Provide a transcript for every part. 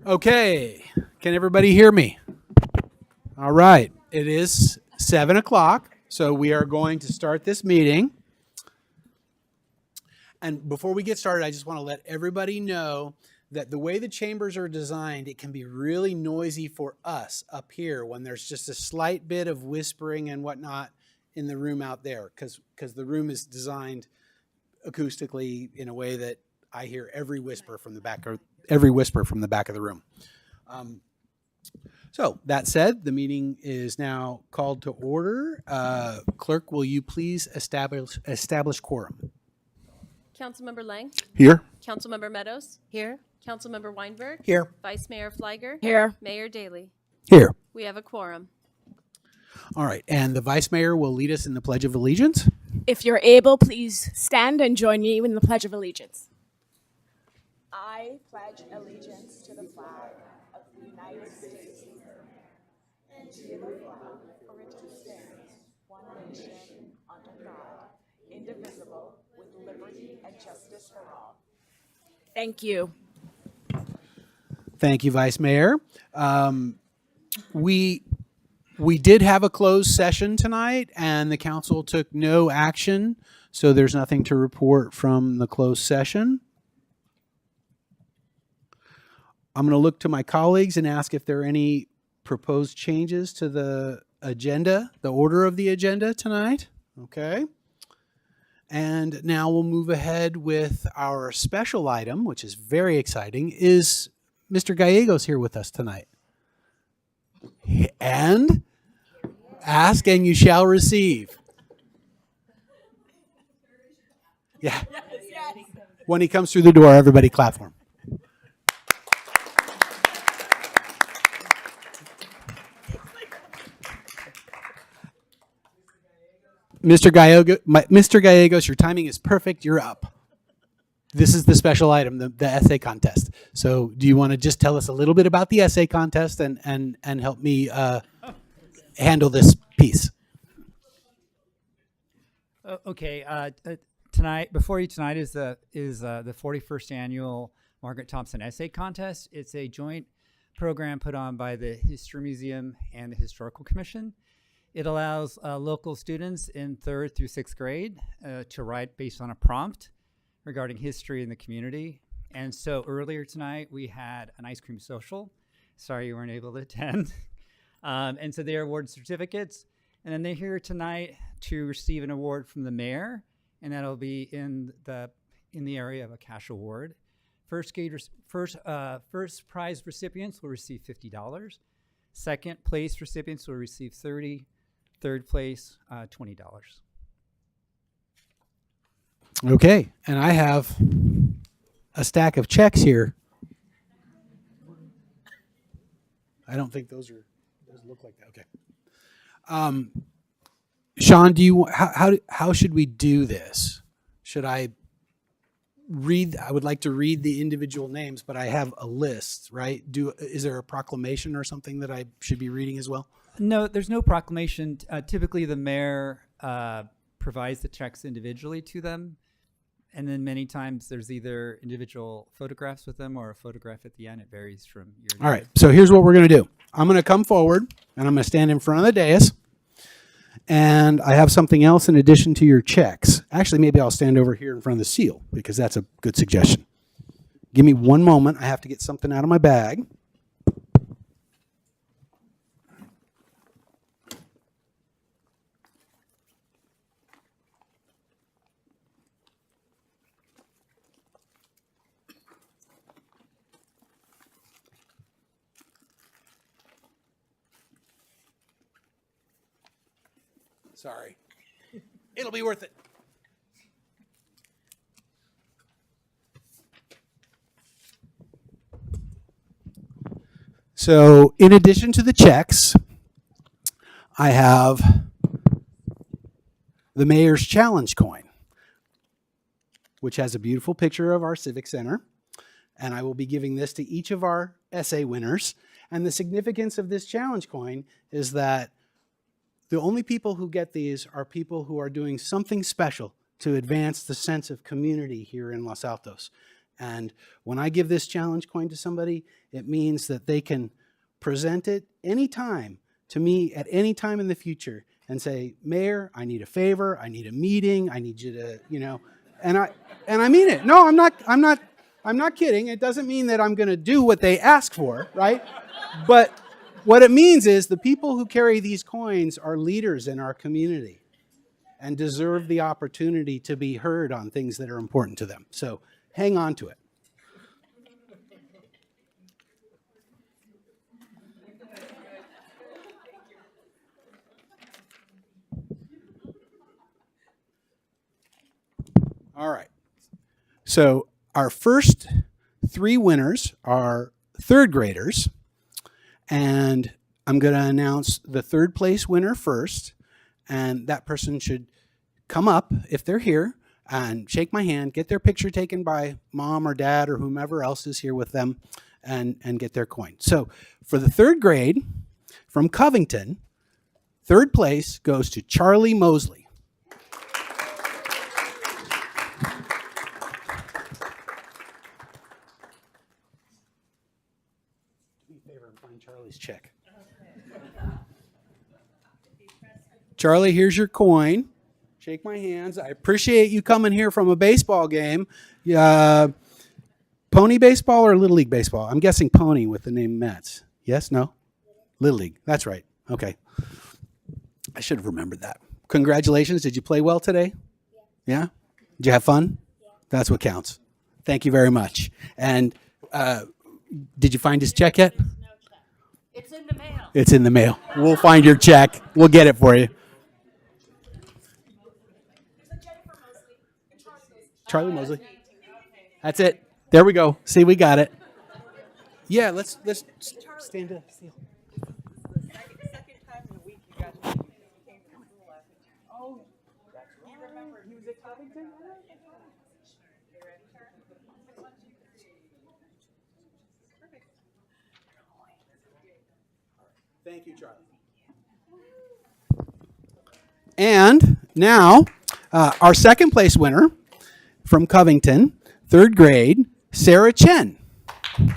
Okay, can everybody hear me? All right, it is 7 o'clock, so we are going to start this meeting. And before we get started, I just want to let everybody know that the way the chambers are designed, it can be really noisy for us up here when there's just a slight bit of whispering and whatnot in the room out there, because the room is designed acoustically in a way that I hear every whisper from the back of the room. So that said, the meeting is now called to order. Clerk, will you please establish quorum? Councilmember Lang? Here. Councilmember Meadows? Here. Councilmember Weinberg? Here. Vice Mayor Fliger? Here. Mayor Daley? Here. We have a quorum. All right, and the Vice Mayor will lead us in the Pledge of Allegiance. If you're able, please stand and join me in the Pledge of Allegiance. I pledge allegiance to the flag of the United States and to the flag for which it stands, one nation, under God, indivisible, with liberty and justice for all. Thank you. Thank you, Vice Mayor. We did have a closed session tonight, and the council took no action, so there's nothing to report from the closed session. I'm going to look to my colleagues and ask if there are any proposed changes to the agenda, the order of the agenda tonight. Okay. And now we'll move ahead with our special item, which is very exciting. Is Mr. Gallegos here with us tonight? And ask and you shall receive. Yeah. When he comes through the door, everybody clap for him. Mr. Gallegos, your timing is perfect. You're up. This is the special item, the essay contest. So do you want to just tell us a little bit about the essay contest and help me handle this piece? Okay. Tonight, before you tonight is the 41st annual Margaret Thompson Essay Contest. It's a joint program put on by the History Museum and the Historical Commission. It allows local students in 3rd through 6th grade to write based on a prompt regarding history in the community. And so earlier tonight, we had an ice cream social. Sorry you weren't able to attend. And so they award certificates. And then they're here tonight to receive an award from the mayor, and that'll be in the area of a cash award. First prize recipients will receive $50. Second place recipients will receive $30. Third place, $20. Okay, and I have a stack of checks here. I don't think those look like that. Okay. Sean, how should we do this? Should I read? I would like to read the individual names, but I have a list, right? Is there a proclamation or something that I should be reading as well? No, there's no proclamation. Typically, the mayor provides the checks individually to them. And then many times there's either individual photographs with them or a photograph at the end. It varies from year to year. All right. So here's what we're going to do. I'm going to come forward, and I'm going to stand in front of the dais. And I have something else in addition to your checks. Actually, maybe I'll stand over here in front of the seal, because that's a good suggestion. Give me one moment. I have to get something out of my bag. Sorry. It'll be worth it. So, in addition to the checks, I have the Mayor's Challenge coin, which has a beautiful picture of our Civic Center. And I will be giving this to each of our essay winners. And the significance of this challenge coin is that the only people who get these are people who are doing something special to advance the sense of community here in Los Altos. And when I give this challenge coin to somebody, it means that they can present it anytime to me at any time in the future and say, Mayor, I need a favor, I need a meeting, I need you to, and I mean it. No, I'm not kidding. It doesn't mean that I'm going to do what they ask for, right? But what it means is the people who carry these coins are leaders in our community and deserve the opportunity to be heard on things that are important to them. So hang on to it. All right. So our first 3 winners are 3rd graders. And I'm going to announce the 3rd place winner first. And that person should come up if they're here and shake my hand, get their picture taken by mom or dad or whomever else is here with them, and get their coin. So for the 3rd grade from Covington, 3rd place goes to Charlie Mosley. Do me a favor and find Charlie's check. Charlie, here's your coin. Shake my hands. I appreciate you coming here from a baseball game. Pony baseball or Little League baseball? I'm guessing pony with the name Mets. Yes? No? Little League. That's right. Okay. I should have remembered that. Congratulations. Did you play well today? Yeah? Did you have fun? Yeah. That's what counts. Thank you very much. And did you find his check yet? No check. It's in the mail. It's in the mail. We'll find your check. We'll get it for you. Charlie Mosley. That's it. There we go. See, we got it. Yeah, let's stand to seal. Second time in a week you guys came to school last week. Oh, that's right. You remember he was at Covington? Thank you, Charlie. And now, our 2nd place winner from Covington, 3rd grade, Sarah Chen. Here's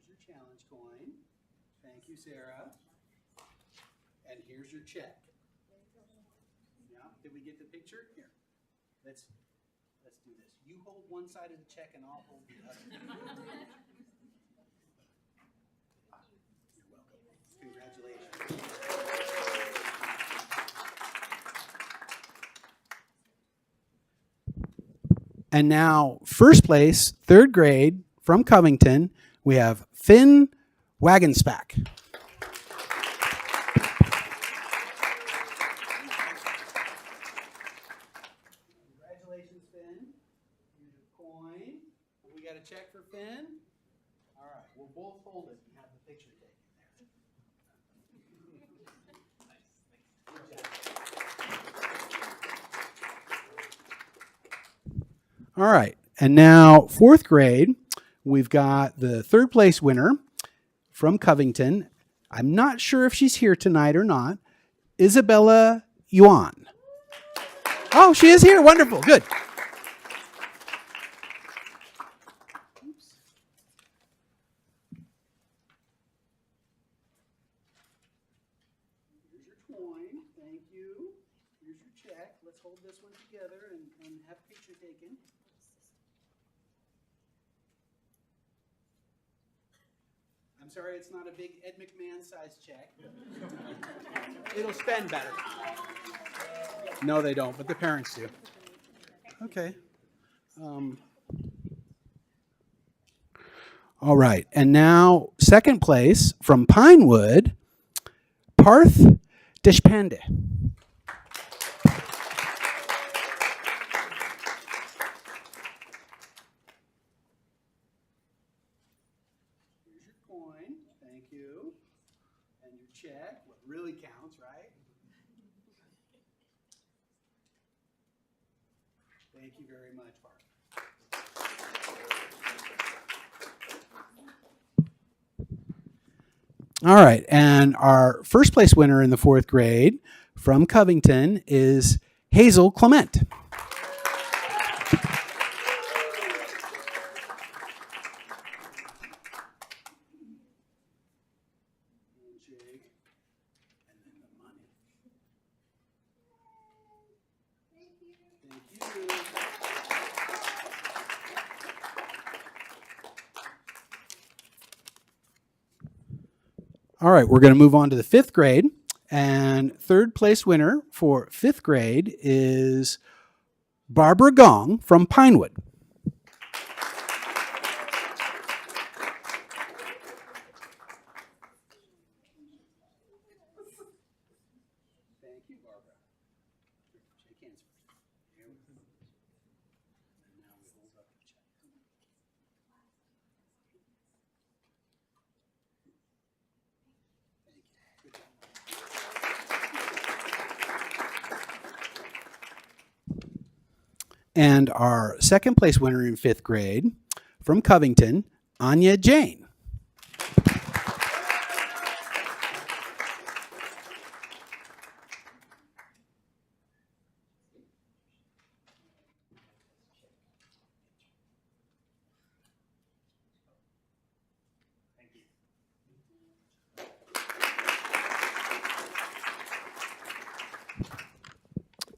your challenge coin. Thank you, Sarah. And here's your check. Yeah, did we get the picture? Here. Let's do this. You hold one side of the check and I'll hold the other. You're welcome. Congratulations. And now, 1st place, 3rd grade from Covington, we have Finn Wagenspack. Congratulations, Finn. Here's your coin. We got a check for Finn. All right, we'll both hold it and have the picture taken there. All right, and now 4th grade, we've got the 3rd place winner from Covington. I'm not sure if she's here tonight or not. Isabella Yuan. Oh, she is here. Wonderful. Good. Oops. Here's your coin. Thank you. Here's your check. Let's hold this one together and have a picture taken. I'm sorry, it's not a big Ed McMahon size check. It'll spend better. No, they don't, but the parents do. Okay. All right, and now 2nd place from Pinewood, Parth Deshpande. Here's your coin. Thank you. And your check. What really counts, right? Thank you very much, Parth. All right, and our first place winner in the 4th grade from Covington is Hazel Clement. All right, we're going to move on to the 5th grade. And 3rd place winner for 5th grade is Barbara Gong from Pinewood. And our 2nd place winner in 5th grade from Covington, Anya Jane.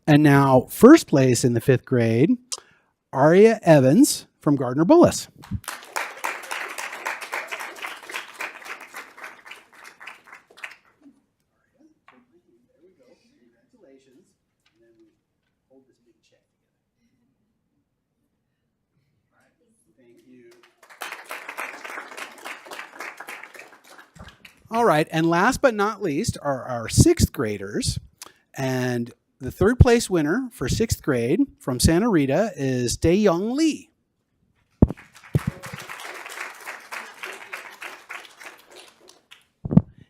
And now, 1st place in the 5th grade, Aria Evans from Gardner Bullis. All right, and last but not least are our 6th graders. And the 3rd place winner for 6th grade from Santa Rita is Dae-Young Lee.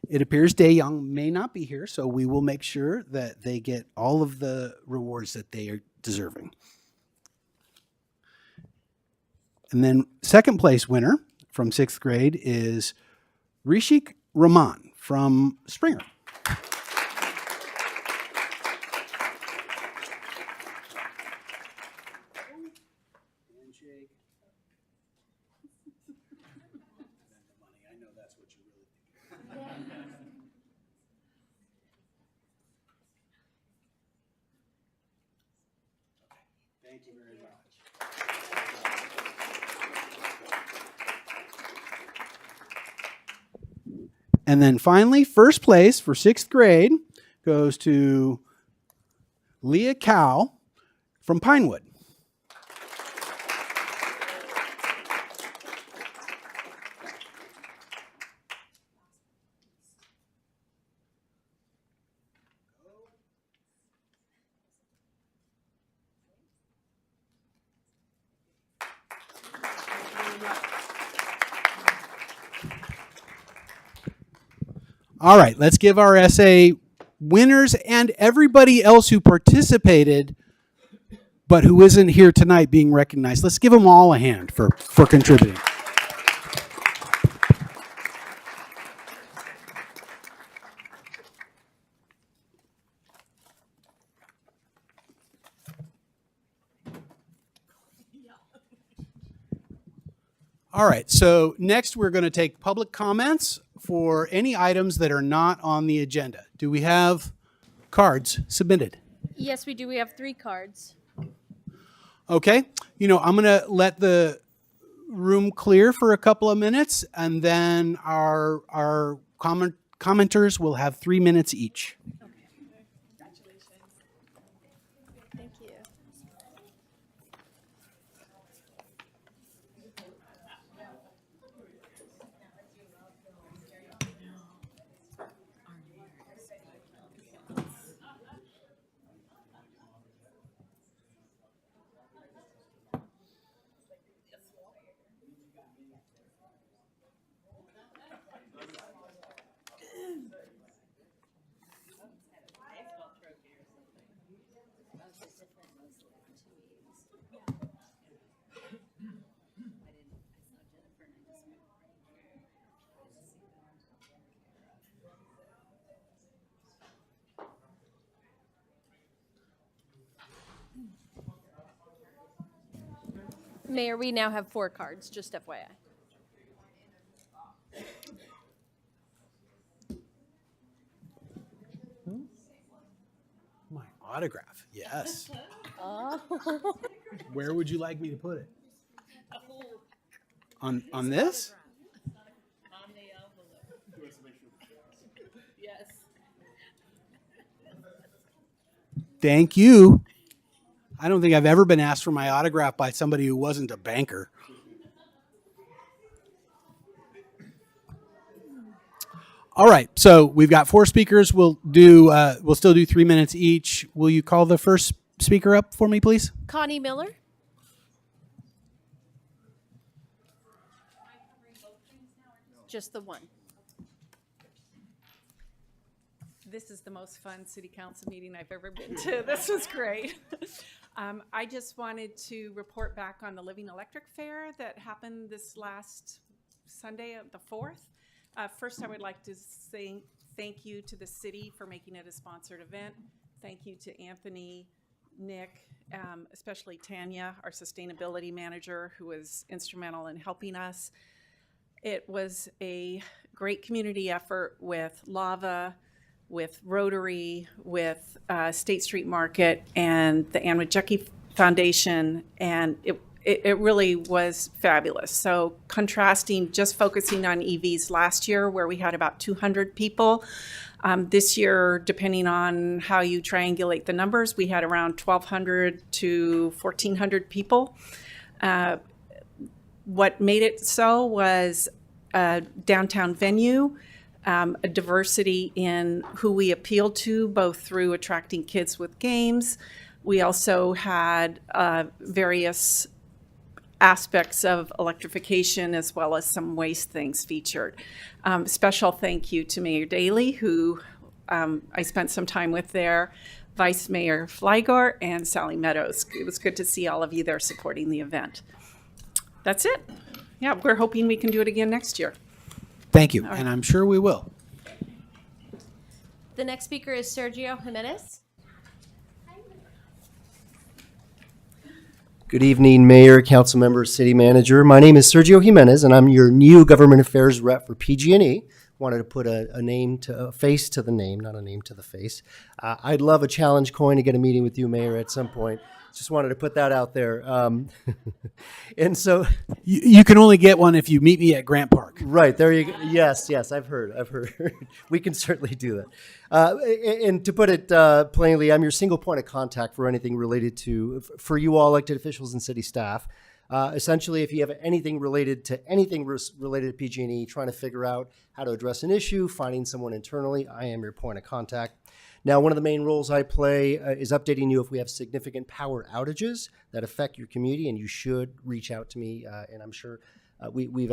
It appears Dae-Young may not be here, so we will make sure that they get all of the rewards that they are deserving. And then 2nd place winner from 6th grade is Rishik Rahman from Springer. Thank you very much. And then finally, 1st place for 6th grade goes to Leah Cow from Pinewood. All right, let's give our essay winners and everybody else who participated but who isn't here tonight being recognized. Let's give them all a hand for contributing. All right, so next we're going to take public comments for any items that are not on the agenda. Do we have cards submitted? Yes, we do. We have 3 cards. Okay, I'm going to let the room clear for a couple of minutes, and then our commenters will have 3 minutes each. Thank you. Mayor, we now have 4 cards, just FYI. My autograph, yes. Where would you like me to put it? On this? On the envelope. Yes. Thank you. I don't think I've ever been asked for my autograph by somebody who wasn't a banker. All right, so we've got 4 speakers. We'll still do 3 minutes each. Will you call the first speaker up for me, please? Connie Miller. Just the one. This is the most fun city council meeting I've ever been to. This was great. I just wanted to report back on the Living Electric Fair that happened this last Sunday, the 4th. First, I would like to say thank you to the city for making it a sponsored event. Thank you to Anthony, Nick, especially Tanya, our sustainability manager, who was instrumental in helping us. It was a great community effort with Lava, with Rotary, with State Street Market, and the Ann Wojcicki Foundation, and it really was fabulous. So contrasting, just focusing on EVs last year, where we had about 200 people. This year, depending on how you triangulate the numbers, we had around 1,200 to 1,400 people. What made it so was a downtown venue, a diversity in who we appealed to, both through attracting kids with games. We also had various aspects of electrification as well as some waste things featured. Special thank you to Mayor Daley, who I spent some time with there, Vice Mayor Flygor, and Sally Meadows. It was good to see all of you there supporting the event. That's it. Yeah, we're hoping we can do it again next year. Thank you, and I'm sure we will. The next speaker is Sergio Jimenez. Good evening, Mayor, Council Members, City Manager. My name is Sergio Jimenez, and I'm your new Government Affairs Rep for PG&E. Wanted to put a name to a face to the name, not a name to the face. I'd love a challenge coin to get a meeting with you, Mayor, at some point. Just wanted to put that out there. And so, You can only get one if you meet me at Grant Park. right, there you go. Yes, I've heard. We can certainly do that. And to put it plainly, I'm your single point of contact for anything related to, for you all elected officials and city staff. Essentially, if you have anything related to PG&E, trying to figure out how to address an issue, finding someone internally, I am your point of contact. Now, one of the main roles I play is updating you if we have significant power outages that affect your community, and you should reach out to me. And I'm sure we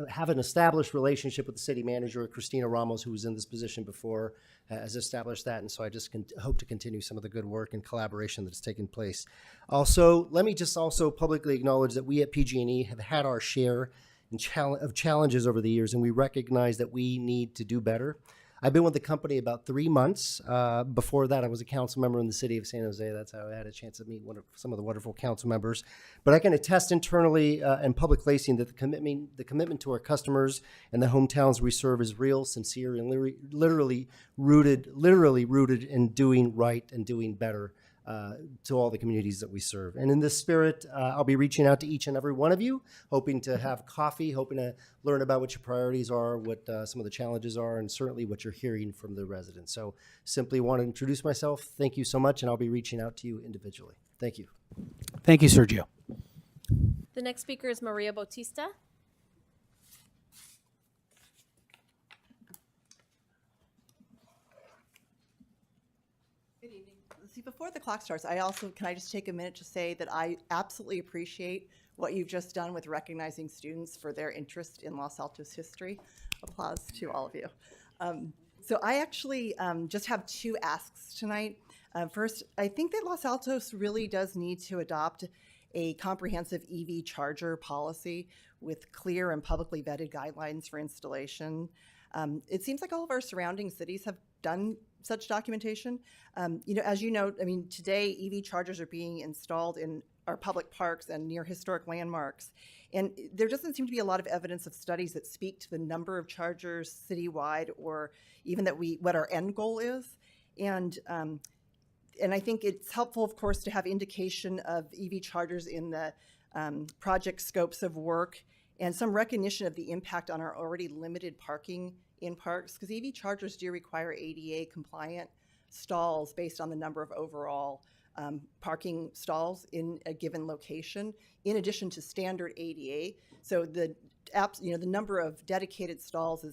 have an established relationship with the city manager, Christina Ramos, who was in this position before, has established that. And so I just hope to continue some of the good work and collaboration that's taken place. Also, let me just also publicly acknowledge that we at PG&E have had our share of challenges over the years, and we recognize that we need to do better. I've been with the company about 3 months. Before that, I was a council member in the city of San Jose. That's how I had a chance to meet some of the wonderful council members. But I can attest internally and public facing that the commitment to our customers and the hometowns we serve is real, sincere, and literally rooted in doing right and doing better to all the communities that we serve. And in this spirit, I'll be reaching out to each and every one of you, hoping to have coffee, hoping to learn about what your priorities are, what some of the challenges are, and certainly what you're hearing from the residents. So simply want to introduce myself. Thank you so much, and I'll be reaching out to you individually. Thank you. Thank you, Sergio. The next speaker is Maria Bautista. See, before the clock starts, can I just take a minute to say that I absolutely appreciate what you've just done with recognizing students for their interest in Los Altos history. Applause to all of you. So I actually just have 2 asks tonight. First, I think that Los Altos really does need to adopt a comprehensive EV charger policy with clear and publicly vetted guidelines for installation. It seems like all of our surrounding cities have done such documentation. As you know, I mean, today EV chargers are being installed in our public parks and near historic landmarks. And there doesn't seem to be a lot of evidence of studies that speak to the number of chargers citywide, or even what our end goal is. And I think it's helpful, of course, to have indication of EV chargers in the project scopes of work, and some recognition of the impact on our already limited parking in parks, because EV chargers do require ADA compliant stalls based on the number of overall parking stalls in a given location, in addition to standard ADA. So the number of dedicated stalls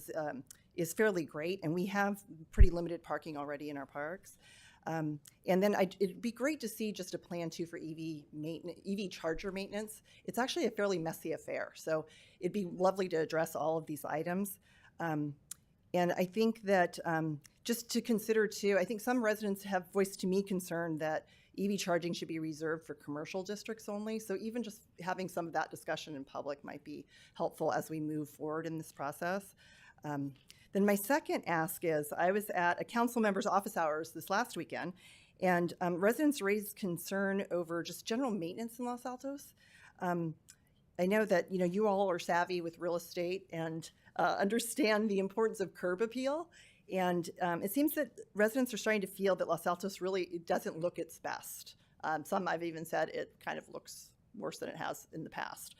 is fairly great, and we have pretty limited parking already in our parks. And then it'd be great to see just a plan too for EV charger maintenance. It's actually a fairly messy affair, so it'd be lovely to address all of these items. And I think that just to consider too, I think some residents have voiced to me concern that EV charging should be reserved for commercial districts only. So even just having some of that discussion in public might be helpful as we move forward in this process. Then my second ask is, I was at a council member's office hours this last weekend, and residents raised concern over just general maintenance in Los Altos. I know that you all are savvy with real estate and understand the importance of curb appeal, and it seems that residents are starting to feel that Los Altos really doesn't look its best. Some I've even said it kind of looks worse than it has in the past.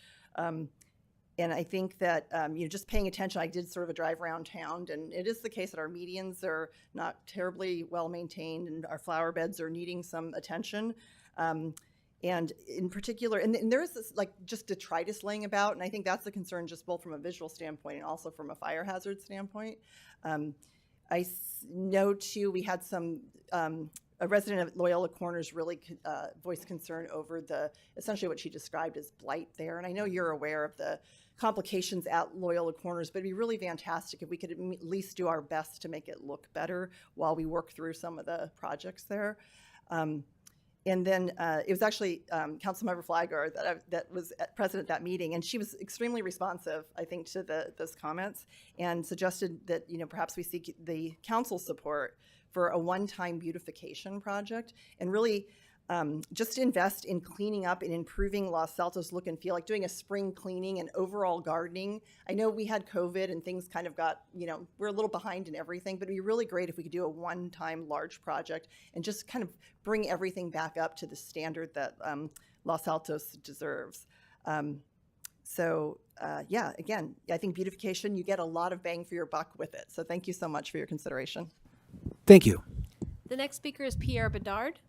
And I think that, just paying attention, I did sort of a drive around town, and it is the case that our medians are not terribly well maintained, and our flower beds are needing some attention. And in particular, and there is this just detritus laying about, and I think that's a concern just both from a visual standpoint and also from a fire hazard standpoint. I know too, we had a resident of Loyola Corners really voiced concern over essentially what she described as blight there. And I know you're aware of the complications at Loyola Corners, but it'd be really fantastic if we could at least do our best to make it look better while we work through some of the projects there. And then it was actually Councilmember Flagger that was present at that meeting, and she was extremely responsive, I think, to those comments, and suggested that perhaps we seek the council support for a one-time beautification project, and really just invest in cleaning up and improving Los Altos look and feel, like doing a spring cleaning and overall gardening. I know we had COVID and things kind of got, we're a little behind in everything, but it'd be really great if we could do a one-time large project and just kind of bring everything back up to the standard that Los Altos deserves. Yeah, again, I think beautification, you get a lot of bang for your buck with it. So thank you so much for your consideration. Thank you. The next speaker is Pierre Bedard.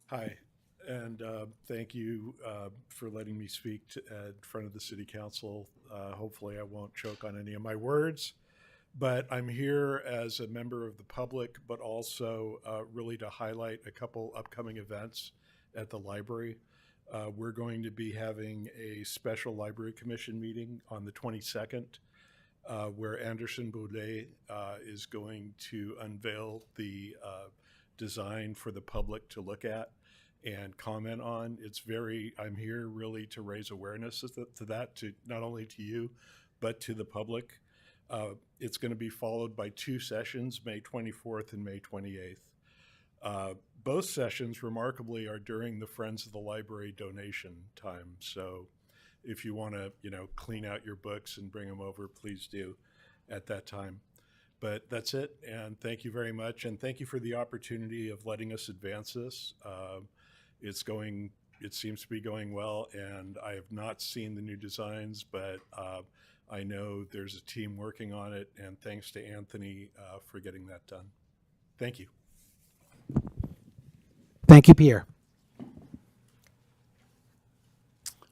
Hi, and thank you for letting me speak in front of the City Council. Hopefully I won't choke on any of my words, but I'm here as a member of the public, but also really to highlight a couple upcoming events at the library. We're going to be having a special Library Commission meeting on the 22nd, where Anderson Boulet is going to unveil the design for the public to look at and comment on. I'm here really to raise awareness to that, to not only to you, but to the public. It's going to be followed by two sessions, May 24th and May 28th. Both sessions, remarkably, are during the Friends of the Library donation time. So if you want to, clean out your books and bring them over, please do at that time. But that's it, and thank you very much, and thank you for the opportunity of letting us advance this. It seems to be going well, and I have not seen the new designs, but I know there's a team working on it, and thanks to Anthony for getting that done. Thank you. Thank you, Pierre.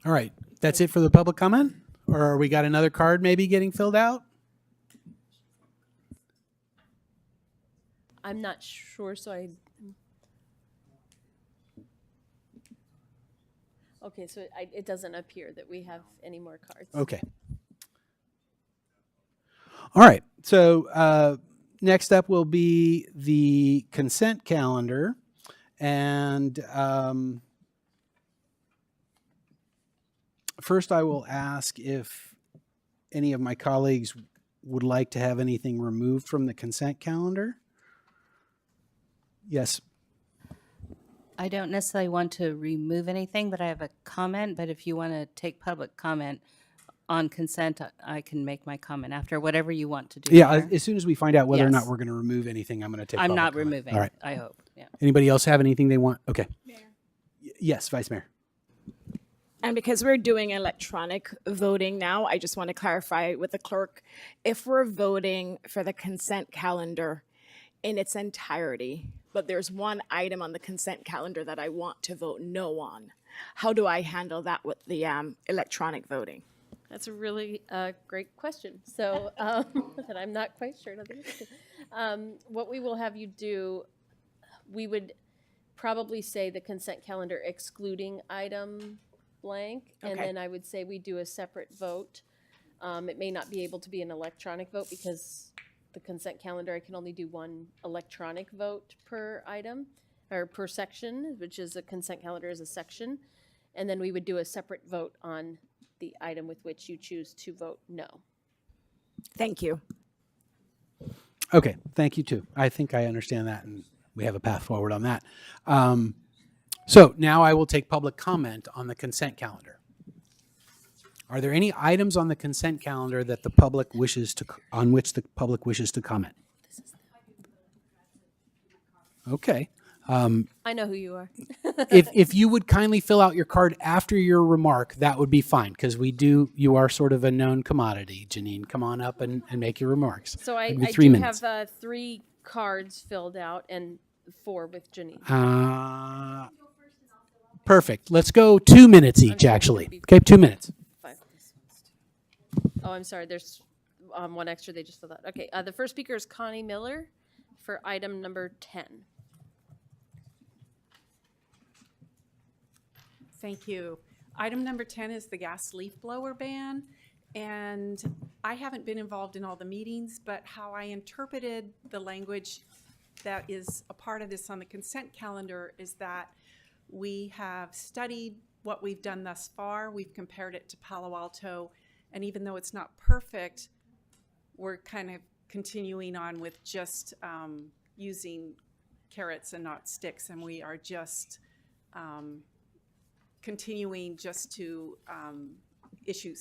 All right, that's it for the public comment? Or we got another card maybe getting filled out? I'm not sure, okay, so it doesn't appear that we have any more cards. Okay. All right, so next up will be the consent calendar. And First, I will ask if any of my colleagues would like to have anything removed from the consent calendar. Yes. I don't necessarily want to remove anything, but I have a comment. But if you want to take public comment on consent, I can make my comment after, whatever you want to do. Yeah, Mayor. as soon as we find out whether or not Yes. we're going to remove anything, I'm going to take I'm public not comment. removing, All right. I hope. Yeah. Anybody else have anything they want? Okay. Yes, Vice Mayor. And because we're doing electronic voting now, I just want to clarify with the clerk, if we're voting for the consent calendar in its entirety, but there's one item on the consent calendar that I want to vote no on, how do I handle that with the electronic voting? That's a really great question. So that I'm not quite sure of the answer. What we will have you do, we would probably say the consent calendar excluding item blank, and Okay. then I would say we do a separate vote. It may not be able to be an electronic vote because the consent calendar, I can only do one electronic vote per item or per section, which is a consent calendar is a section. And then we would do a separate vote on the item with which you choose to vote no. Thank you. Okay, thank you too. I think I understand that, and we have a path forward on that. So now I will take public comment on the consent calendar. Are there any items on the consent calendar that the public wishes to, on which the public wishes to comment? Okay. I know who you are. If you would kindly fill out your card after your remark, that would be fine, because you are sort of a known commodity. Janine, come on up and make your remarks. So I It'd be do 3 minutes. have 3 cards filled out and 4 with Janine. Perfect. Let's go 2 minutes each, actually. Okay, 2 minutes. 5. Oh, I'm sorry. There's one extra they just filled out. Okay. The first speaker is Connie Miller for item number 10. Thank you. Item number 10 is the gas leaf blower ban. And I haven't been involved in all the meetings, but how I interpreted the language that is a part of this on the consent calendar is that we have studied what we've done thus far. We've compared it to Palo Alto. And even though it's not perfect, we're kind of continuing on with just using carrots and not sticks. And we are just continuing just to issue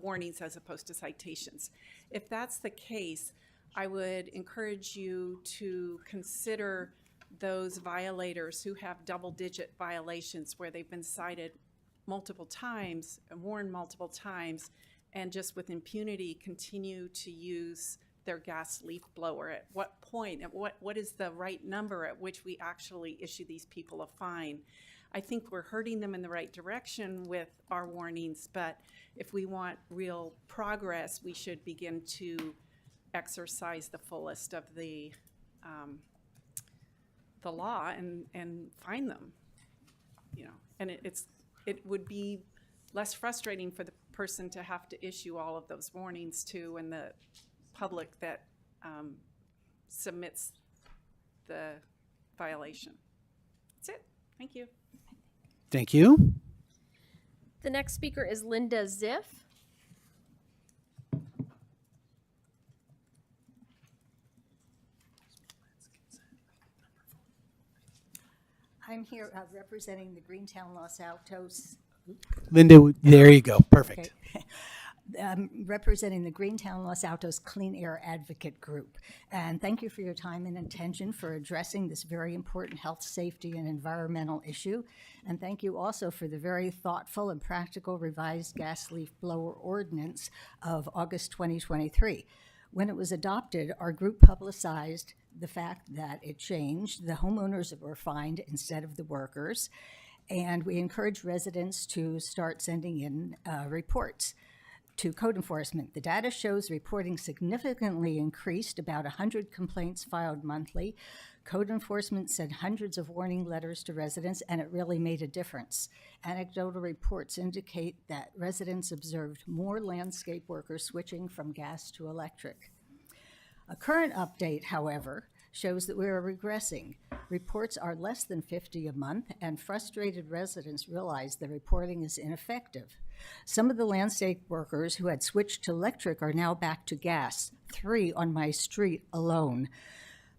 warnings as opposed to citations. If that's the case, I would encourage you to consider those violators who have double-digit violations where they've been cited multiple times and warned multiple times, and just with impunity continue to use their gas leaf blower. At what point, at what is the right number at which we actually issue these people a fine? I think we're hurting them in the right direction with our warnings, but if we want real progress, we should begin to exercise the fullest of the law and fine them. You know, and it would be less frustrating for the person to have to issue all of those warnings to, and the public that submits the violation. That's it. Thank you. Thank you. The next speaker is Linda Ziff. I'm here representing the Greentown Los Altos. Linda, there you go. Perfect. Okay. Representing the Greentown Los Altos Clean Air Advocate Group. And thank you for your time and attention for addressing this very important health, safety, and environmental issue. And thank you also for the very thoughtful and practical revised gas leaf blower ordinance of August 2023. When it was adopted, our group publicized the fact that it changed. The homeowners were fined instead of the workers. And we encourage residents to start sending in reports to code enforcement. The data shows reporting significantly increased, about 100 complaints filed monthly. Code enforcement sent hundreds of warning letters to residents, and it really made a difference. Anecdotal reports indicate that residents observed more landscape workers switching from gas to electric. A current update, however, shows that we are regressing. Reports are less than 50 a month, and frustrated residents realize the reporting is ineffective. Some of the landscape workers who had switched to electric are now back to gas, 3 on my street alone.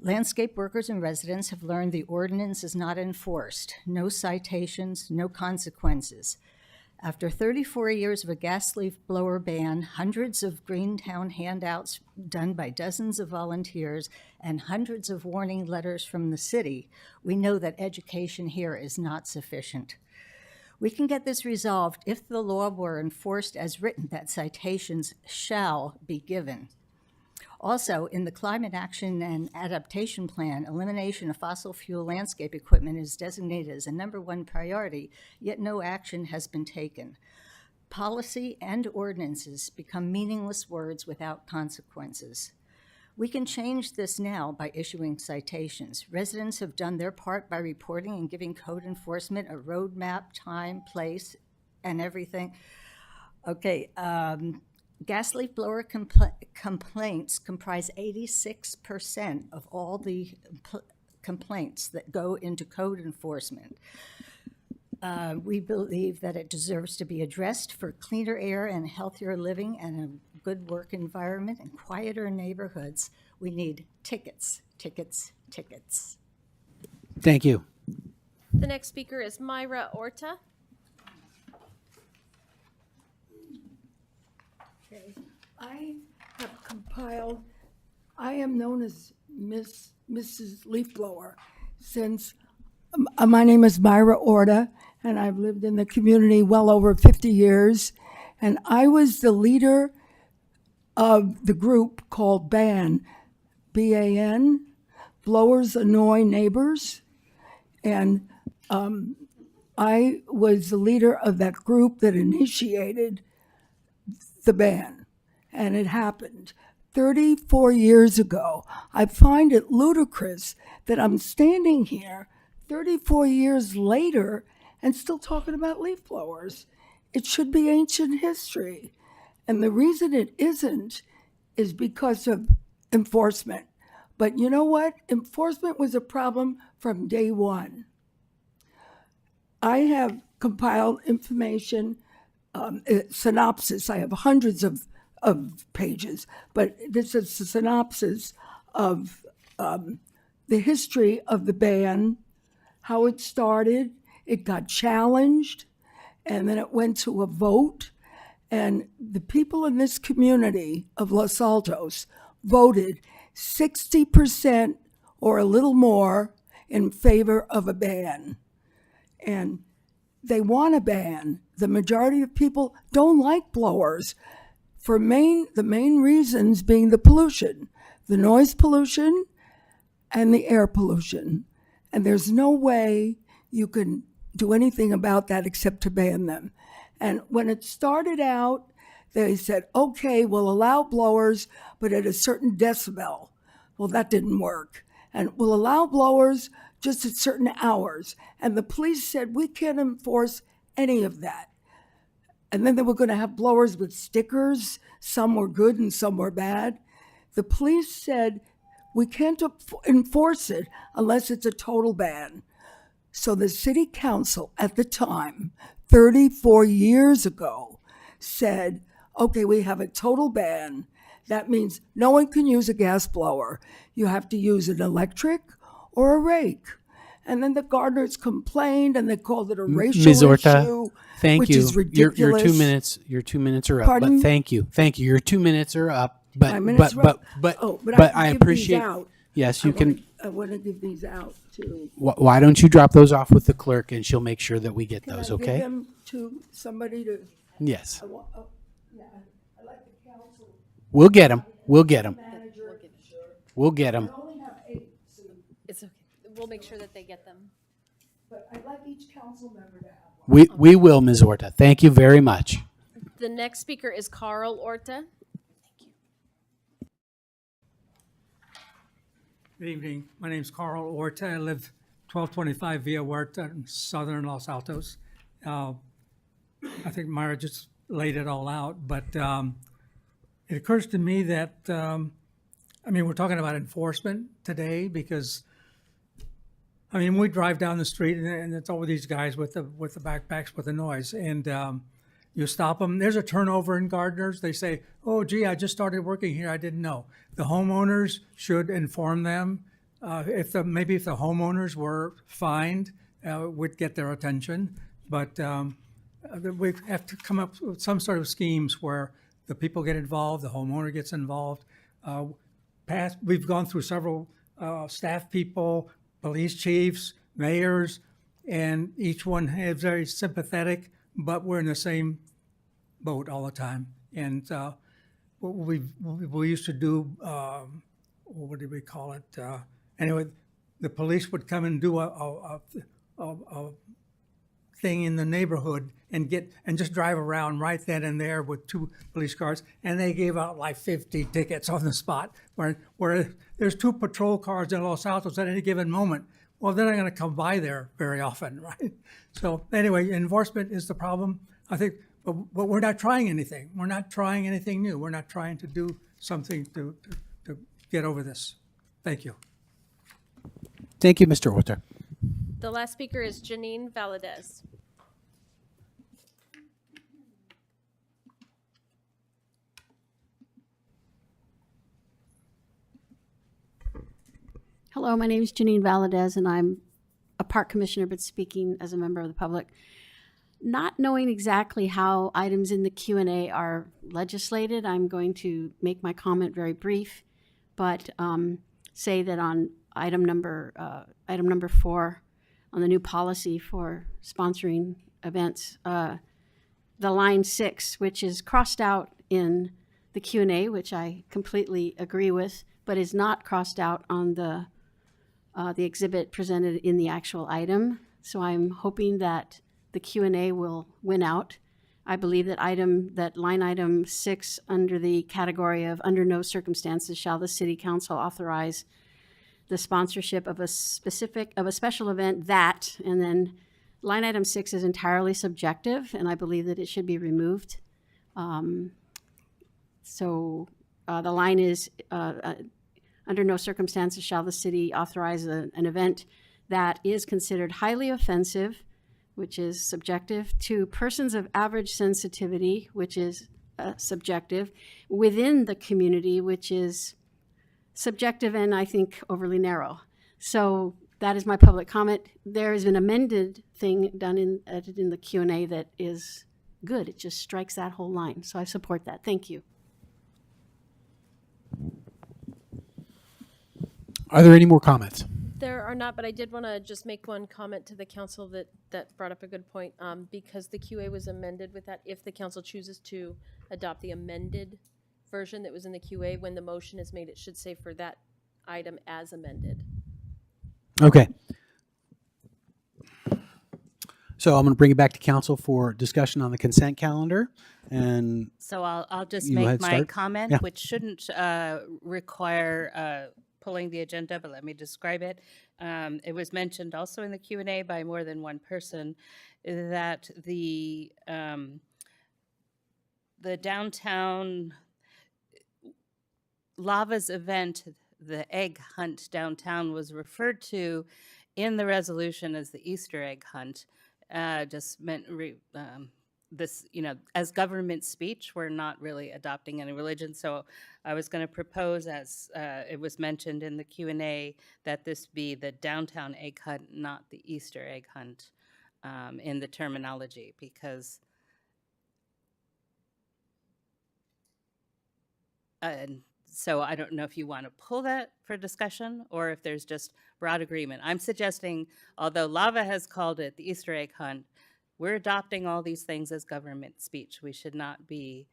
Landscape workers and residents have learned the ordinance is not enforced. No citations, no consequences. After 34 years of a gas leaf blower ban, hundreds of Greentown handouts done by dozens of volunteers, and hundreds of warning letters from the city, we know that education here is not sufficient. We can get this resolved if the law were enforced as written, that citations shall be given. Also, in the Climate Action and Adaptation Plan, elimination of fossil fuel landscape equipment is designated as a #1 priority, yet no action has been taken. Policy and ordinances become meaningless words without consequences. We can change this now by issuing citations. Residents have done their part by reporting and giving code enforcement a roadmap, time, place, and everything. Okay, gas leaf blower complaints comprise 86% of all the complaints that go into code enforcement. We believe that it deserves to be addressed for cleaner air and healthier living and a good work environment and quieter neighborhoods. We need tickets, tickets, tickets. Thank you. The next speaker is Myra Orta. Okay, I have compiled, I am known as Mrs. Leafblower since, my name is Myra Orta, and I've lived in the community well over 50 years. And I was the leader of the group called BAN, B-A-N, Blowers Annoy Neighbors. And I was the leader of that group that initiated the ban, and it happened 34 years ago. I find it ludicrous that I'm standing here 34 years later and still talking about leaf blowers. It should be ancient history. And the reason it isn't is because of enforcement. But you know what? Enforcement was a problem from day one. I have compiled information, synopsis. I have hundreds of pages, but this is a synopsis of the history of the ban, how it started. It got challenged, and then it went to a vote. And the people in this community of Los Altos voted 60% or a little more in favor of a ban. And they want a ban. The majority of people don't like blowers for the main reasons being the pollution, the noise pollution and the air pollution. And there's no way you can do anything about that except to ban them. And when it started out, they said, okay, we'll allow blowers, but at a certain decibel. Well, that didn't work. And we'll allow blowers just at certain hours. And the police said, we can't enforce any of that. And then they were going to have blowers with stickers. Some were good and some were bad. The police said, we can't enforce it unless it's a total ban. So the city council at the time, 34 years ago, said, okay, we have a total ban. That means no one can use a gas blower. You have to use an electric or a rake. And then the gardeners complained and they called it a racial Ms. Orta, issue, thank which you. is ridiculous. Your 2 minutes are up. Pardon? But thank you. Your 2 minutes are up. But My minutes are up. but I can give appreciate. these out. Yes, you can. I want to give these out to. Why don't you drop those off with the clerk and she'll make sure that we get Can those, I give okay? them to somebody to? Yes. Yeah, I like the council We'll get them. We'll get them. manager. We'll get them. I only have 8, so, It's okay. We'll make sure that they get them. but I'd like each council member to have one. We will, Ms. Orta. Thank you very much. The next speaker is Carl Orta. Good evening. My name's Carl Orta. I live 1225 Villa Huerta in southern Los Altos. I think Myra just laid it all out, but it occurs to me that I mean, we're talking about enforcement today because, I mean, we drive down the street and it's over these guys with the backpacks with the noise, and you stop them. There's a turnover in gardeners. They say, "Oh, gee, I just started working here. I didn't know." The homeowners should inform them. Maybe if the homeowners were fined, would get their attention. But we have to come up with some sort of schemes where the people get involved, the homeowner gets involved. We've gone through several staff people, police chiefs, mayors, and each one is very sympathetic, but we're in the same boat all the time. And what we used to do, what did we call it? Anyway, the police would come and do a thing in the neighborhood and just drive around right then and there with 2 police cars, and they gave out like 50 tickets on the spot. Where there's 2 patrol cars in Los Altos at any given moment, well, they're not going to come by there very often, right? So anyway, enforcement is the problem, I think, but we're not trying anything. We're not trying anything new. We're not trying to do something to get over this. Thank you. Thank you, Mr. Orta. The last speaker is Janine Valadez. Hello, my name is Janine Valadez, and I'm a park commissioner, but speaking as a member of the public. Not knowing exactly how items in the Q&A are legislated, I'm going to make my comment very brief, but say that on item number 4, on the new policy for sponsoring events, the line 6, which is crossed out in the Q&A, which I completely agree with, but is not crossed out on the exhibit presented in the actual item. So I'm hoping that the Q&A will win out. I believe that line item 6 under the category of under no circumstances shall the city council authorize the sponsorship of a special event that, and then line item 6 is entirely subjective, and I believe that it should be removed. So the line is under no circumstances shall the city authorize an event that is considered highly offensive, which is subjective, to persons of average sensitivity, which is subjective, within the community, which is subjective and I think overly narrow. So that is my public comment. There is an amended thing done in the Q&A that is good. It just strikes that whole line. So I support that. Thank you. Are there any more comments? There are not, but I did want to just make one comment to the council that brought up a good point. Because the QA was amended with that, if the council chooses to adopt the amended version that was in the QA, when the motion is made, it should say for that item as amended. Okay. So I'm going to bring it back to council for discussion on the consent calendar. And So I'll just You go make ahead, my start. comment, Yeah. which shouldn't require pulling the agenda, but let me describe it. It was mentioned also in the Q&A by more than one person that the downtown Lava's event, the egg hunt downtown, was referred to in the resolution as the Easter egg hunt. Just meant this, as government speech, we're not really adopting any religion. So I was going to propose, as it was mentioned in the Q&A, that this be the downtown egg hunt, not the Easter egg hunt in the terminology, because and so I don't know if you want to pull that for discussion or if there's just broad agreement. I'm suggesting, although Lava has called it the Easter egg hunt, we're adopting all these things as government speech. We should not be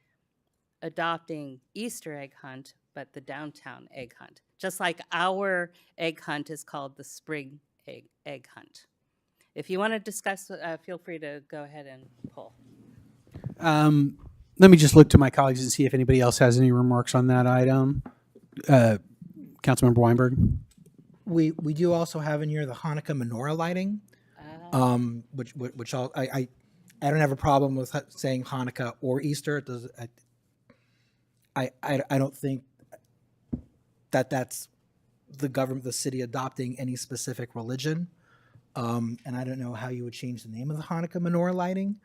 adopting Easter egg hunt, but the downtown egg hunt. Just like our egg hunt is called the spring egg hunt. If you want to discuss, feel free to go ahead and pull. let me just look to my colleagues and see if anybody else has any remarks on that item. Councilmember Weinberg. We do also have in here the Hanukkah menorah lighting, which I don't have a problem with saying Hanukkah or Easter. It does. I don't think that's the government, the city adopting any specific religion. And I don't know how you would change the name of the Hanukkah menorah lighting,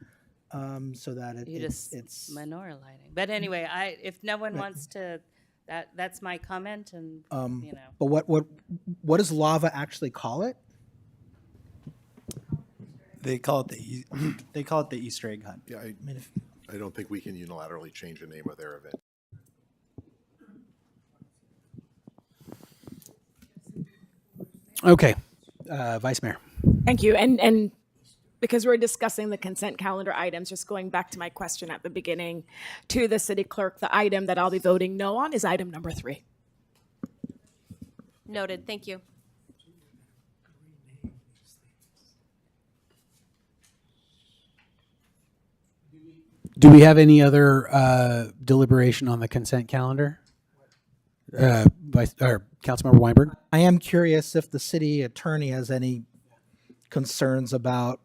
so that it's menorah lighting. But anyway, if no one wants to, that's my comment, and you know. But what does lava actually call it? They call it the Easter egg hunt. Yeah, I don't think we can unilaterally change the name of their event. Okay, Vice Mayor. Thank you. And because we're discussing the consent calendar items, just going back to my question at the beginning to the city clerk, the item that I'll be voting no on is item number 3. Noted, thank you. Do we have any other deliberation on the consent calendar? Councilmember Weinberg? I am curious if the city attorney has any concerns about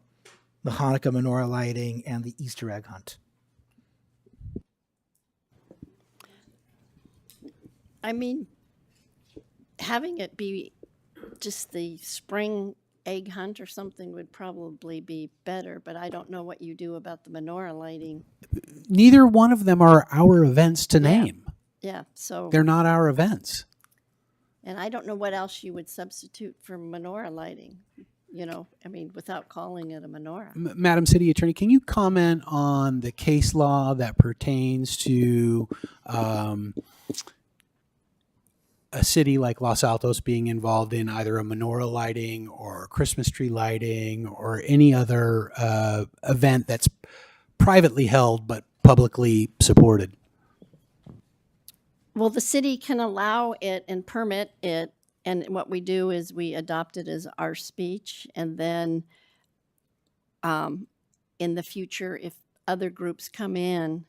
the Hanukkah menorah lighting and the Easter egg hunt. I mean, having it be just the spring egg hunt or something would probably be better, but I don't know what you do about the menorah lighting. Neither one of them are our events to name. Yeah, so. They're not our events. And I don't know what else you would substitute for menorah lighting, I mean, without calling it a menorah. Madam City Attorney, can you comment on the case law that pertains to a city like Los Altos being involved in either a menorah lighting or Christmas tree lighting or any other event that's privately held but publicly supported? Well, the city can allow it and permit it, and what we do is we adopt it as our speech, and then in the future, if other groups come in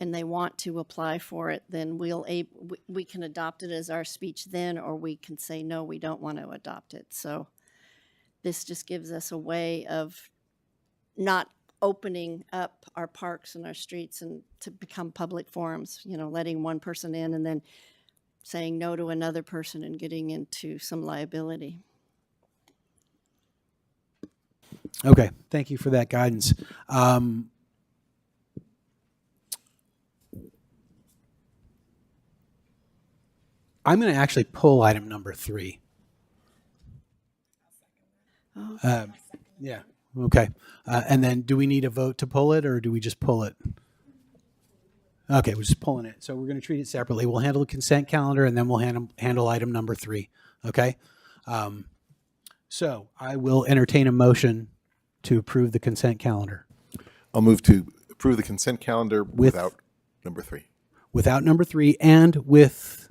and they want to apply for it, then we can adopt it as our speech then, or we can say, no, we don't want to adopt it. So this just gives us a way of not opening up our parks and our streets and to become public forums, letting one person in and then saying no to another person and getting into some liability. Okay, thank you for that guidance. I'm going to actually pull item number 3. Oh. Yeah. Okay. And then do we need a vote to pull it, or do we just pull it? Okay, we're just pulling it. So we're going to treat it separately. We'll handle the consent calendar, and then we'll handle item number 3. Okay? So I will entertain a motion to approve the consent calendar. I'll move to approve the consent calendar without number 3. Without number 3 and with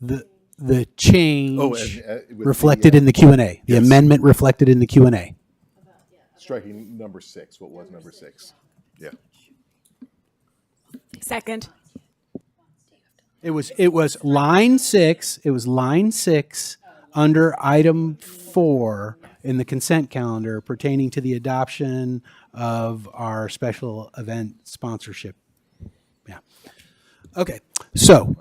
the change reflected in the Q&A. The amendment reflected in the Q&A. Striking number 6. What was number 6? Yeah. Second. It was line 6. It was line 6 under item 4 in the consent calendar pertaining to the adoption of our special event sponsorship. Yeah. Okay. So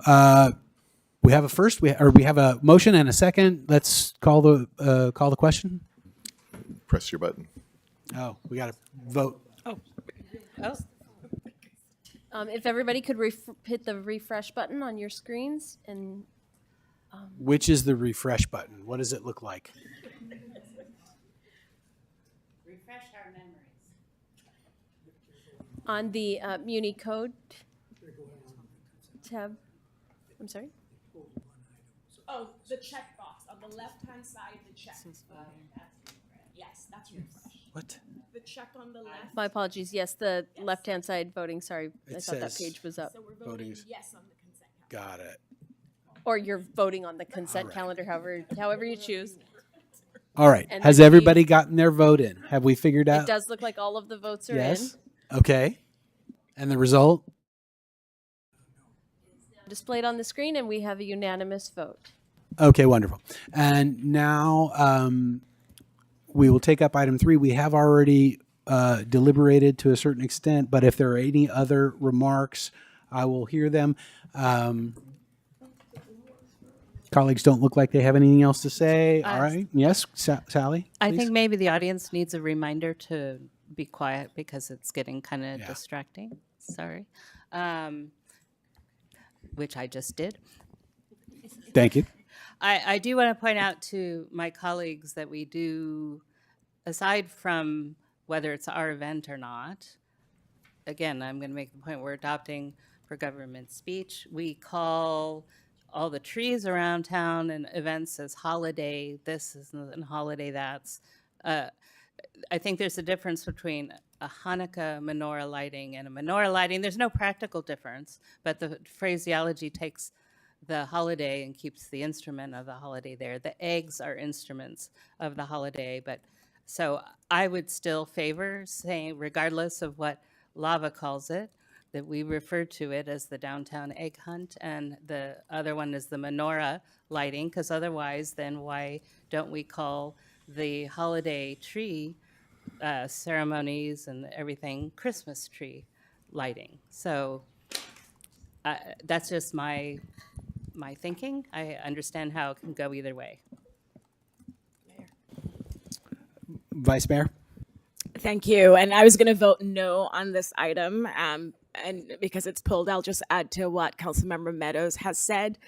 we have a first. We have a motion and a second. Let's call the question. Press your button. Oh, we got to vote. Oh. If everybody could hit the refresh button on your screens and. Which is the refresh button? What does it look like? Refresh our memories. On the Muni Code tab. I'm sorry? Oh, the checkbox on the left-hand side, the check. Yes, that's refresh. What? The check on the left. My apologies. Yes, the left-hand side voting. Sorry, I It thought that says page was up. So we're voting yes on the consent calendar. Got it. Or you're voting on the consent calendar, however you choose. All right. And Has then everybody gotten their vote in? Have we figured out? It does look like all of the votes are Yes. Okay. And the result? in. Displayed on the screen, and we have a unanimous vote. Okay, wonderful. And now we will take up item 3. We have already deliberated to a certain extent, but if there are any other remarks, I will hear them. Colleagues don't look like they have anything else to say. All Uh, right. Yes, Sally? I please? think maybe the audience needs a reminder to be quiet because it's getting kind of Yeah. distracting. Sorry. Which I just did. Thank you. I do want to point out to my colleagues that we do, aside from whether it's our event or not, again, I'm going to make the point we're adopting for government speech. We call all the trees around town and events as holiday this and holiday that's. I think there's a difference between a Hanukkah menorah lighting and a menorah lighting. There's no practical difference, but the phraseology takes the holiday and keeps the instrument of the holiday there. The eggs are instruments of the holiday, but so I would still favor saying, regardless of what Lava calls it, that we refer to it as the downtown egg hunt, and the other one is the menorah lighting, because otherwise, then why don't we call the holiday tree ceremonies and everything Christmas tree lighting? So that's just my thinking. I understand how it can go either way. Vice Mayor? Thank you. And I was going to vote no on this item. And because it's pulled, I'll just add to what Councilmember Meadows has said.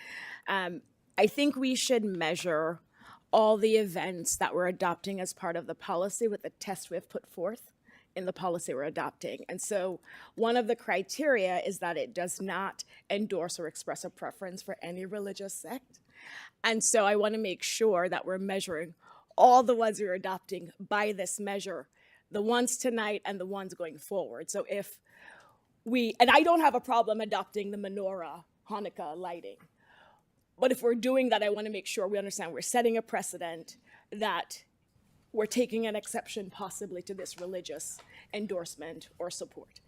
I think we should measure all the events that we're adopting as part of the policy with the test we've put forth in the policy we're adopting. And so one of the criteria is that it does not endorse or express a preference for any religious sect. And so I want to make sure that we're measuring all the ones we're adopting by this measure, the ones tonight and the ones going forward. So if and I don't have a problem adopting the menorah Hanukkah lighting, but if we're doing that, I want to make sure we understand we're setting a precedent that we're taking an exception possibly to this religious endorsement or support.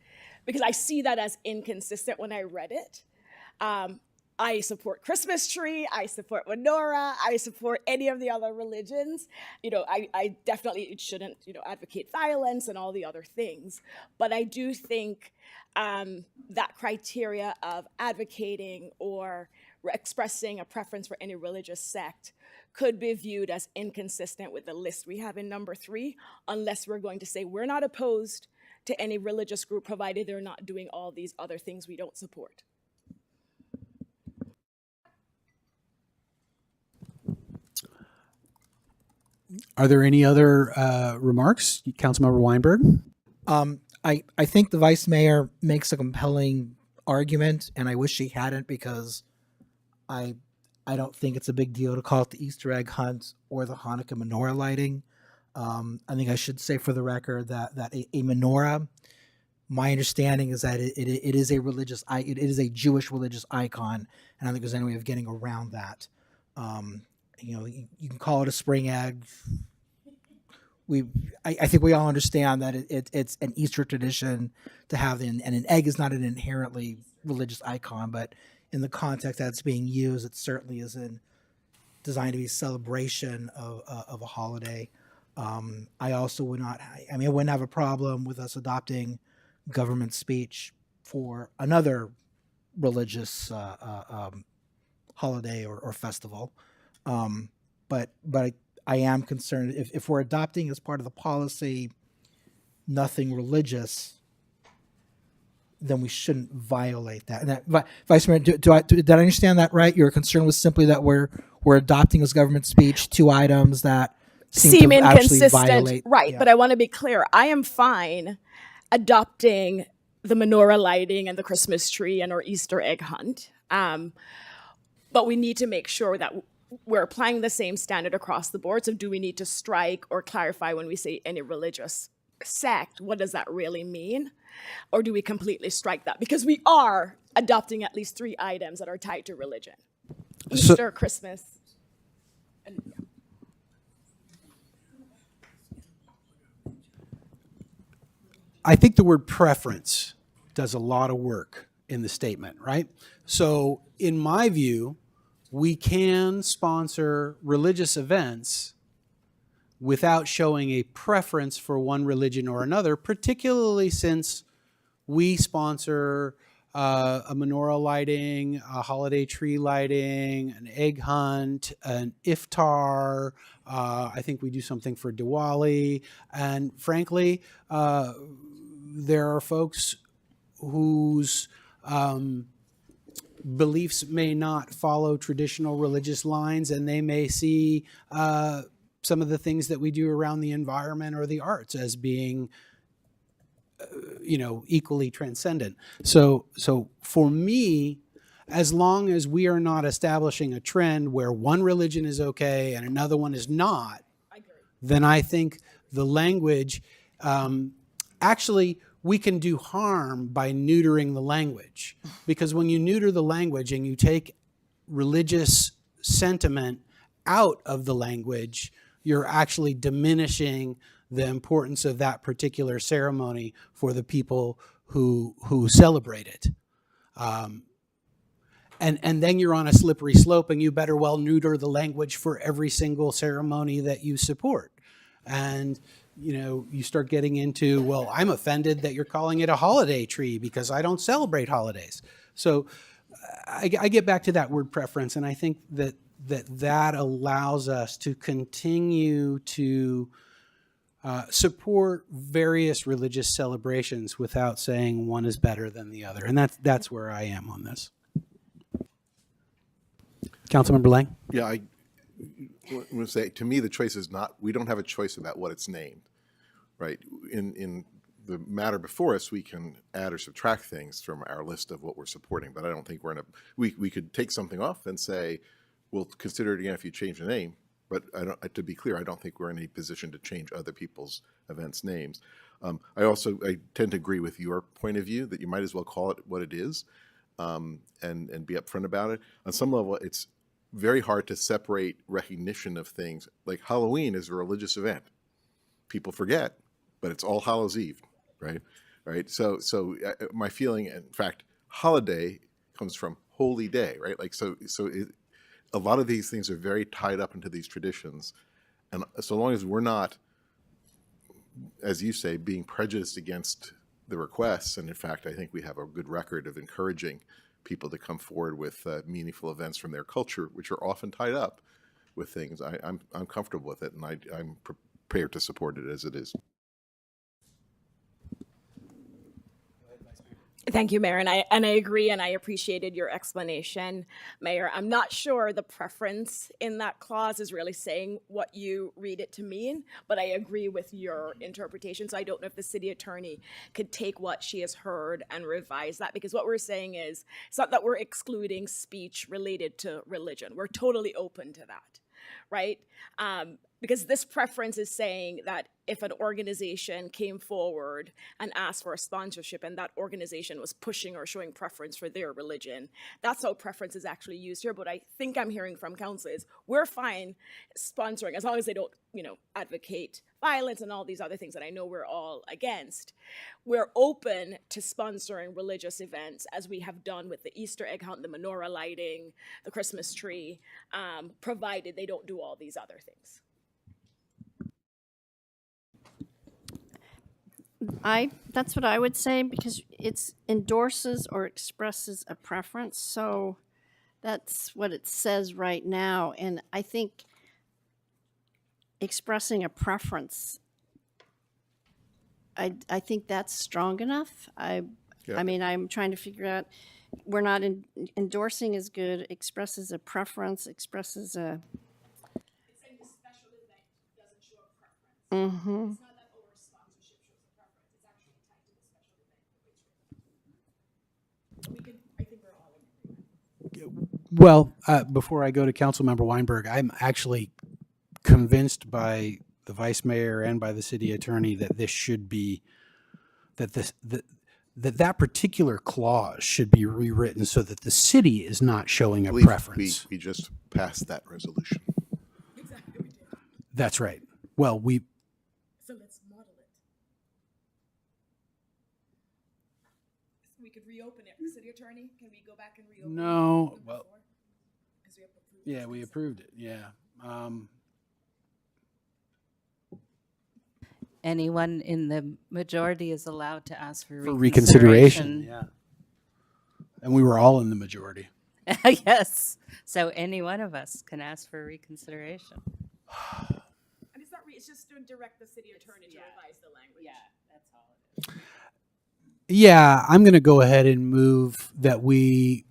Because I see that as inconsistent when I read it. I support Christmas tree, I support menorah, I support any of the other religions. I definitely shouldn't, advocate violence and all the other things. But I do think that criteria of advocating or expressing a preference for any religious sect could be viewed as inconsistent with the list we have in number 3, unless we're going to say we're not opposed to any religious group provided they're not doing all these other things we don't support. Are there any other remarks? Councilmember Weinberg? I think the vice mayor makes a compelling argument, and I wish she hadn't, because I don't think it's a big deal to call it the Easter egg hunt or the Hanukkah menorah lighting. I think I should say for the record that a menorah, my understanding is that it is it is a Jewish religious icon, and I don't think there's any way of getting around that. You can call it a spring egg. I think we all understand that it's an Easter tradition to have, and an egg is not an inherently religious icon, but in the context that it's being used, it certainly isn't designed to be a celebration of a holiday. I also would not, I wouldn't have a problem with us adopting government speech for another religious holiday or festival. But I am concerned if we're adopting as part of the policy nothing religious, then we shouldn't violate that. And that, Vice Mayor, did I understand that right? Your concern was simply that we're adopting as government speech 2 items that seem to actually violate. Right, Yeah. but I want to be clear. I am fine adopting the menorah lighting and the Christmas tree and our Easter egg hunt. But we need to make sure that we're applying the same standard across the board. So do we need to strike or clarify when we say any religious sect? What does that really mean? Or do we completely strike that? Because we are adopting at least 3 items that are tied to religion. Easter, Christmas. I think the word preference does a lot of work in the statement, right? So in my view, we can sponsor religious events without showing a preference for one religion or another, particularly since we sponsor a menorah lighting, a holiday tree lighting, an egg hunt, an iftar. I think we do something for Diwali. And frankly, there are folks whose beliefs may not follow traditional religious lines, and they may see some of the things that we do around the environment or the arts as being equally transcendent. So for me, as long as we are not establishing a trend where one religion is okay and another one is not, then I think the language, actually, we can do harm by neutering the language. Because when you neuter the language and you take religious sentiment out of the language, you're actually diminishing the importance of that particular ceremony for the people who celebrate it. And then you're on a slippery slope, and you better well neuter the language for every single ceremony that you support. And you start getting into, well, I'm offended that you're calling it a holiday tree because I don't celebrate holidays. So I get back to that word preference, and I think that allows us to continue to support various religious celebrations without saying one is better than the other. And that's where I am on this. Councilmember Lang? Yeah, I'm going to say, to me, the choice is not, we don't have a choice about what it's named, right? In the matter before us, we can add or subtract things from our list of what we're supporting, but I don't think we're in a, we could take something off and say, we'll consider it again if you change the name. But to be clear, I don't think we're in a position to change other people's events' names. I tend to agree with your point of view that you might as well call it what it is, and be upfront about it. On some level, it's very hard to separate recognition of things. Like Halloween is a religious event. People forget, but it's All Hallows Eve, right? Right. So my feeling, in fact, holiday comes from holy day, right? Like a lot of these things are very tied up into these traditions, and so long as we're not, as you say, being prejudiced against the requests, and in fact, I think we have a good record of encouraging people to come forward with meaningful events from their culture, which are often tied up with things. I'm comfortable with it, and I'm prepared to support it as it is. Thank you, Mayor, and I agree, and I appreciated your explanation, Mayor. I'm not sure the preference in that clause is really saying what you read it to mean, but I agree with your interpretation. So I don't know if the city attorney could take what she has heard and revise that, because what we're saying is it's not that we're excluding speech related to religion. We're totally open to that, right? Because this preference is saying that if an organization came forward and asked for a sponsorship and that organization was pushing or showing preference for their religion, that's how preference is actually used here. But I think I'm hearing from council is we're fine sponsoring as long as they don't, advocate violence and all these other things that I know we're all against. We're open to sponsoring religious events as we have done with the Easter egg hunt, the menorah lighting, the Christmas tree, provided they don't do all these other things. That's what I would say, because it's endorses or expresses a preference. So that's what it says right now. And I think expressing a preference, I think that's strong enough. I mean, I'm trying to figure out, we're not endorsing is good, expresses a preference, expresses a. It's saying the special event doesn't show a preference. Mm-hmm. It's not that our sponsorship shows a preference. It's actually tied to the special event. I think we're all in agreement. Well, before I go to Councilmember Weinberg, I'm actually convinced by the vice mayor and by the city attorney that this should be, that particular clause should be rewritten so that the city is not showing a preference. We just passed that resolution. Exactly, we did. That's right. Well, So let's model it. We could reopen it. City attorney, can we go back and reopen it? No, well, Because we have approved yeah, we approved it. Yeah. Anyone in the majority is allowed to ask for For reconsideration. Yeah. And we were all in the majority. Yes. So any one of us can ask for reconsideration. And it's not, it's just to direct the city attorney to revise the language. Yeah, that's all it is. Yeah, I'm going to go ahead and move that we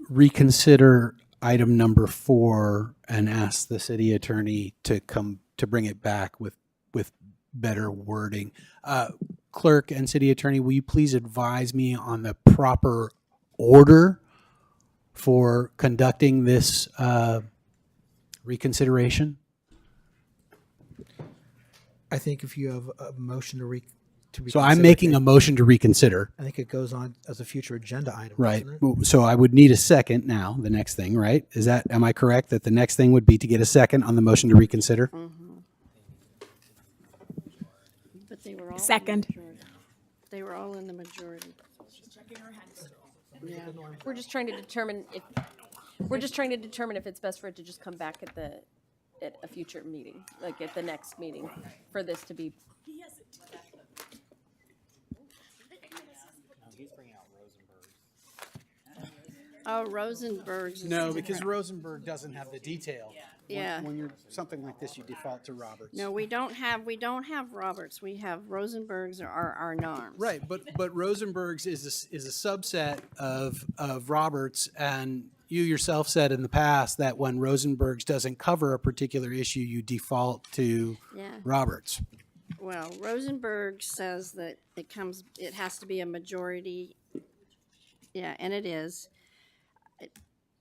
reconsider item number 4 and ask the city attorney to come to bring it back with better wording. Clerk and city attorney, will you please advise me on the proper order for conducting this reconsideration? I think if you have a motion to reconsider. So I'm making a motion to reconsider. I think it goes on as a future agenda item. Right. Doesn't it? So I would need a second now, the next thing, right? Am I correct that the next thing would be to get a second on the motion to reconsider? But they were all. Second. They were all in the majority. Yeah. We're just trying to determine if it's best for it to just come back at a future meeting, like at the next meeting, for this to be. Oh, Rosenberg's. is No, because different. Rosenberg doesn't have the detail. Yeah. When you're something like this, you default to Roberts. No, we don't have Roberts. We have Rosenberg's are our norms. Right, but Rosenberg's is a subset of Roberts, and you yourself said in the past that when Rosenberg's doesn't cover a particular issue, you default to Yeah. Roberts. Well, Rosenberg says that it has to be a majority. Yeah, and it is.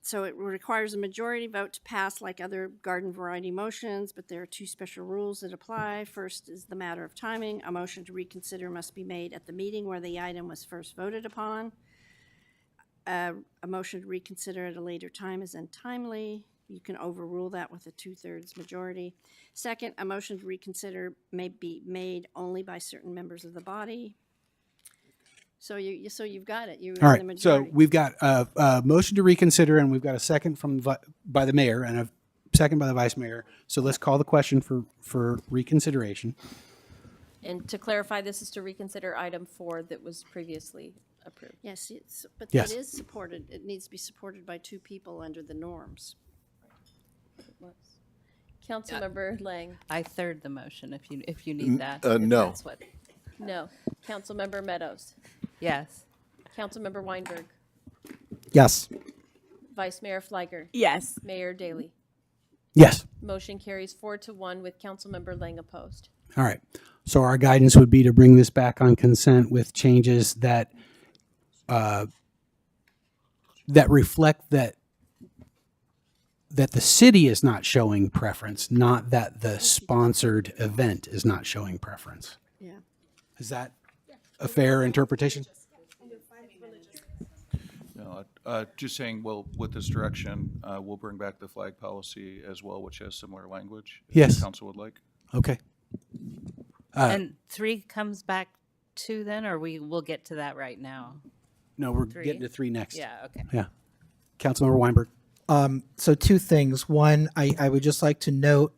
So it requires a majority vote to pass like other garden variety motions, but there are 2 special rules that apply. First is the matter of timing. A motion to reconsider must be made at the meeting where the item was first voted upon. A motion to reconsider at a later time is untimely. You can overrule that with a 2/3 majority. Second, a motion to reconsider may be made only by certain members of the body. So you've got it. You're All in the right, so majority. we've got a motion to reconsider, and we've got a second by the mayor and a second by the vice mayor. So let's call the question for reconsideration. And to clarify, this is to reconsider item 4 that was previously approved. Yes, but Yes. it is supported. It needs to be supported by 2 people under the norms. Councilmember Lang. I third the motion if you need that. if no. that's what- No. Councilmember Meadows. Yes. Councilmember Weinberg. Yes. Vice Mayor Fliger. Yes. Mayor Daley. Yes. Motion carries 4-1 with Councilmember Lang opposed. All right. So our guidance would be to bring this back on consent with changes that reflect that the city is not showing preference, not that the sponsored event is not showing preference. Yeah. Is that a fair interpretation? No, just saying, well, with this direction, we'll bring back the flag policy as well, which has similar language. if the Yes. Council would like. Okay. And 3 comes back 2 then, or we'll get to that right now? No, we're 3? getting to 3 next. Yeah, okay. Yeah. Councilmember Weinberg. So 2 things. One, I would just like to note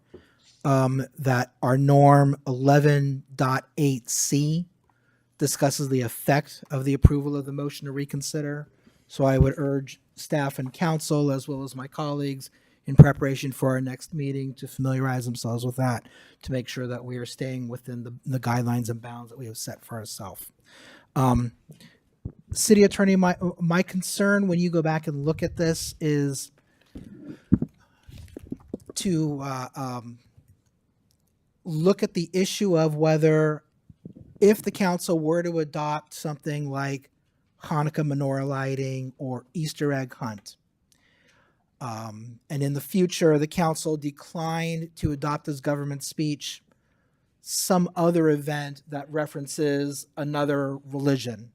that our norm 11.8C discusses the effect of the approval of the motion to reconsider. So I would urge staff and council, as well as my colleagues, in preparation for our next meeting, to familiarize themselves with that, to make sure that we are staying within the guidelines and bounds that we have set for ourselves. City Attorney, my concern when you go back and look at this is to look at the issue of whether, if the council were to adopt something like Hanukkah menorah lighting or Easter egg hunt, and in the future the council declined to adopt as government speech some other event that references another religion,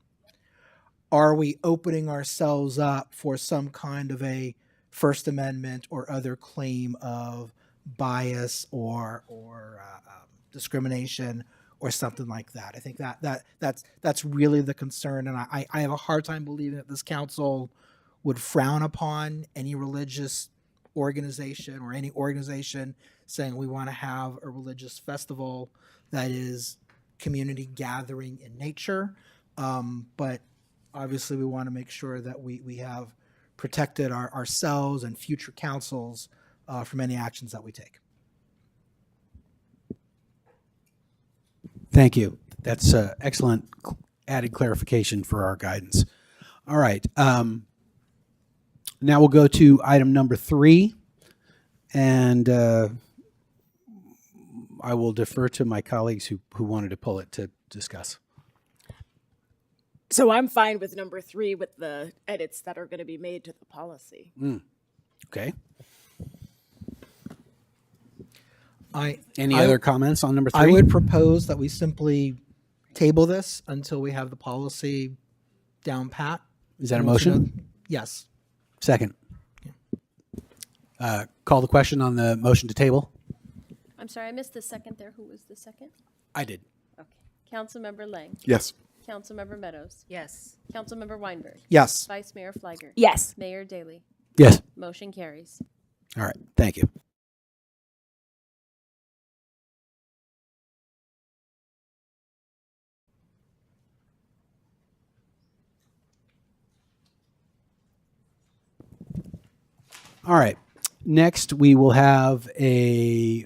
are we opening ourselves up for some kind of a First Amendment or other claim of bias or discrimination or something like that? I think that's really the concern, and I have a hard time believing that this council would frown upon any religious organization or any organization saying we want to have a religious festival that is community gathering in nature. But obviously we want to make sure that we have protected ourselves and future councils from any actions that we take. Thank you. That's excellent added clarification for our guidance. All right. Now we'll go to item number 3, and I will defer to my colleagues who wanted to pull it to discuss. So I'm fine with number 3 with the edits that are going to be made to the policy. Okay. Any other comments on number 3? I would propose that we simply table this until we have the policy down pat. Is that a motion? Yes. Second. Call the question on the motion to table. I'm sorry, I missed the second there. Who was the second? I did. Okay. Councilmember Lang. Yes. Councilmember Meadows. Yes. Councilmember Weinberg. Yes. Vice Mayor Fliger. Yes. Mayor Daley. Yes. Motion carries. All right. Thank you. All right. Next, we will have a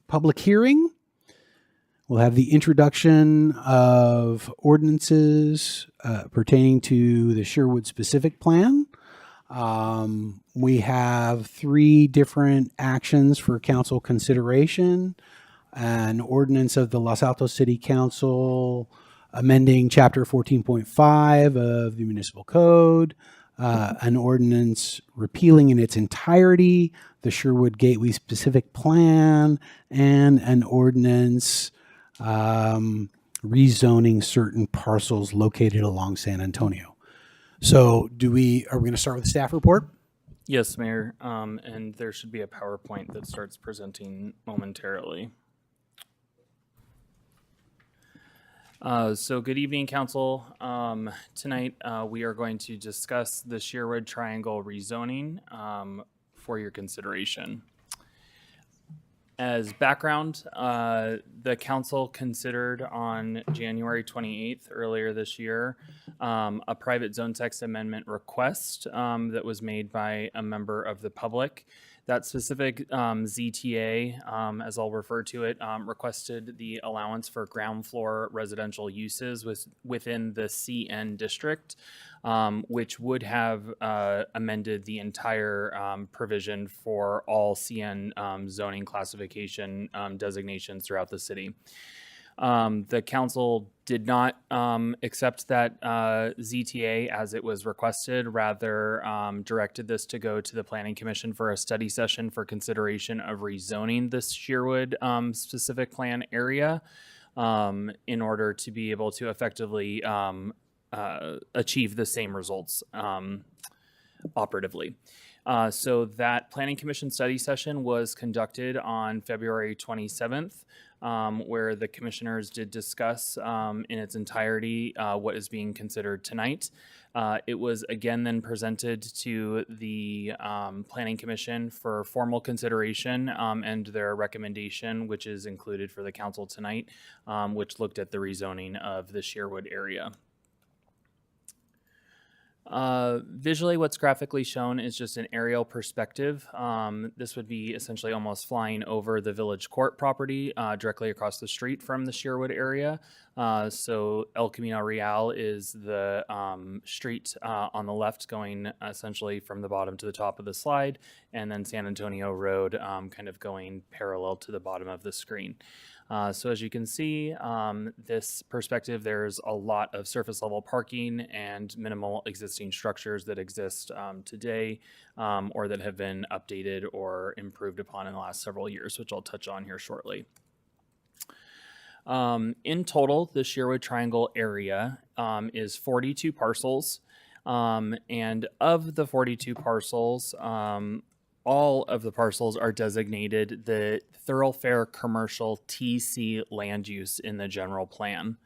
public hearing. We'll have the introduction of ordinances pertaining to the Sherwood specific plan. We have 3 different actions for council consideration. An ordinance of the Los Altos City Council amending Chapter 14.5 of the Municipal Code, an ordinance repealing in its entirety the Sherwood Gateway specific plan, and an ordinance rezoning certain parcels located along San Antonio. So are we going to start with the staff report? Yes, Mayor, and there should be a PowerPoint that starts presenting momentarily. So good evening, Council. Tonight we are going to discuss the Sherwood Triangle rezoning for your consideration. As background, the Council considered on January 28th, earlier this year, a private zone text amendment request that was made by a member of the public. That specific ZTA, as I'll refer to it, requested the allowance for ground floor residential uses within the CN district, which would have amended the entire provision for all CN zoning classification designations throughout the city. The council did not accept that ZTA as it was requested, rather directed this to go to the Planning Commission for a study session for consideration of rezoning this Sherwood specific plan area in order to be able to effectively achieve the same results operatively. So that Planning Commission study session was conducted on February 27th. Where the commissioners did discuss in its entirety what is being considered tonight. It was again then presented to the Planning Commission for formal consideration and their recommendation, which is included for the council tonight, which looked at the rezoning of the Sherwood area. Visually, what's graphically shown is just an aerial perspective. This would be essentially almost flying over the Village Court property directly across the street from the Sherwood area. So El Camino Real is the street on the left going essentially from the bottom to the top of the slide, and then San Antonio Road kind of going parallel to the bottom of the screen. So as you can see, this perspective, there's a lot of surface level parking and minimal existing structures that exist today or that have been updated or improved upon in the last several years, which I'll touch on here shortly. In total, the Sherwood Triangle area is 42 parcels. And of the 42 parcels, all of the parcels are designated the thoroughfare commercial TC land use in the general plan.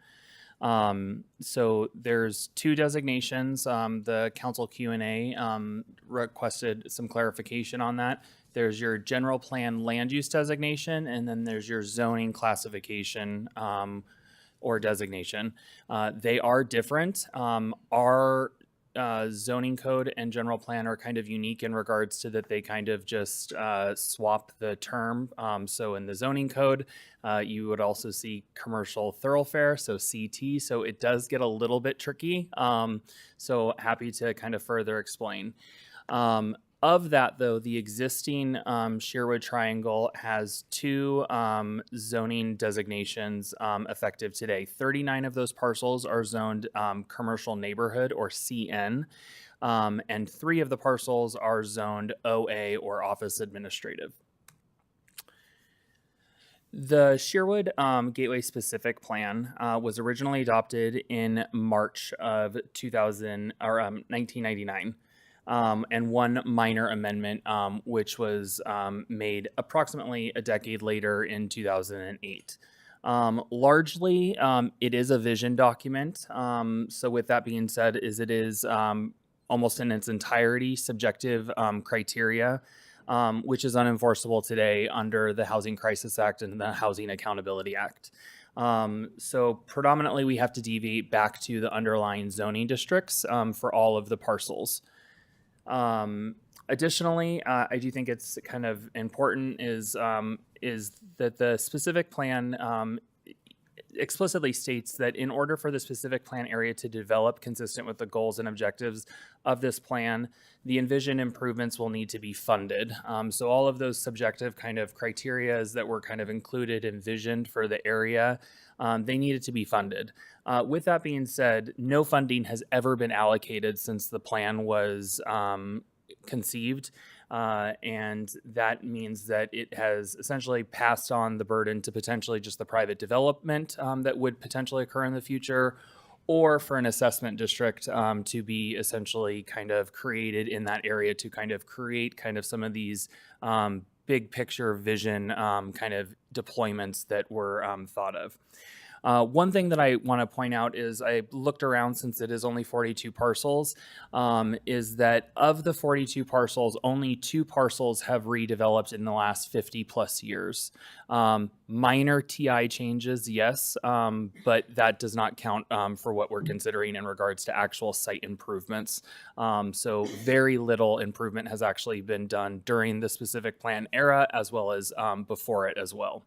So there's 2 designations. The council Q&A requested some clarification on that. There's your general plan land use designation, and then there's your zoning classification or designation. They are different. Our zoning code and general plan are kind of unique in regards to that they kind of just swap the term. So in the zoning code, you would also see commercial thoroughfare, so CT. So it does get a little bit tricky. So happy to kind of further explain. Of that, though, the existing Sherwood Triangle has two zoning designations effective today. 39 of those parcels are zoned commercial neighborhood, or CN, and 3 of the parcels are zoned OA, or office administrative. The Sherwood Gateway Specific Plan was originally adopted in March of 1999. And one minor amendment, which was made approximately a decade later in 2008. Largely, it is a vision document. So with that being said, it is almost in its entirety subjective criteria, which is unenforceable today under the Housing Crisis Act and the Housing Accountability Act. So predominantly, we have to deviate back to the underlying zoning districts for all of the parcels. Additionally, I do think it's kind of important is that the specific plan explicitly states that in order for the specific plan area to develop consistent with the goals and objectives of this plan, the envisioned improvements will need to be funded. So all of those subjective kind of criteria that were kind of included, envisioned for the area, they needed to be funded. With that being said, no funding has ever been allocated since the plan was conceived. And that means that it has essentially passed on the burden to potentially just the private development that would potentially occur in the future, or for an assessment district to be essentially kind of created in that area to kind of create kind of some of these big picture vision kind of deployments that were thought of. One thing that I want to point out is I looked around, since it is only 42 parcels, is that of the 42 parcels, only 2 parcels have redeveloped in the last 50 plus years. Minor TI changes, yes, but that does not count for what we're considering in regards to actual site improvements. So very little improvement has actually been done during the specific plan era, as well as before it as well.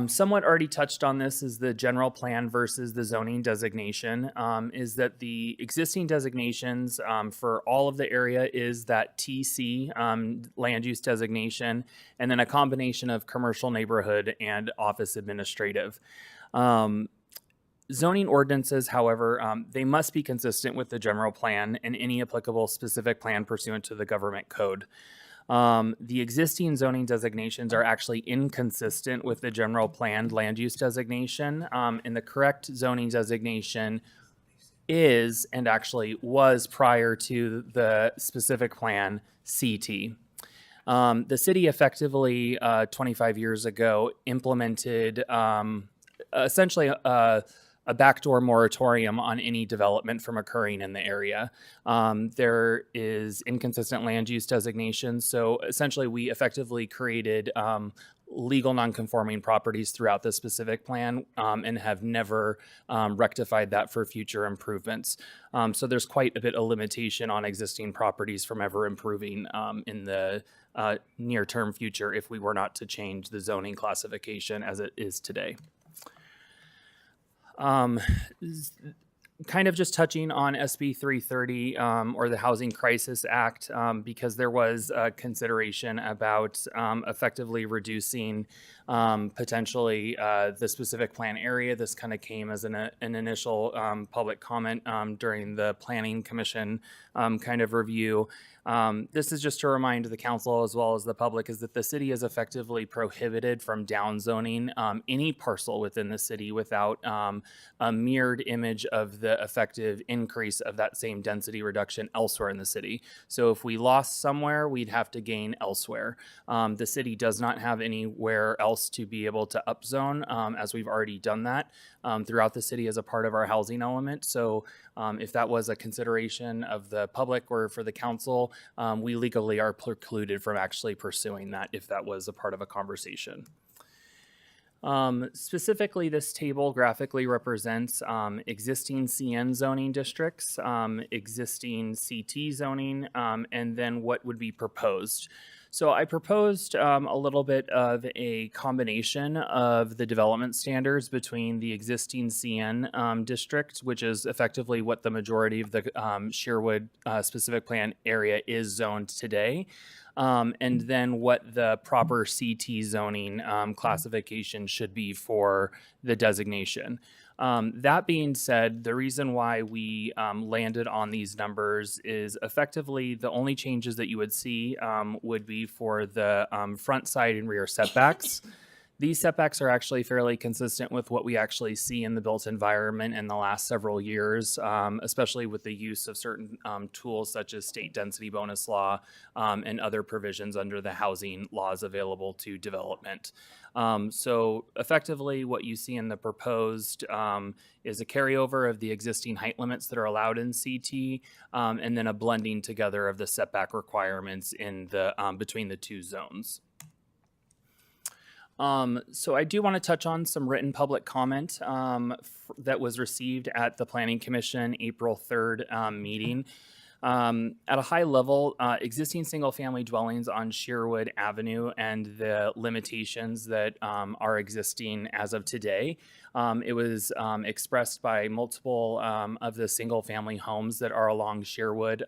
Somewhat already touched on this is the general plan versus the zoning designation, is that the existing designations for all of the area is that TC land use designation, and then a combination of commercial neighborhood and office administrative. Zoning ordinances, however, they must be consistent with the general plan and any applicable specific plan pursuant to the government code. The existing zoning designations are actually inconsistent with the general planned land use designation, and the correct zoning designation is, and actually was prior to the specific plan, CT. The city effectively 25 years ago implemented essentially a backdoor moratorium on any development from occurring in the area. There is inconsistent land use designation. So essentially we effectively created legal non-conforming properties throughout the specific plan and have never rectified that for future improvements. So there's quite a bit of limitation on existing properties from ever improving in the near-term future if we were not to change the zoning classification as it is today. Kind of just touching on SB 330 or the Housing Crisis Act, because there was consideration about effectively reducing potentially the specific plan area. This kind of came as an initial public comment during the Planning Commission kind of review. This is just to remind the council as well as the public is that the city is effectively prohibited from downzoning any parcel within the city without a mirrored image of the effective increase of that same density reduction elsewhere in the city. So if we lost somewhere, we'd have to gain elsewhere. The city does not have anywhere else to be able to upzone, as we've already done that throughout the city as a part of our housing element. So if that was a consideration of the public or for the council, we legally are precluded from actually pursuing that if that was a part of a conversation. Specifically, this table graphically represents existing CN zoning districts, existing CT zoning, and then what would be proposed. So I proposed a little bit of a combination of the development standards between the existing CN district, which is effectively what the majority of the Sherwood specific plan area is zoned today, and then what the proper CT zoning classification should be for the designation. That being said, the reason why we landed on these numbers is effectively the only changes that you would see would be for the front, side, and rear setbacks. These setbacks are actually fairly consistent with what we actually see in the built environment in the last several years, especially with the use of certain tools such as state density bonus law and other provisions under the housing laws available to development. So effectively what you see in the proposed is a carryover of the existing height limits that are allowed in CT, and then a blending together of the setback requirements in the between the two zones. So I do want to touch on some written public comment that was received at the Planning Commission April 3rd meeting. At a high level, existing single-family dwellings on Sherwood Avenue and the limitations that are existing as of today. It was expressed by multiple of the single-family homes that are along Sherwood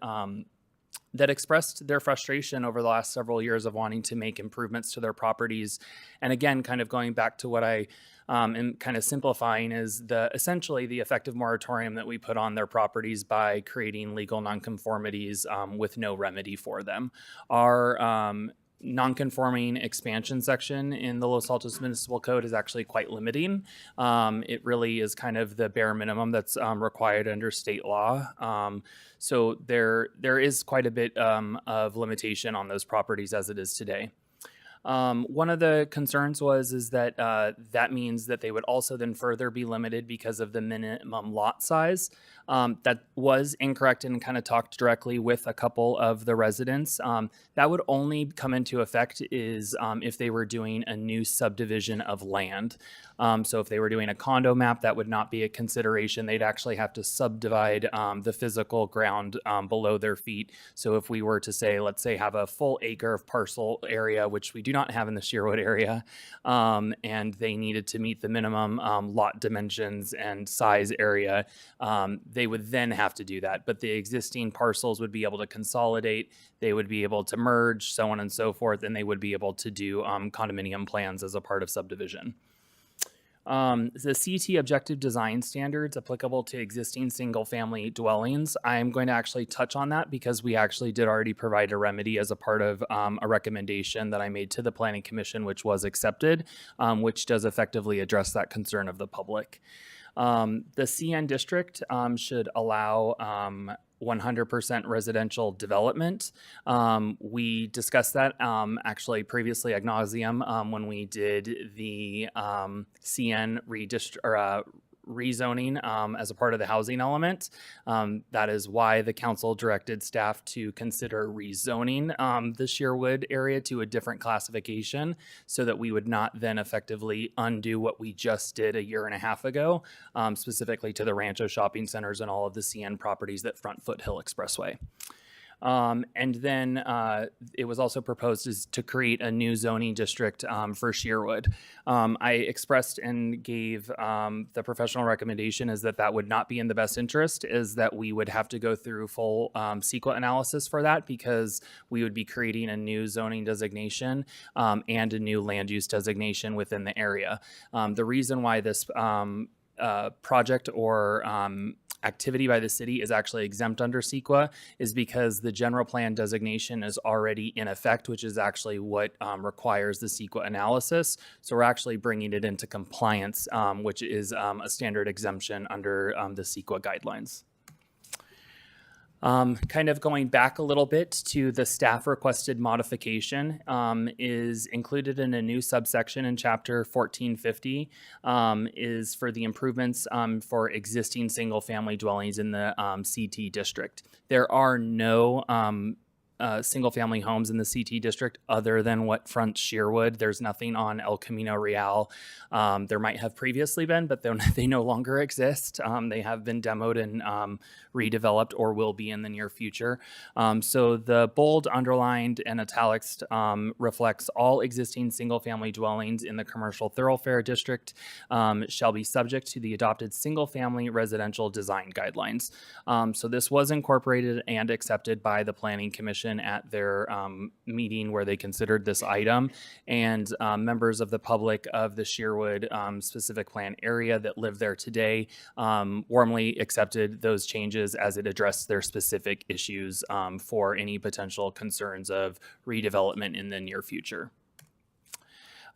that expressed their frustration over the last several years of wanting to make improvements to their properties. And again, kind of going back to what I am kind of simplifying is essentially the effective moratorium that we put on their properties by creating legal nonconformities with no remedy for them. Our non-conforming expansion section in the Los Altos Municipal Code is actually quite limiting. It really is kind of the bare minimum that's required under state law. So there is quite a bit of limitation on those properties as it is today. One of the concerns is that that means that they would also then further be limited because of the minimum lot size. That was incorrect and kind of talked directly with a couple of the residents. That would only come into effect is if they were doing a new subdivision of land. So if they were doing a condo map, that would not be a consideration. They'd actually have to subdivide the physical ground below their feet. So if we were to say, let's say, have a full acre of parcel area, which we do not have in the Sherwood area, and they needed to meet the minimum lot dimensions and size area, they would then have to do that. But the existing parcels would be able to consolidate, they would be able to merge, so on and so forth, and they would be able to do condominium plans as a part of subdivision. The CT objective design standards applicable to existing single-family dwellings, I'm going to actually touch on that because we actually did already provide a remedy as a part of a recommendation that I made to the Planning Commission, which was accepted, which does effectively address that concern of the public. The CN district should allow 100% residential development. We discussed that actually previously ad nauseum when we did the CN rezoning as a part of the housing element. That is why the council directed staff to consider rezoning the Sherwood area to a different classification so that we would not then effectively undo what we just did a year and a half ago, specifically to the Rancho shopping centers and all of the CN properties that front Foothill Expressway. And then it was also proposed to create a new zoning district for Sherwood. I expressed and gave the professional recommendation is that would not be in the best interest, is that we would have to go through full CEQA analysis for that because we would be creating a new zoning designation and a new land use designation within the area. The reason why this project or activity by the city is actually exempt under CEQA is because the general plan designation is already in effect, which is actually what requires the CEQA analysis. So we're actually bringing it into compliance, which is a standard exemption under the CEQA guidelines. Kind of going back a little bit to the staff requested modification is included in a new subsection in chapter 1450 is for the improvements for existing single family dwellings in the CT district. There are no single-family homes in the CT district other than what fronts Sherwood. There's nothing on El Camino Real. There might have previously been, but they no longer exist. They have been demoed and redeveloped or will be in the near future. So the bold, underlined, and italics reflects all existing single-family dwellings in the commercial thoroughfare district shall be subject to the adopted single-family residential design guidelines. So this was incorporated and accepted by the Planning Commission at their meeting where they considered this item, and members of the public of the Sherwood specific plan area that live there today warmly accepted those changes as it addressed their specific issues for any potential concerns of redevelopment in the near future.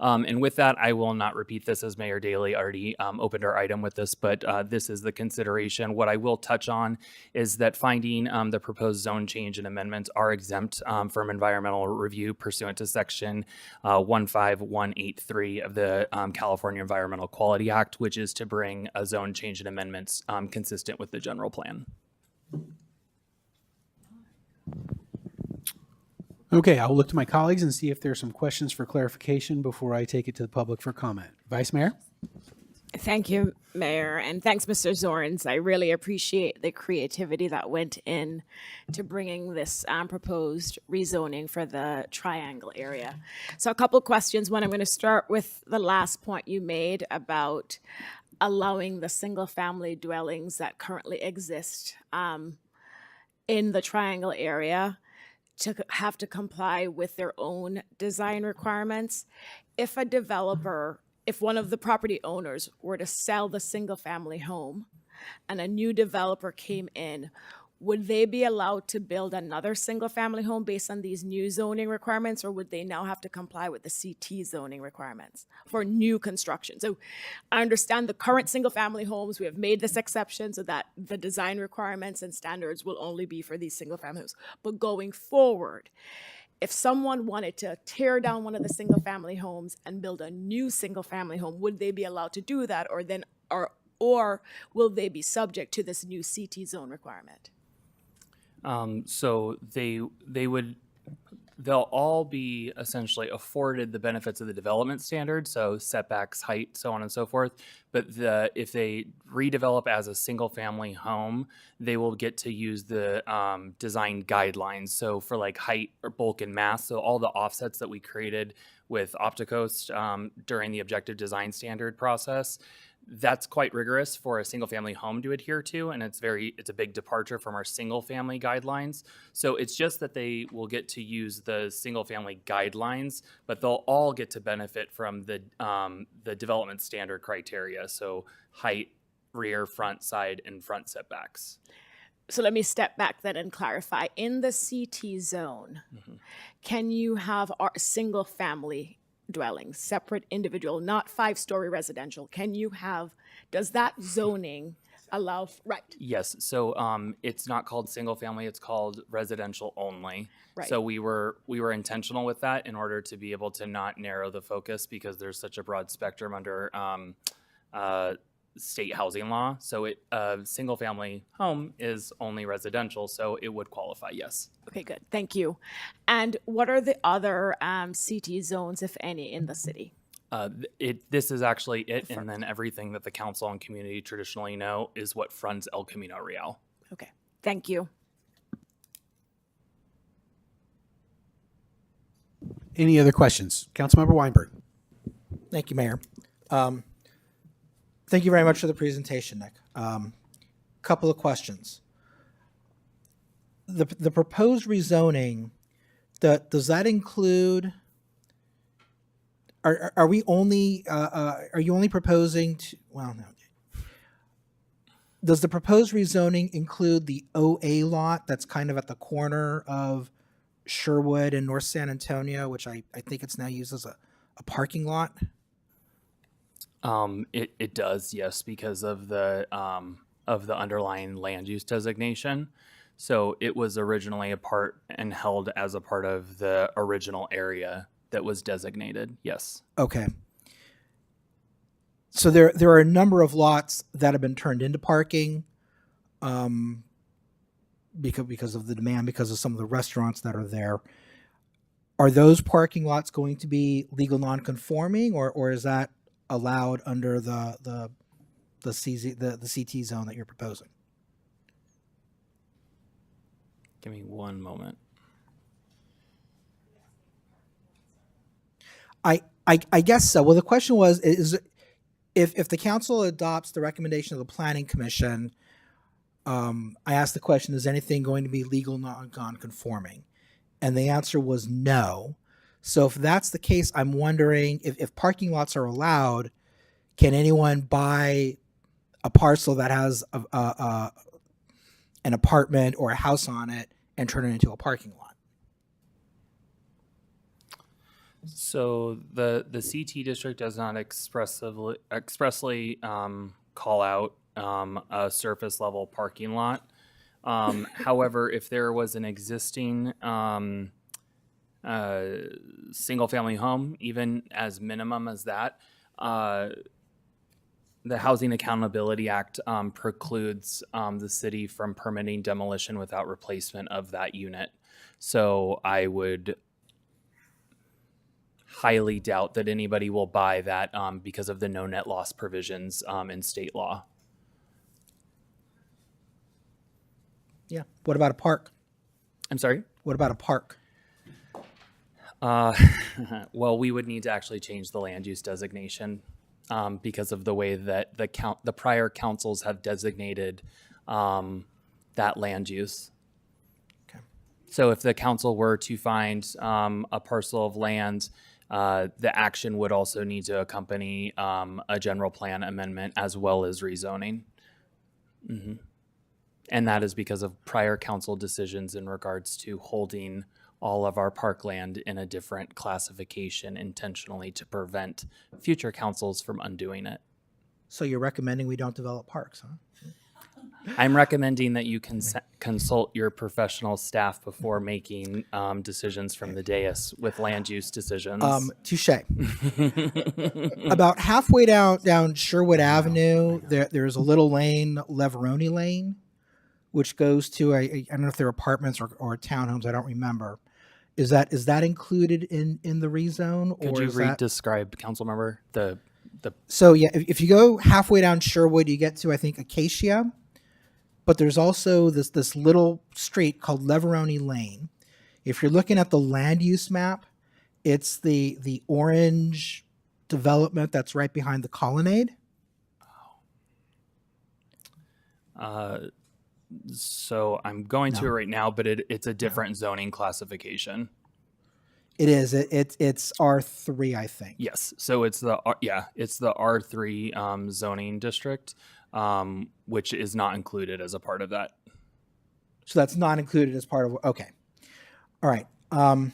And with that, I will not repeat this as Mayor Daley already opened our item with this, but this is the consideration. What I will touch on is that finding the proposed zone change and amendments are exempt from environmental review pursuant to section 15183 of the California Environmental Quality Act, which is to bring a zone change and amendments consistent with the general plan. Okay, I'll look to my colleagues and see if there's some questions for clarification before I take it to the public for comment. Vice Mayor? Thank you, Mayor, and thanks, Mr. Zorns. I really appreciate the creativity that went in to bringing this proposed rezoning for the Triangle area. So a couple of questions. One, I'm going to start with the last point you made about allowing the single-family dwellings that currently exist in the Triangle area to have to comply with their own design requirements. If a developer, if one of the property owners were to sell the single family home and a new developer came in, would they be allowed to build another single family home based on these new zoning requirements, or would they now have to comply with the CT zoning requirements for new construction? So I understand the current single family homes, we have made this exception so that the design requirements and standards will only be for these single family homes. But going forward, if someone wanted to tear down one of the single family homes and build a new single family home, would they be allowed to do that, or will they be subject to this new CT zone requirement? So they'll all be essentially afforded the benefits of the development standard, so setbacks, height, so on and so forth. But if they redevelop as a single family home, they will get to use the design guidelines. So for like height or bulk and mass, so all the offsets that we created with Opticoast during the objective design standard process, that's quite rigorous for a single family home to adhere to, and it's a big departure from our single family guidelines. So it's just that they will get to use the single family guidelines, but they'll all get to benefit from the development standard criteria. So height, rear, front, side, and front setbacks. So let me step back then and clarify. In the CT zone, can you have single family dwellings, separate individual, not 5-story residential? Does that zoning allow, right? Yes, so it's not called single family, it's called residential only. Right. So we were intentional with that in order to be able to not narrow the focus because there's such a broad spectrum under state housing law. So single family home is only residential, so it would qualify, yes. Okay, good, thank you. And what are the other CT zones, if any, in the city? This is actually it, and then everything that the council and community traditionally know is what fronts El Camino Real. Okay, thank you. Any other questions? Councilmember Weinberg. Thank you, Mayor. Thank you very much for the presentation, Nick. Couple of questions. The proposed rezoning, does that include? Are you only proposing to? Well, no. Does the proposed rezoning include the OA lot that's kind of at the corner of Sherwood and North San Antonio, which I think it's now used as a parking lot? It does, yes, because of the underlying land use designation. So it was originally a part and held as a part of the original area that was designated, yes. Okay. So there are a number of lots that have been turned into parking. because of the demand, because of some of the restaurants that are there. Are those parking lots going to be legal non-conforming, or is that allowed under the CT zone that you're proposing? Give me one moment. I guess so. Well, the question was, is if the council adopts the recommendation of the planning commission, I asked the question, is anything going to be legal non-conforming? And the answer was no. So if that's the case, I'm wondering if parking lots are allowed, can anyone buy a parcel that has an apartment or a house on it and turn it into a parking lot? So the CT district does not expressly call out a surface level parking lot. However, if there was an existing single family home, even as minimum as that, the Housing Accountability Act precludes the city from permitting demolition without replacement of that unit. So I would highly doubt that anybody will buy that because of the no net loss provisions in state law. Yeah. What about a park? I'm sorry? What about a park? Well, we would need to actually change the land use designation because of the way that the prior councils have designated that land use. Okay. So if the council were to find a parcel of land, the action would also need to accompany a general plan amendment as well as rezoning. Mm-hmm. And that is because of prior council decisions in regards to holding all of our parkland in a different classification intentionally to prevent future councils from undoing it. So you're recommending we don't develop parks, huh? I'm recommending that you consult your professional staff before making decisions from the dais with land use decisions. Touche. About halfway down Sherwood Avenue, there's a little lane, Leveroni Lane, which goes to I don't know if they're apartments or townhomes. I don't remember. Is that included in the rezone? Could you describe, council member, the? So yeah, if you go halfway down Sherwood, you get to I think Acacia, but there's also this little street called Leveroni Lane. If you're looking at the land use map, it's the orange development that's right behind the colonnade. So I'm going to it right now, but it's a different zoning classification. It is. It's R3, I think. Yes. So it's the R3 zoning district, which is not included as a part of that. So that's not included as part of. Okay. All right. And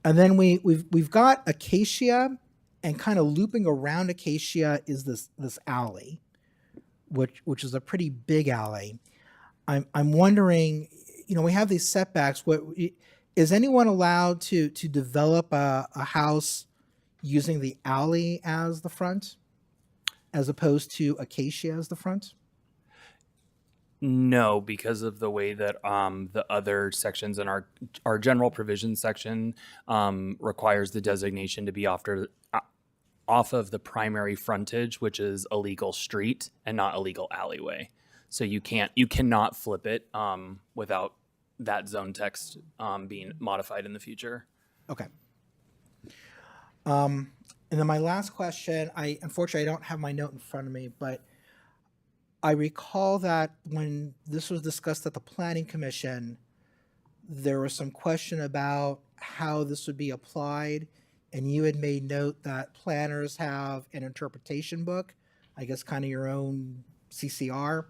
then we've got Acacia, and kind of looping around Acacia is this alley, which is a pretty big alley. I'm wondering, we have these setbacks. What is anyone allowed to develop a house using the alley as the front, as opposed to Acacia as the front? No, because of the way that the other sections in our general provision section requires the designation to be off of the primary frontage, which is a legal street and not a legal alleyway. So you cannot flip it without that zone text being modified in the future. Okay. And then my last question, unfortunately I don't have my note in front of me, but I recall that when this was discussed at the Planning Commission, there was some question about how this would be applied, and you had made note that planners have an interpretation book, I guess kind of your own CCR.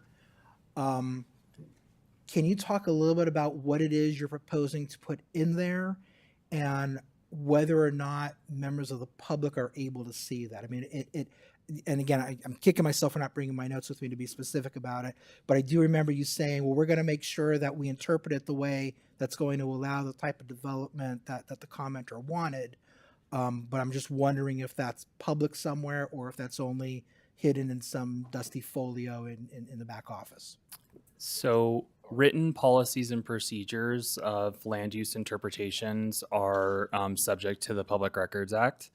Can you talk a little bit about what it is you're proposing to put in there and whether or not members of the public are able to see that? I mean, and again, I'm kicking myself for not bringing my notes with me to be specific about it, but I do remember you saying, well, we're going to make sure that we interpret it the way that's going to allow the type of development that the commenter wanted. But I'm just wondering if that's public somewhere or if that's only hidden in some dusty folio in the back office. So written policies and procedures of land use interpretations are subject to the Public Records Act,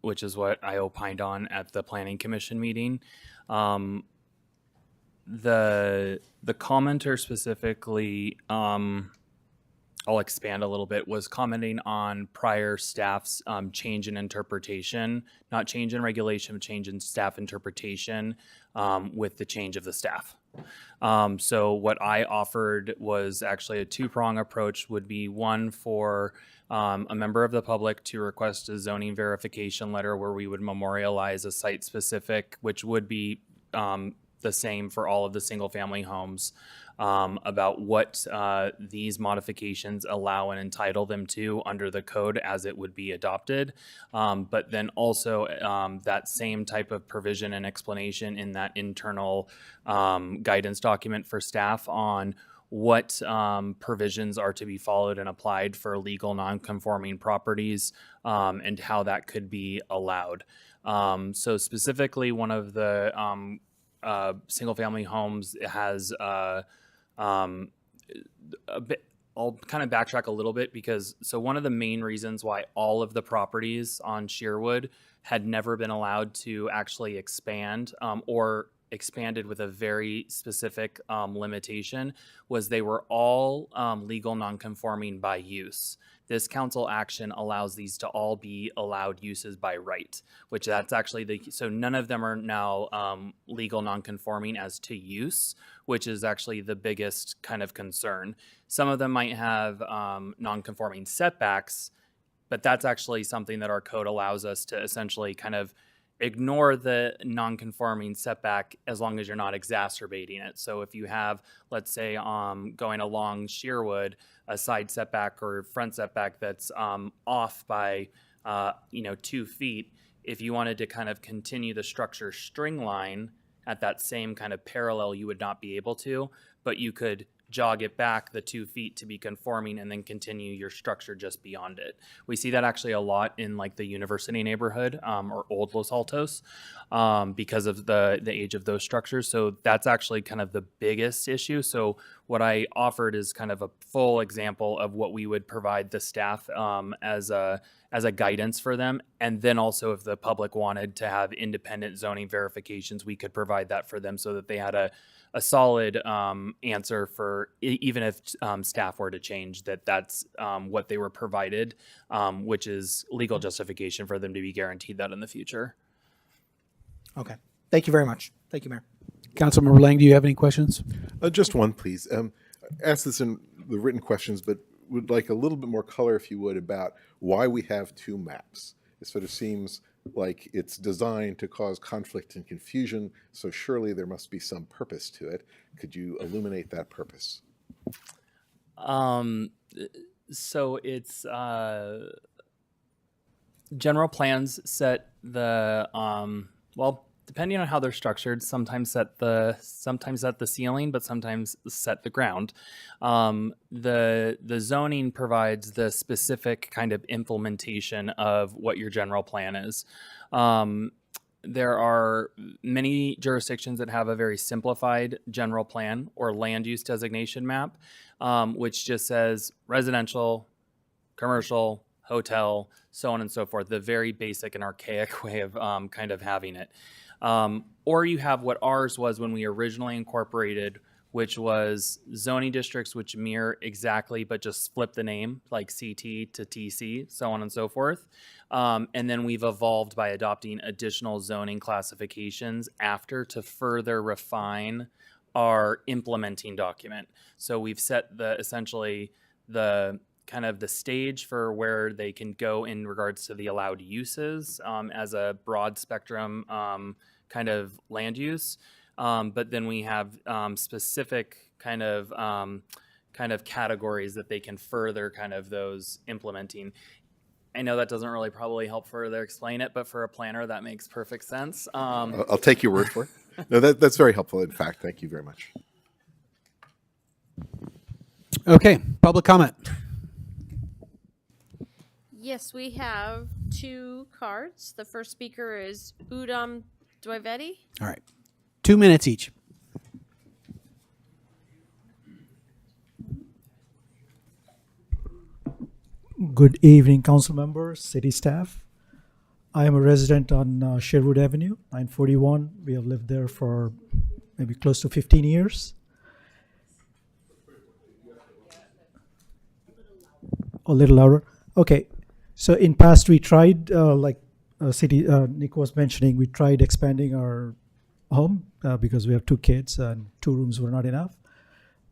which is what I opined on at the Planning Commission meeting. The commenter specifically, I'll expand a little bit, was commenting on prior staff's change in interpretation, not change in regulation, but change in staff interpretation with the change of the staff. So what I offered was actually a two-prong approach. Would be one for a member of the public to request a zoning verification letter where we would memorialize a site-specific, which would be the same for all of the single-family homes, about what these modifications allow and entitle them to under the code as it would be adopted. But then also that same type of provision and explanation in that internal guidance document for staff on what provisions are to be followed and applied for legal non-conforming properties, and how that could be allowed. So specifically, one of the single-family homes has a bit. I'll kind of backtrack a little bit because one of the main reasons why all of the properties on Shearwood had never been allowed to actually expand or expanded with a very specific limitation was they were all legal non-conforming by use. This council action allows these to all be allowed uses by right, which that's actually so none of them are now legal non-conforming as to use, which is actually the biggest kind of concern. Some of them might have non-conforming setbacks, but that's actually something that our code allows us to essentially kind of ignore the non-conforming setback as long as you're not exacerbating it. So if you have, let's say, going along Shearwood, a side setback or front setback that's off by 2 feet, if you wanted to kind of continue the structure string line at that same kind of parallel, you would not be able to, but you could jog it back the 2 feet to be conforming and then continue your structure just beyond it. We see that actually a lot in like the university neighborhood or old Los Altos because of the age of those structures. So that's actually kind of the biggest issue. So what I offered is kind of a full example of what we would provide the staff as a guidance for them. And then also if the public wanted to have independent zoning verifications, we could provide that for them so that they had a solid answer for even if staff were to change that's what they were provided, which is legal justification for them to be guaranteed that in the future. Okay. Thank you very much. Thank you, Mayor. Councilmember Lang, do you have any questions? Just one, please. Ask this in the written questions, but would like a little bit more color, if you would, about why we have two maps. It sort of seems like it's designed to cause conflict and confusion, so surely there must be some purpose to it. Could you illuminate that purpose? So it's general plans set the depending on how they're structured, sometimes set the ceiling, but sometimes set the ground. The zoning provides the specific kind of implementation of what your general plan is. There are many jurisdictions that have a very simplified general plan or land use designation map, which just says residential, commercial, hotel, so on and so forth, the very basic and archaic way of kind of having it. Or you have what ours was when we originally incorporated, which was zoning districts which mirror exactly, but just flip the name, like CT to TC, so on and so forth. And then we've evolved by adopting additional zoning classifications after to further refine our implementing document. So we've set essentially the kind of the stage for where they can go in regards to the allowed uses as a broad spectrum kind of land use. But then we have specific kind of categories that they can further kind of those implementing. I know that doesn't really probably help further explain it, but for a planner, that makes perfect sense. I'll take your word for it. No, that's very helpful. In fact, thank you very much. Okay, public comment. Yes, we have 2 cards. The first speaker is Udam Dwivedi. All right. 2 minutes each. Good evening, council members, city staff. I am a resident on Sherwood Avenue, 941. We have lived there for maybe close to 15 years. A little louder. Okay. So in past, we tried, Nick was mentioning, we tried expanding our home because we have 2 kids and 2 rooms were not enough.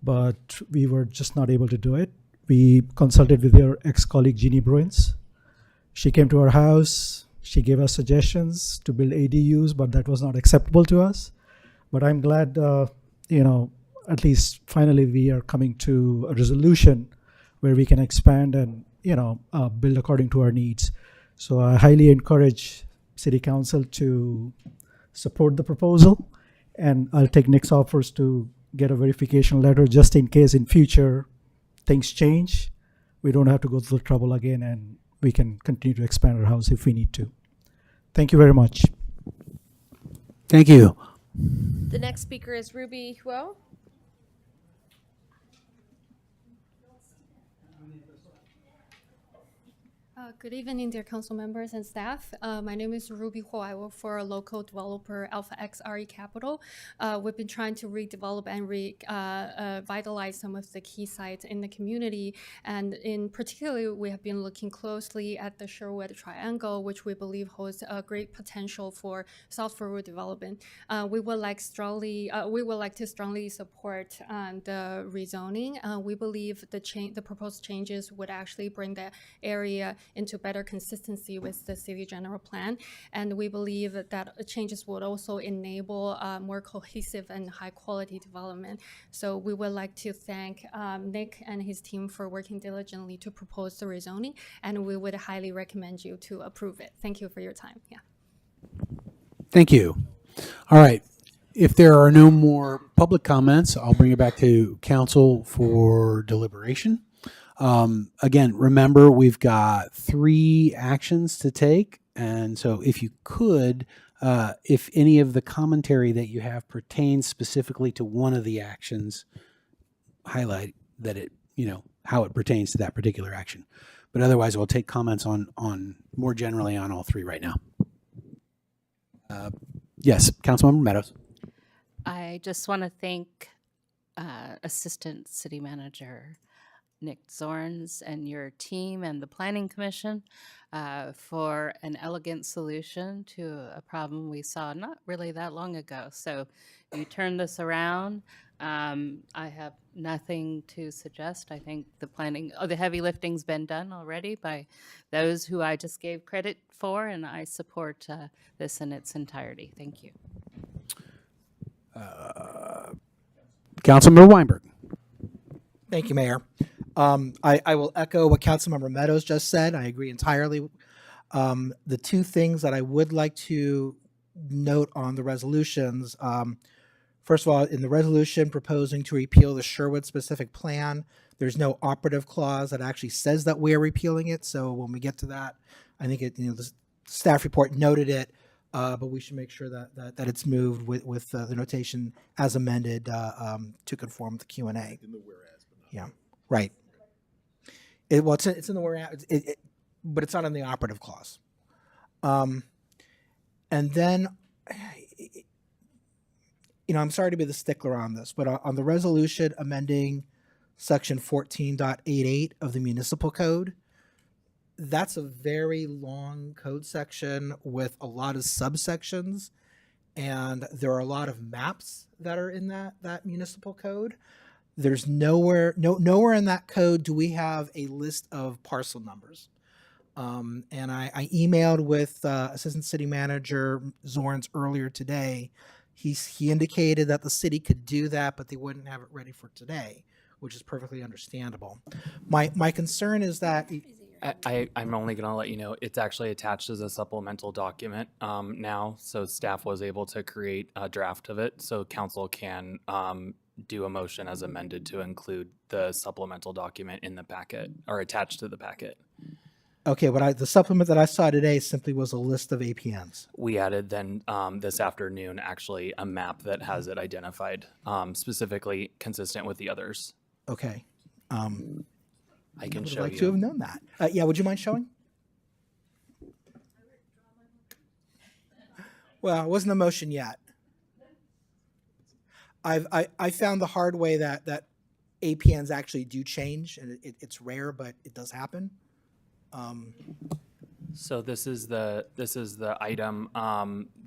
But we were just not able to do it. We consulted with your ex-colleague Jeannie Bruins. She came to our house. She gave us suggestions to build ADUs, but that was not acceptable to us. But I'm glad, at least finally we are coming to a resolution where we can expand and, build according to our needs. So I highly encourage City Council to support the proposal, and I'll take Nick's offers to get a verification letter just in case in future things change. We don't have to go through the trouble again, and we can continue to expand our house if we need to. Thank you very much. Thank you. The next speaker is Ruby Huo. Good evening, dear council members and staff. My name is Ruby Huo. I work for a local developer, Alpha X RE Capital. We've been trying to redevelop and revitalize some of the key sites in the community. And in particular, we have been looking closely at the Sherwood Triangle, which we believe holds a great potential for South Forward development. We would like to strongly support the rezoning. We believe the proposed changes would actually bring the area into better consistency with the city general plan. And we believe that changes would also enable more cohesive and high quality development. So we would like to thank Nick and his team for working diligently to propose the rezoning, and we would highly recommend you to approve it. Thank you for your time. Yeah. Thank you. All right. If there are no more public comments, I'll bring it back to council for deliberation. Again, remember, we've got 3 actions to take. And so if you could, if any of the commentary that you have pertains specifically to one of the actions, highlight that it, how it pertains to that particular action. But otherwise, we'll take comments on more generally on all 3 right now. Yes, Councilmember Meadows. I just want to thank Assistant City Manager Nick Zorns and your team and the Planning Commission for an elegant solution to a problem we saw not really that long ago. So you turned this around. I have nothing to suggest. I think the heavy lifting's been done already by those who I just gave credit for, and I support this in its entirety. Thank you. Councilmember Weinberg. Thank you, Mayor. I will echo what Councilmember Meadows just said. I agree entirely. The 2 things that I would like to note on the resolutions, first of all, in the resolution proposing to repeal the Sherwood specific plan, there's no operative clause that actually says that we are repealing it. So when we get to that, I think the staff report noted it, but we should make sure that it's moved with the notation as amended to conform with the Q&A. In the whereas, but not. Yeah, right. It's in the whereas, but it's not in the operative clause. And then, I'm sorry to be the stickler on this, but on the resolution amending section 14.88 of the municipal code, that's a very long code section with a lot of subsections, and there are a lot of maps that are in that municipal code. There's nowhere in that code do we have a list of parcel numbers. And I emailed with Assistant City Manager Zorns earlier today. He indicated that the city could do that, but they wouldn't have it ready for today, which is perfectly understandable. My concern is that I'm only going to let you know it's actually attached as a supplemental document now, so staff was able to create a draft of it, so council can do a motion as amended to include the supplemental document in the packet or attached to the packet. Okay, but the supplement that I saw today simply was a list of APNs. We added then this afternoon actually a map that has it identified, specifically consistent with the others. Okay. I can would show like you. to have known that. Yeah, would you mind showing? Well, it wasn't a motion yet. I found the hard way that APNs actually do change, and it's rare, but it does happen. So this is the item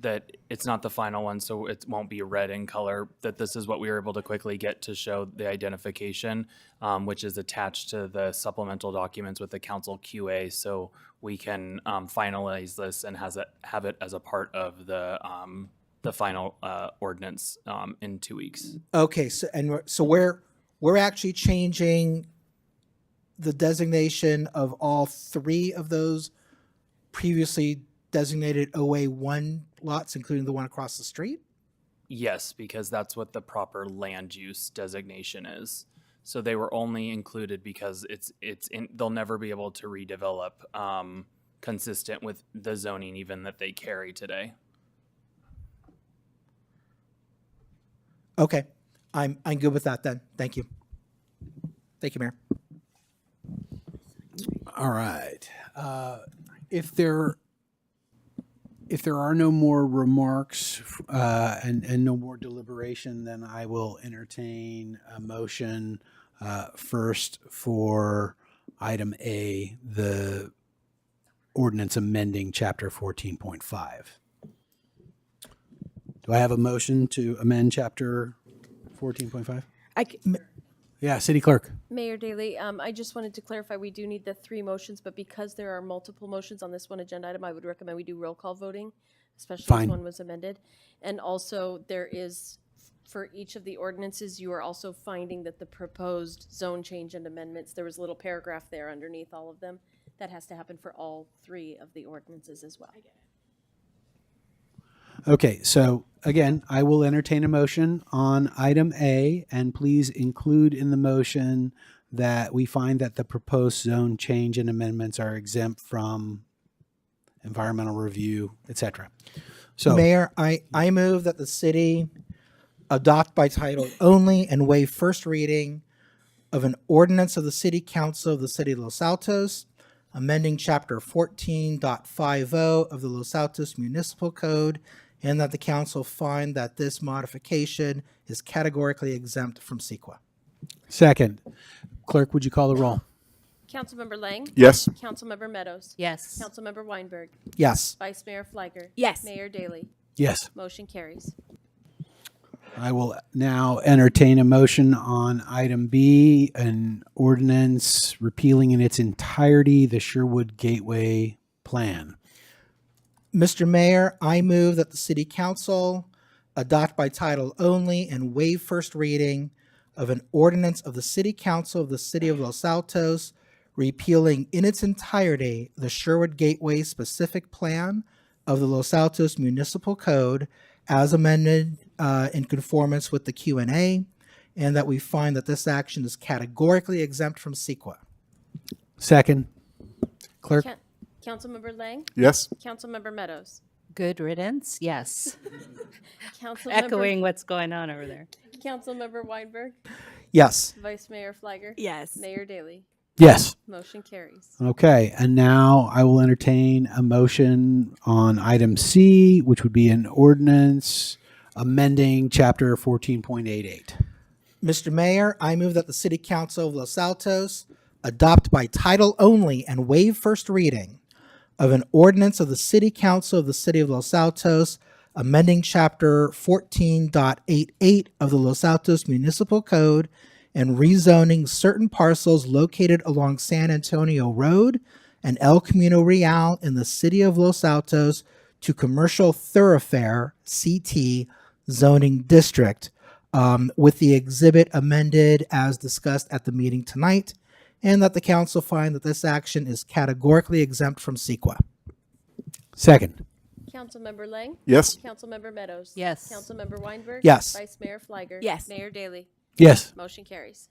that it's not the final one, so it won't be red in color. That this is what we were able to quickly get to show the identification, which is attached to the supplemental documents with the council QA, so we can finalize this and have it as a part of the final ordinance in 2 weeks. Okay, so we're actually changing the designation of all three of those previously designated OA1 lots, including the one across the street? Yes, because that's what the proper land use designation is. So they were only included because they'll never be able to redevelop consistent with the zoning even that they carry today. Okay, I'm good with that then. Thank you. Thank you, Mayor. All right. If there are no more remarks and no more deliberation, then I will entertain a motion first for item A, the ordinance amending chapter 14.5. Do I have a motion to amend chapter 14.5? Yeah, City Clerk. Mayor Daley, I just wanted to clarify, we do need the 3 motions, but because there are multiple motions on this one agenda item, I would recommend we do roll call voting, especially Fine. if one was amended. And also, there is, for each of the ordinances, you are also finding that the proposed zone change and amendments, there was a little paragraph there underneath all of them. That has to happen for all 3 of the ordinances as well. Okay, so again, I will entertain a motion on item A, and please include in the motion that we find that the proposed zone change and amendments are exempt from environmental review, etc. So, Mayor, I move that the city adopt by title only and waive first reading of an ordinance of the City Council of the City of Los Altos, amending Chapter 14.50 of the Los Altos Municipal Code, and that the council find that this modification is categorically exempt from CEQA. second, Clerk, would you call the roll? Councilmember Lang? Yes. Councilmember Meadows? Yes. Councilmember Weinberg? Yes. Vice Mayor Fliger? Yes. Mayor Daley? Yes. Motion carries. I will now entertain a motion on item B, an ordinance repealing in its entirety the Sherwood Gateway Plan. Mr. Mayor, I move that the City Council adopt by title only and waive first reading of an ordinance of the City Council of the City of Los Altos repealing in its entirety the Sherwood Gateway Specific Plan of the Los Altos Municipal Code as amended in conformance with the Q&A, and that we find that this action is categorically exempt from CEQA. Second, Clerk. Councilmember Lang? Yes. Councilmember Meadows? Good riddance, yes. Councilmember, Echoing what's going on over there. Councilmember Weinberg? Yes. Vice Mayor Fliger? Yes. Mayor Daley? Yes. Motion carries. Okay, and now I will entertain a motion on item C, which would be an ordinance amending chapter 14.88. Mr. Mayor, I move that the City Council of Los Altos adopt by title only and waive first reading of an ordinance of the City Council of the City of Los Altos amending Chapter 14.88 of the Los Altos Municipal Code and rezoning certain parcels located along San Antonio Road and El Camino Real in the City of Los Altos to Commercial Thoroughfare, CT, zoning district, with the exhibit amended as discussed at the meeting tonight, and that the council find that this action is categorically exempt from CEQA. Second. Councilmember Lang? Yes. Councilmember Meadows? Yes. Councilmember Weinberg? Yes. Vice Mayor Fliger? Yes. Mayor Daley? Yes. Motion carries.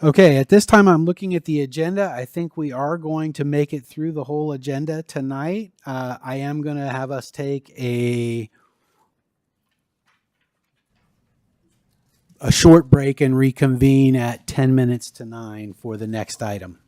Okay, at this time, I'm looking at the agenda. I think we are going to make it through the whole agenda tonight. I am going to have us take a a short break and reconvene at 10 minutes to 9 for the next item.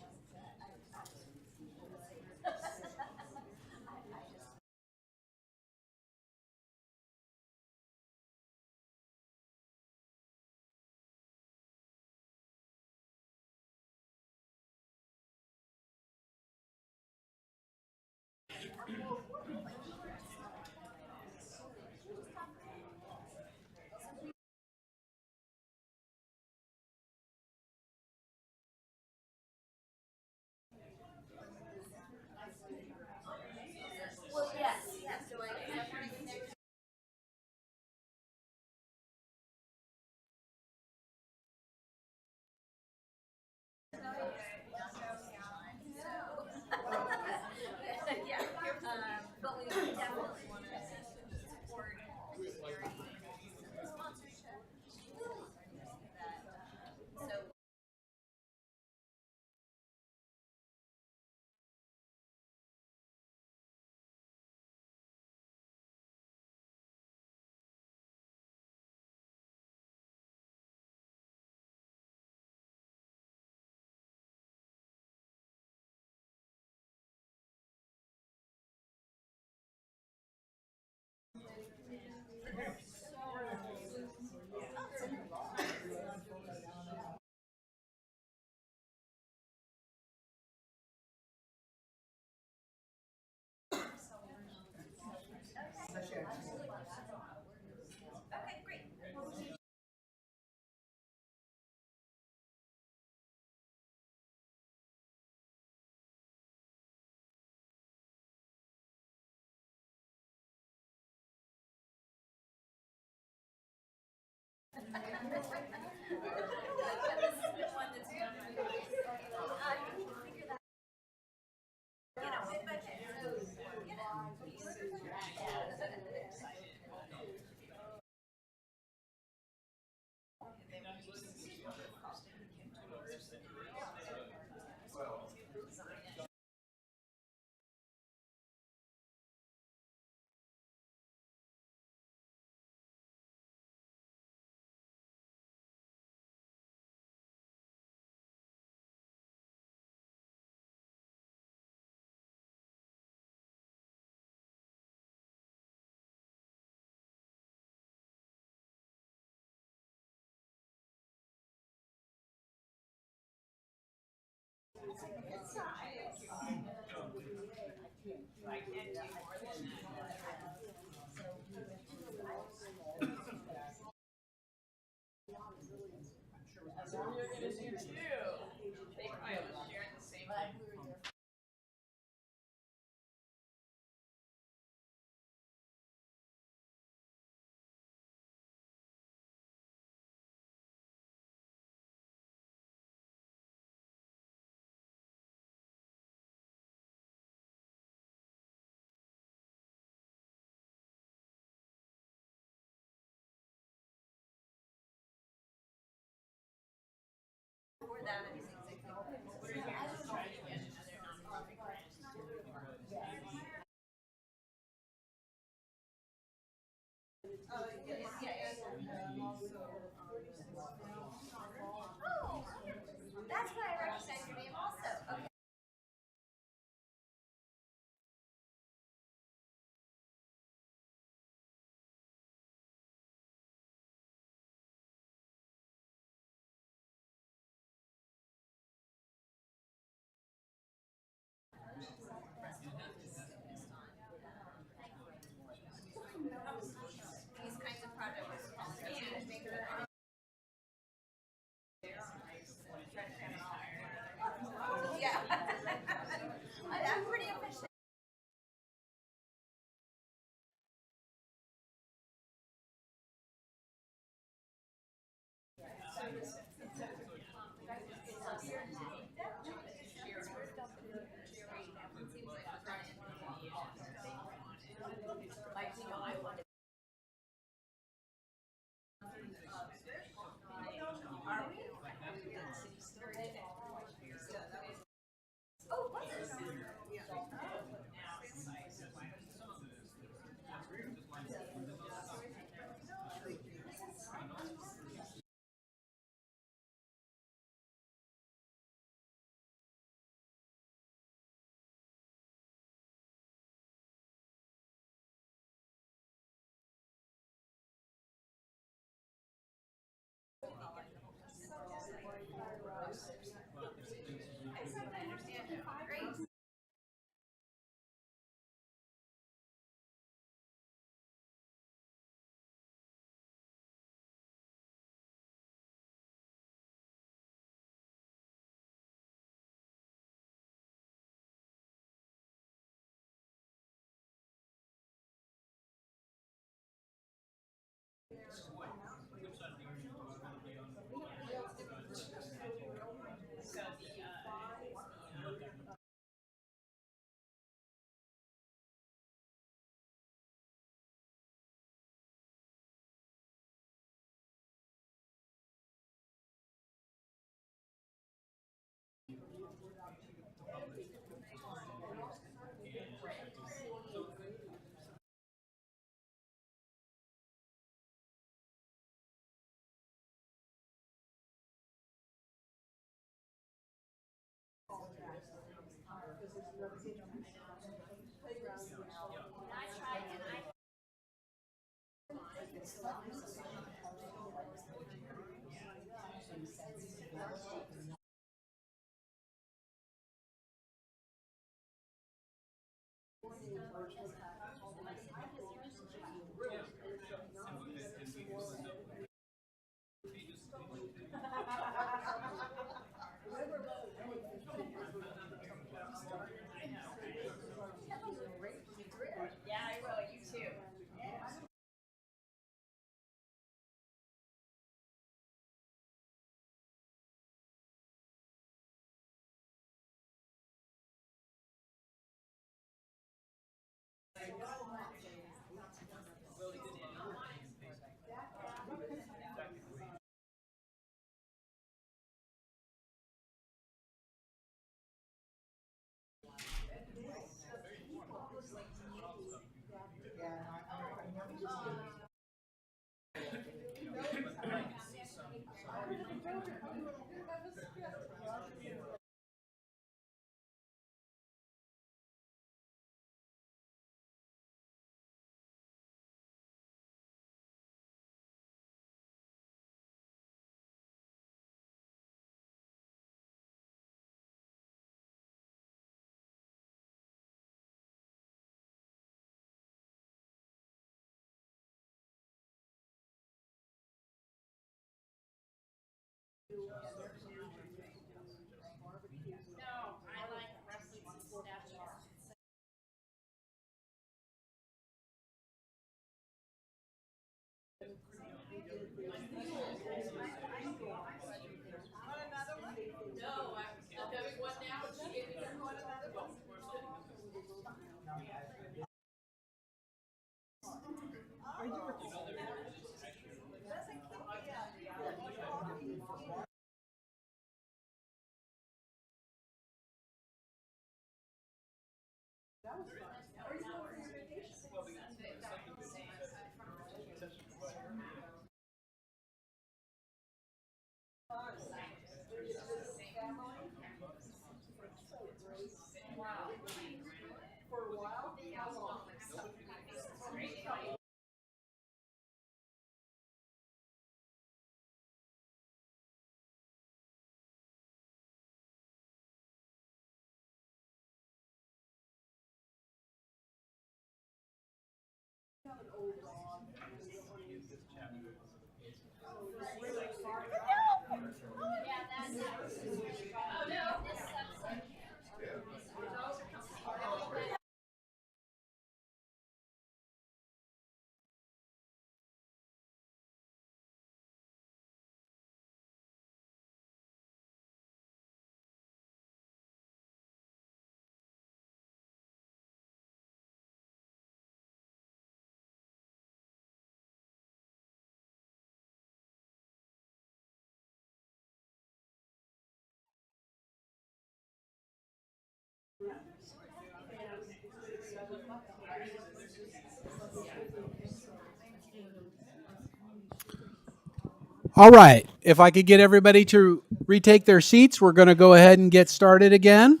All right. If I could get everybody to retake their seats, we're going to go ahead and get started again.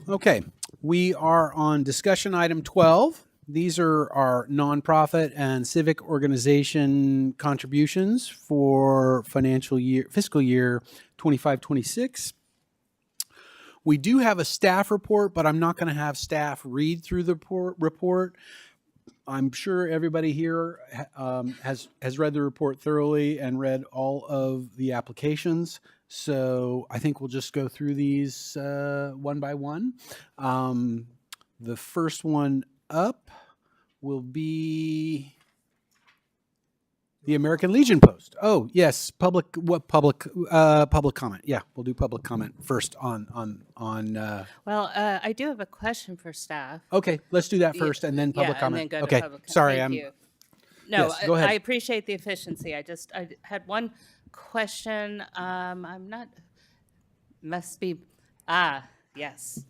Okay. We are on discussion item 12. These are our nonprofit and civic organization contributions for fiscal year 25-26. We do have a staff report, but I'm not going to have staff read through the report. I'm sure everybody here has read the report thoroughly and read all of the applications. So I think we'll just go through these one by one. The first one up will be the American Legion post. Oh yes, public comment. Yeah, we'll do public comment first on. Well, I do have a question for staff. Okay, let's do that first, and then public comment. And then go Okay, to public. sorry, Thank you. No, Yes, go ahead. I appreciate the efficiency. I had one question. I'm not. Must be. Yes.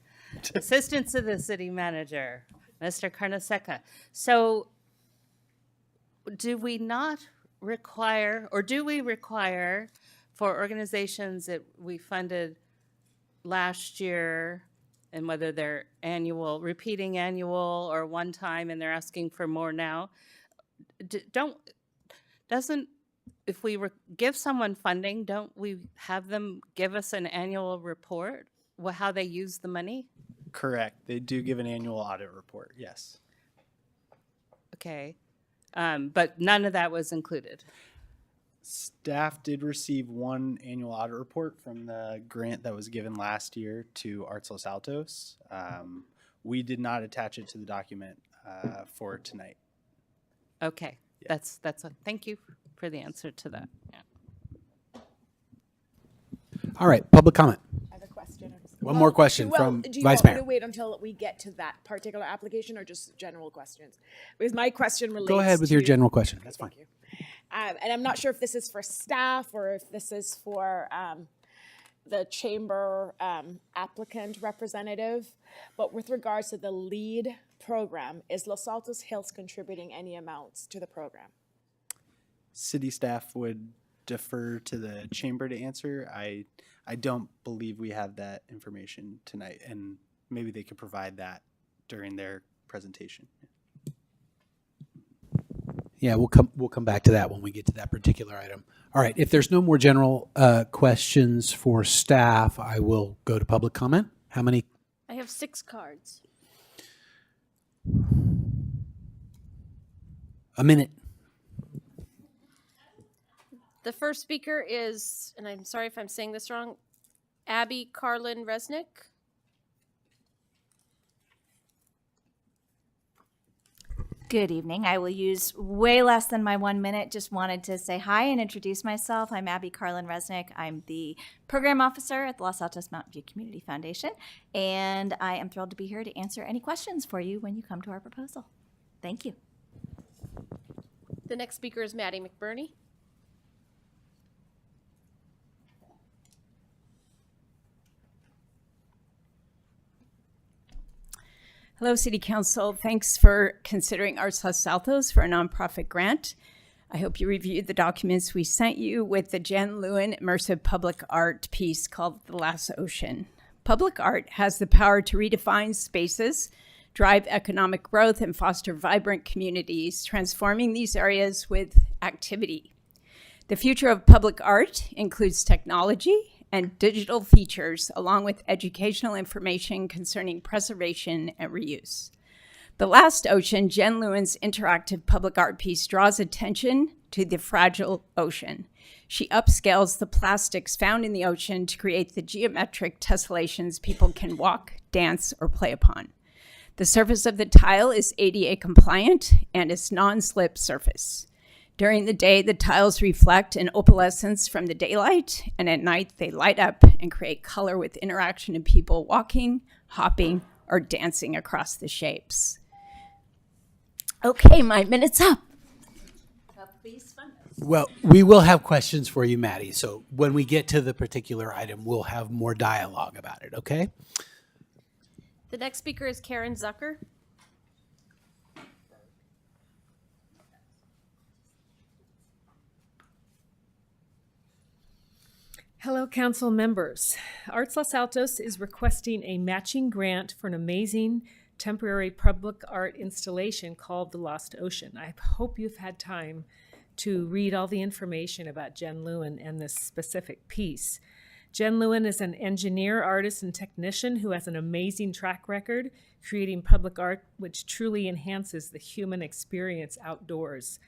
Assistant to the city manager, Mr. Carnesecca. So, do we not require, or do we require for organizations that we funded last year, and whether they're annual, repeating annual or one time and they're asking for more now, if we give someone funding, don't we have them give us an annual report, how they use the money? Correct. They do give an annual audit report, yes. Okay. But none of that was included. Staff did receive one annual audit report from the grant that was given last year to Arts Altos. We did not attach it to the document for tonight. Okay. Yeah. Thank you for the answer to that. Yeah. All right, public comment. I have a question. One more question from do you Vice want me Mayor. to wait until we get to that particular application, or just general questions? Because my question relates. Go ahead with your general question. That's fine. Thank you. And I'm not sure if this is for staff or if this is for the chamber applicant representative, but with regards to the LEAD program, is Los Altos Hills contributing any amounts to the program? City staff would defer to the chamber to answer. I don't believe we have that information tonight, and maybe they could provide that during their presentation. Yeah, we'll come back to that when we get to that particular item. All right, if there's no more general questions for staff, I will go to public comment. How many? I have 6 cards. A minute. The first speaker is, and I'm sorry if I'm saying this wrong, Abby Carlin Resnick. Good evening. I will use way less than my 1 minute. Just wanted to say hi and introduce myself. I'm Abby Carlin Resnick. I'm the program officer at the Los Altos Mountain View Community Foundation, and I am thrilled to be here to answer any questions for you when you come to our proposal. Thank you. The next speaker is Maddie McBurney. Hello, City Council. Thanks for considering Arts Los Altos for a nonprofit grant. I hope you reviewed the documents we sent you with the Jen Lewin immersive public art piece called The Last Ocean. Public art has the power to redefine spaces, drive economic growth, and foster vibrant communities, transforming these areas with activity. The future of public art includes technology and digital features, along with educational information concerning preservation and reuse. The Last Ocean, Jen Lewin's interactive public art piece, draws attention to the fragile ocean. She upscales the plastics found in the ocean to create the geometric tessellations people can walk, dance, or play upon. The surface of the tile is ADA compliant and is non-slip surface. During the day, the tiles reflect an opalescence from the daylight, and at night they light up and create color with interaction of people walking, hopping, or dancing across the shapes. Okay, my minute's up. Please fund us. Well, we will have questions for you, Maddie. So when we get to the particular item, we'll have more dialogue about it, okay? The next speaker is Karen Zucker. Hello, council members. Arts Los Altos is requesting a matching grant for an amazing temporary public art installation called The Lost Ocean. I hope you've had time to read all the information about Jen Lewin and this specific piece. Jen Lewin is an engineer, artist, and technician who has an amazing track record creating public art which truly enhances the human experience outdoors.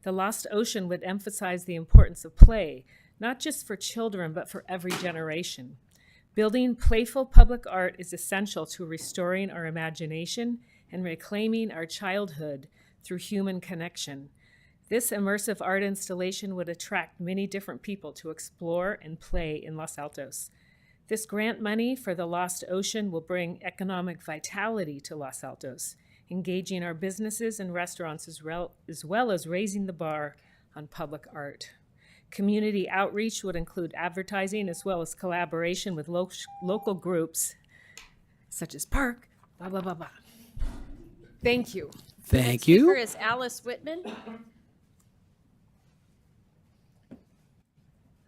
The Lost Ocean would emphasize the importance of play, not just for children, but for every generation. Building playful public art is essential to restoring our imagination and reclaiming our childhood through human connection. This immersive art installation would attract many different people to explore and play in Los Altos. This grant money for the Lost Ocean will bring economic vitality to Los Altos, engaging our businesses and restaurants as well as raising the bar on public art. Community outreach would include advertising as well as collaboration with local groups such as Park, blah, blah, blah, blah. Thank you. Thank Speaker you. is Alice Whitman.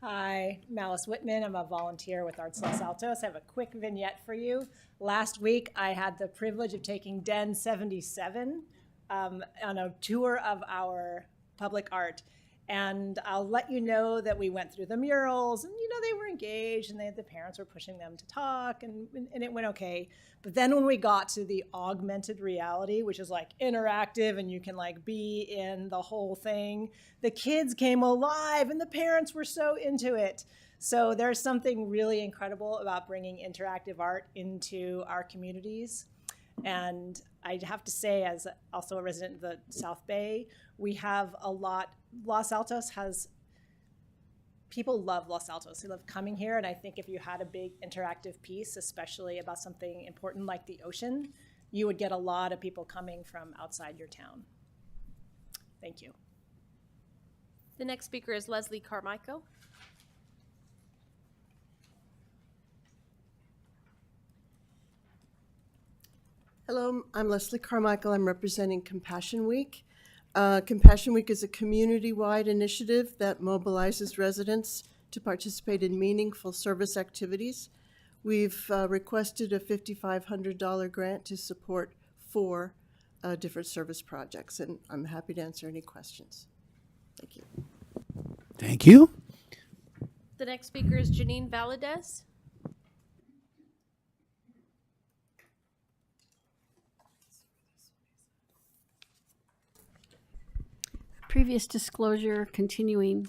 Hi, Malice Whitman. I'm a volunteer with Arts Los Altos. I have a quick vignette for you. Last week, I had the privilege of taking Den 77 on a tour of our public art. And I'll let you know that we went through the murals, and they were engaged, and the parents were pushing them to talk, and it went okay. But then when we got to the augmented reality, which is like interactive and you can like be in the whole thing, the kids came alive and the parents were so into it. So there's something really incredible about bringing interactive art into our communities. And I have to say, as also a resident of the South Bay, we have a lot. Los Altos has, people love Los Altos. They love coming here. And I think if you had a big interactive piece, especially about something important like the ocean, you would get a lot of people coming from outside your town. Thank you. The next speaker is Leslie Carmichael. Hello, I'm Leslie Carmichael. I'm representing Compassion Week. Compassion Week is a community-wide initiative that mobilizes residents to participate in meaningful service activities. We've requested a $5,500 grant to support 4 different service projects, and I'm happy to answer any questions. Thank you. Thank you. The next speaker is Janine Valadez. Previous disclosure continuing.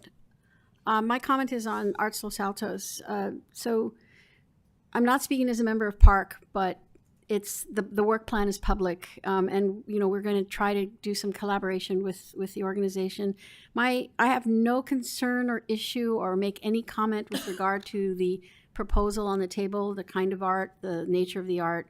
My comment is on Arts Los Altos. So I'm not speaking as a member of Park, but it's the work plan is public, and we're going to try to do some collaboration with the organization. I have no concern or issue or make any comment with regard to the proposal on the table, the kind of art, the nature of the art.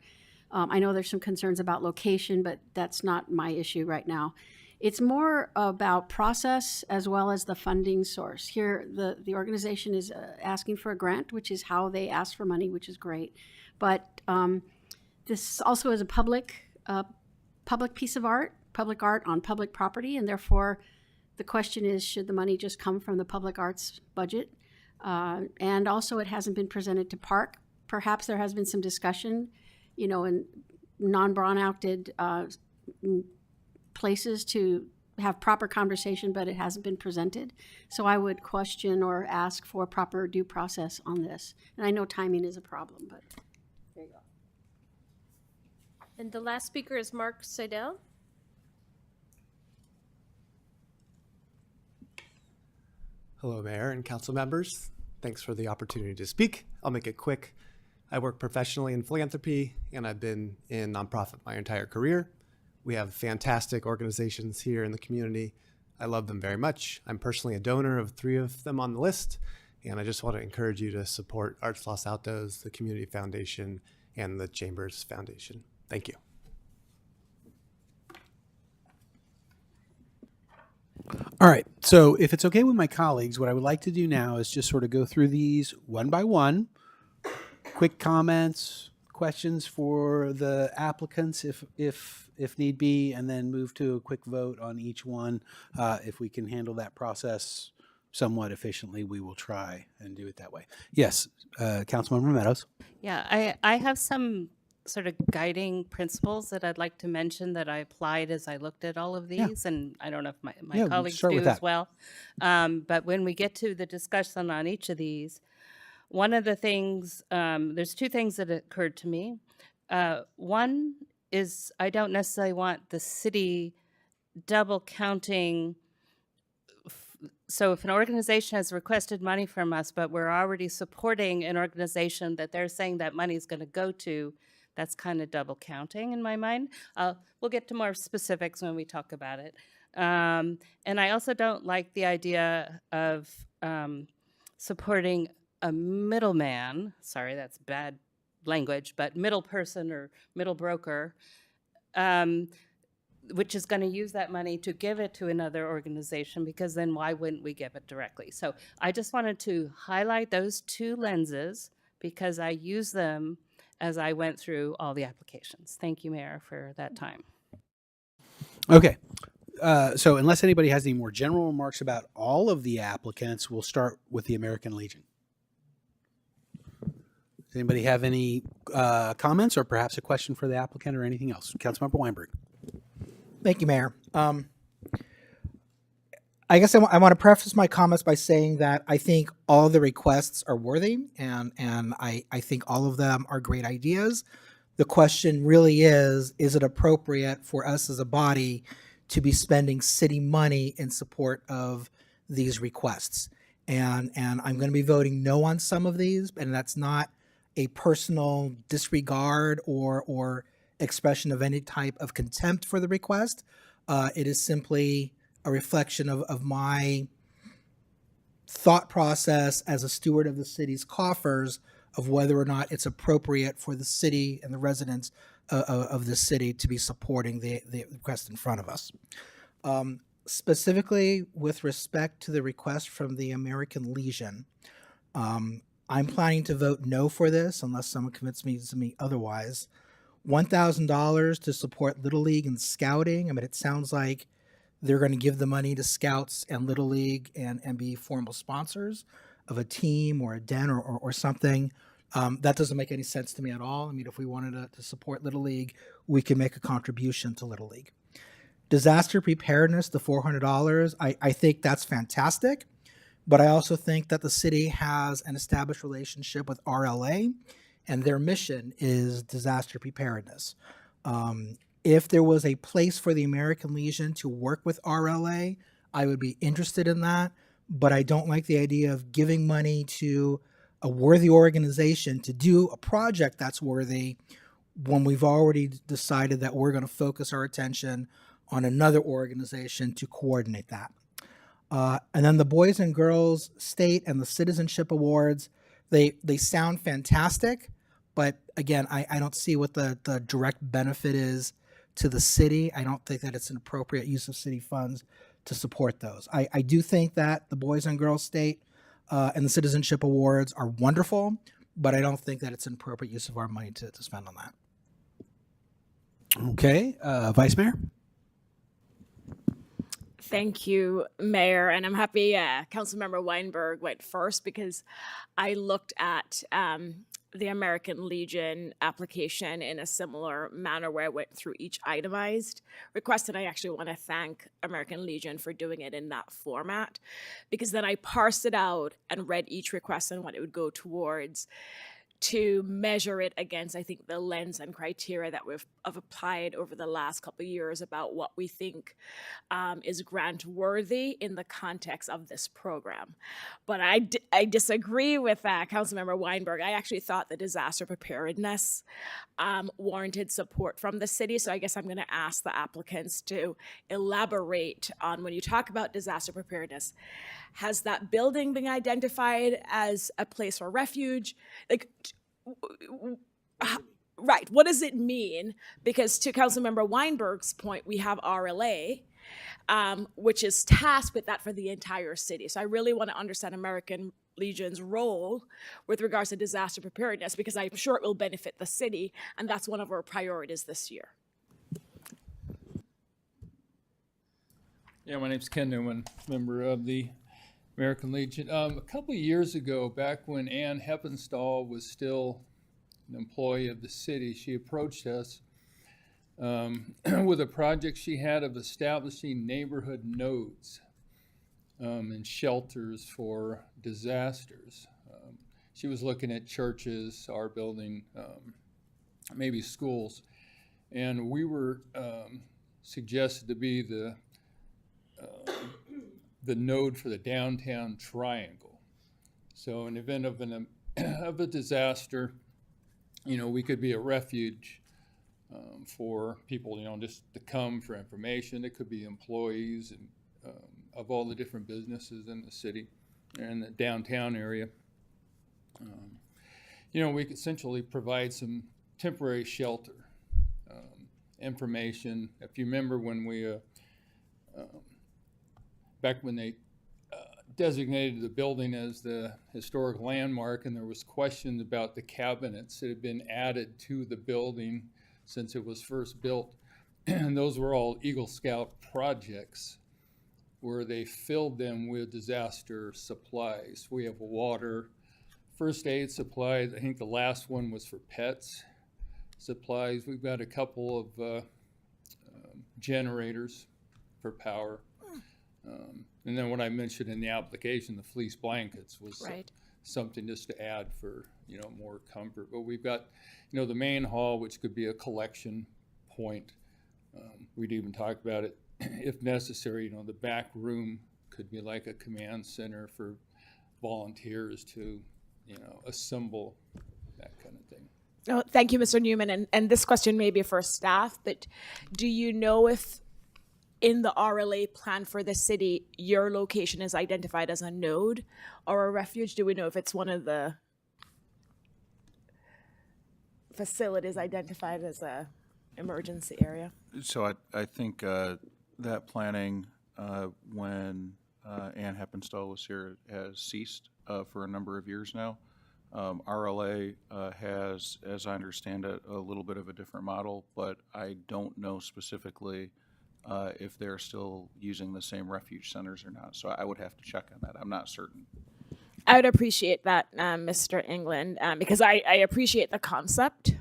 I know there's some concerns about location, but that's not my issue right now. It's more about process as well as the funding source. Here, the organization is asking for a grant, which is how they ask for money, which is great. But this also is a public piece of art, public art on public property, and therefore the question is, should the money just come from the public arts budget? And also it hasn't been presented to Park. Perhaps there has been some discussion, in non-brown-acted places to have proper conversation, but it hasn't been presented. So I would question or ask for proper due process on this. And I know timing is a problem, but there you go. And the last speaker is Mark Seidel. Hello, Mayor and council members. Thanks for the opportunity to speak. I'll make it quick. I work professionally in philanthropy, and I've been in nonprofit my entire career. We have fantastic organizations here in the community. I love them very much. I'm personally a donor of 3 of them on the list, and I just want to encourage you to support Arts Los Altos, the Community Foundation, and the Chambers Foundation. Thank you. All right. So if it's okay with my colleagues, what I would like to do now is just sort of go through these one by one. Quick comments, questions for the applicants if need be, and then move to a quick vote on each one. If we can handle that process somewhat efficiently, we will try and do it that way. Yes, Councilmember Meadows. Yeah, I have some sort of guiding principles that I'd like to mention that I applied as I looked at all of these, and I don't know if my colleagues do as well. But when we get to the discussion on each of these, one of the things, there's 2 things that occurred to me. One is I don't necessarily want the city double counting. So if an organization has requested money from us, but we're already supporting an organization that they're saying that money is going to go to, that's kind of double counting in my mind. We'll get to more specifics when we talk about it. And I also don't like the idea of supporting a middleman, sorry, that's bad language, but middle person or middle broker, which is going to use that money to give it to another organization, because then why wouldn't we give it directly? So I just wanted to highlight those 2 lenses because I use them as I went through all the applications. Thank you, Mayor, for that time. Okay. So unless anybody has any more general remarks about all of the applicants, we'll start with the American Legion. Does anybody have any comments or perhaps a question for the applicant or anything else? Councilmember Weinberg. Thank you, Mayor. I guess I want to preface my comments by saying that I think all the requests are worthy, and I think all of them are great ideas. The question really is it appropriate for us as a body to be spending city money in support of these requests? And I'm going to be voting no on some of these, and that's not a personal disregard or expression of any type of contempt for the request. It is simply a reflection of my thought process as a steward of the city's coffers of whether or not it's appropriate for the city and the residents of the city to be supporting the request in front of us. Specifically with respect to the request from the American Legion, I'm planning to vote no for this unless someone convinces me otherwise. $1,000 to support Little League and Scouting. I mean, it sounds like they're going to give the money to Scouts and Little League and be formal sponsors of a team or a den or something. That doesn't make any sense to me at all. I mean, if we wanted to support Little League, we can make a contribution to Little League. Disaster preparedness, the $400, I think that's fantastic. But I also think that the city has an established relationship with RLA, and their mission is disaster preparedness. If there was a place for the American Legion to work with RLA, I would be interested in that. But I don't like the idea of giving money to a worthy organization to do a project that's worthy when we've already decided that we're going to focus our attention on another organization to coordinate that. And then the Boys and Girls State and the Citizenship Awards, they sound fantastic, but again, I don't see what the direct benefit is to the city. I don't think that it's an appropriate use of city funds to support those. I do think that the Boys and Girls State and the Citizenship Awards are wonderful, but I don't think that it's an appropriate use of our money to spend on that. Okay, Vice Mayor? Thank you, Mayor. And I'm happy Councilmember Weinberg went first because I looked at the American Legion application in a similar manner where I went through each itemized request. And I actually want to thank American Legion for doing it in that format, because then I parsed it out and read each request and what it would go towards to measure it against, I think, the lens and criteria that we've applied over the last couple of years about what we think is grant worthy in the context of this program. But I disagree with Councilmember Weinberg. I actually thought the disaster preparedness warranted support from the city. So I guess I'm going to ask the applicants to elaborate on, when you talk about disaster preparedness, has that building been identified as a place for refuge? Like, right, what does it mean? Because to Councilmember Weinberg's point, we have RLA, which is tasked with that for the entire city. So I really want to understand American Legion's role with regards to disaster preparedness, because I'm sure it will benefit the city, and that's one of our priorities this year. Yeah, my name's Ken Newman, member of the American Legion. A couple of years ago, back when Ann Heppenstall was still an employee of the city, she approached us with a project she had of establishing neighborhood nodes and shelters for disasters. She was looking at churches, our building, maybe schools, and we were suggested to be the node for the downtown triangle. So in the event of of a disaster, we could be a refuge for people, just to come for information. It could be employees and of all the different businesses in the city and the downtown area. We could essentially provide some temporary shelter, information. If you remember when we back when they designated the building as the historic landmark, and there was questions about the cabinets that had been added to the building since it was first built. and those were all Eagle Scout projects where they filled them with disaster supplies. We have water, first aid supplies. I think the last one was for pets supplies. We've got a couple of generators for power. And then what I mentioned in the application, the fleece blankets was Right. something just to add for, more comfort. But we've got, the main hall, which could be a collection point. We'd even talk about it if necessary. The back room could be like a command center for volunteers to, assemble that kind of thing. Oh, thank you, Mr. Newman. And this question may be for staff, but do you know if in the RLA plan for the city, your location is identified as a node or a refuge? Do we know if it's one of the facilities identified as a emergency area? So I think that planning, when Ann Heppenstall was here, has ceased for a number of years now. RLA has, as I understand it, a little bit of a different model, but I don't know specifically if they're still using the same refuge centers or not. So I would have to check on that. I'm not certain. I would appreciate that, Mr. England, because I appreciate the concept,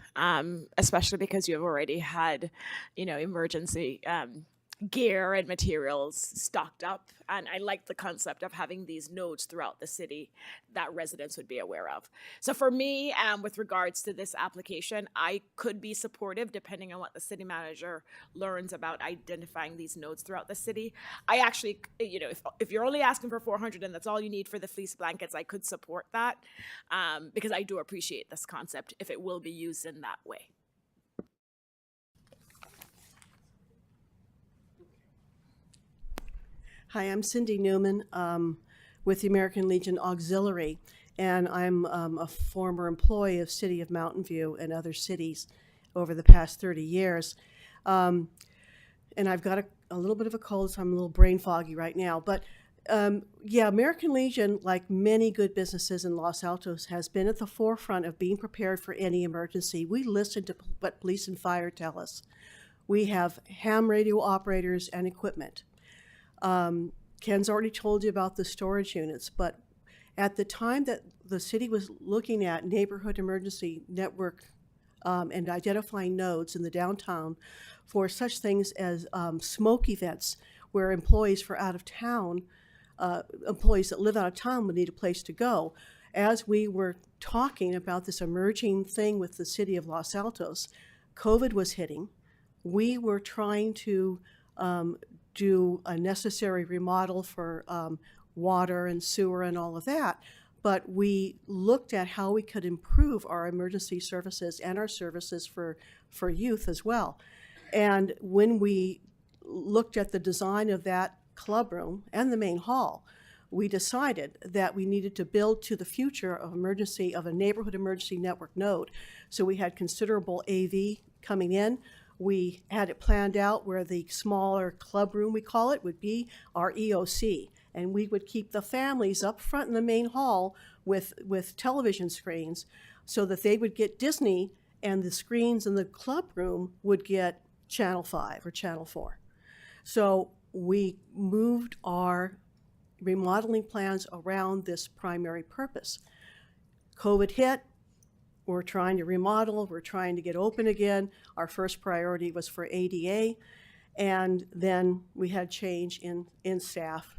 especially because you've already had, emergency gear and materials stocked up. And I like the concept of having these nodes throughout the city that residents would be aware of. So for me, with regards to this application, I could be supportive depending on what the city manager learns about identifying these nodes throughout the city. I actually, if you're only asking for 400 and that's all you need for the fleece blankets, I could support that because I do appreciate this concept if it will be used in that way. Hi, I'm Cindy Newman with the American Legion Auxiliary, and I'm a former employee of City of Mountain View and other cities over the past 30 years. And I've got a little bit of a cold, so I'm a little brain foggy right now. But yeah, American Legion, like many good businesses in Los Altos, has been at the forefront of being prepared for any emergency. We listen to what police and fire tell us. We have ham radio operators and equipment. Ken's already told you about the storage units, but at the time that the city was looking at neighborhood emergency network and identifying nodes in the downtown for such things as smoke events where employees for out of town, employees that live out of town would need a place to go. As we were talking about this emerging thing with the city of Los Altos, COVID was hitting. We were trying to do a necessary remodel for water and sewer and all of that, but we looked at how we could improve our emergency services and our services for youth as well. And when we looked at the design of that club room and the main hall, we decided that we needed to build to the future of a neighborhood emergency network node. So we had considerable AV coming in. We had it planned out where the smaller club room, we call it, would be our EOC. And we would keep the families up front in the main hall with television screens so that they would get Disney and the screens in the club room would get Channel 5 or Channel 4. So we moved our remodeling plans around this primary purpose. COVID hit. We're trying to remodel, we're trying to get open again. Our first priority was for ADA, and then we had change in staff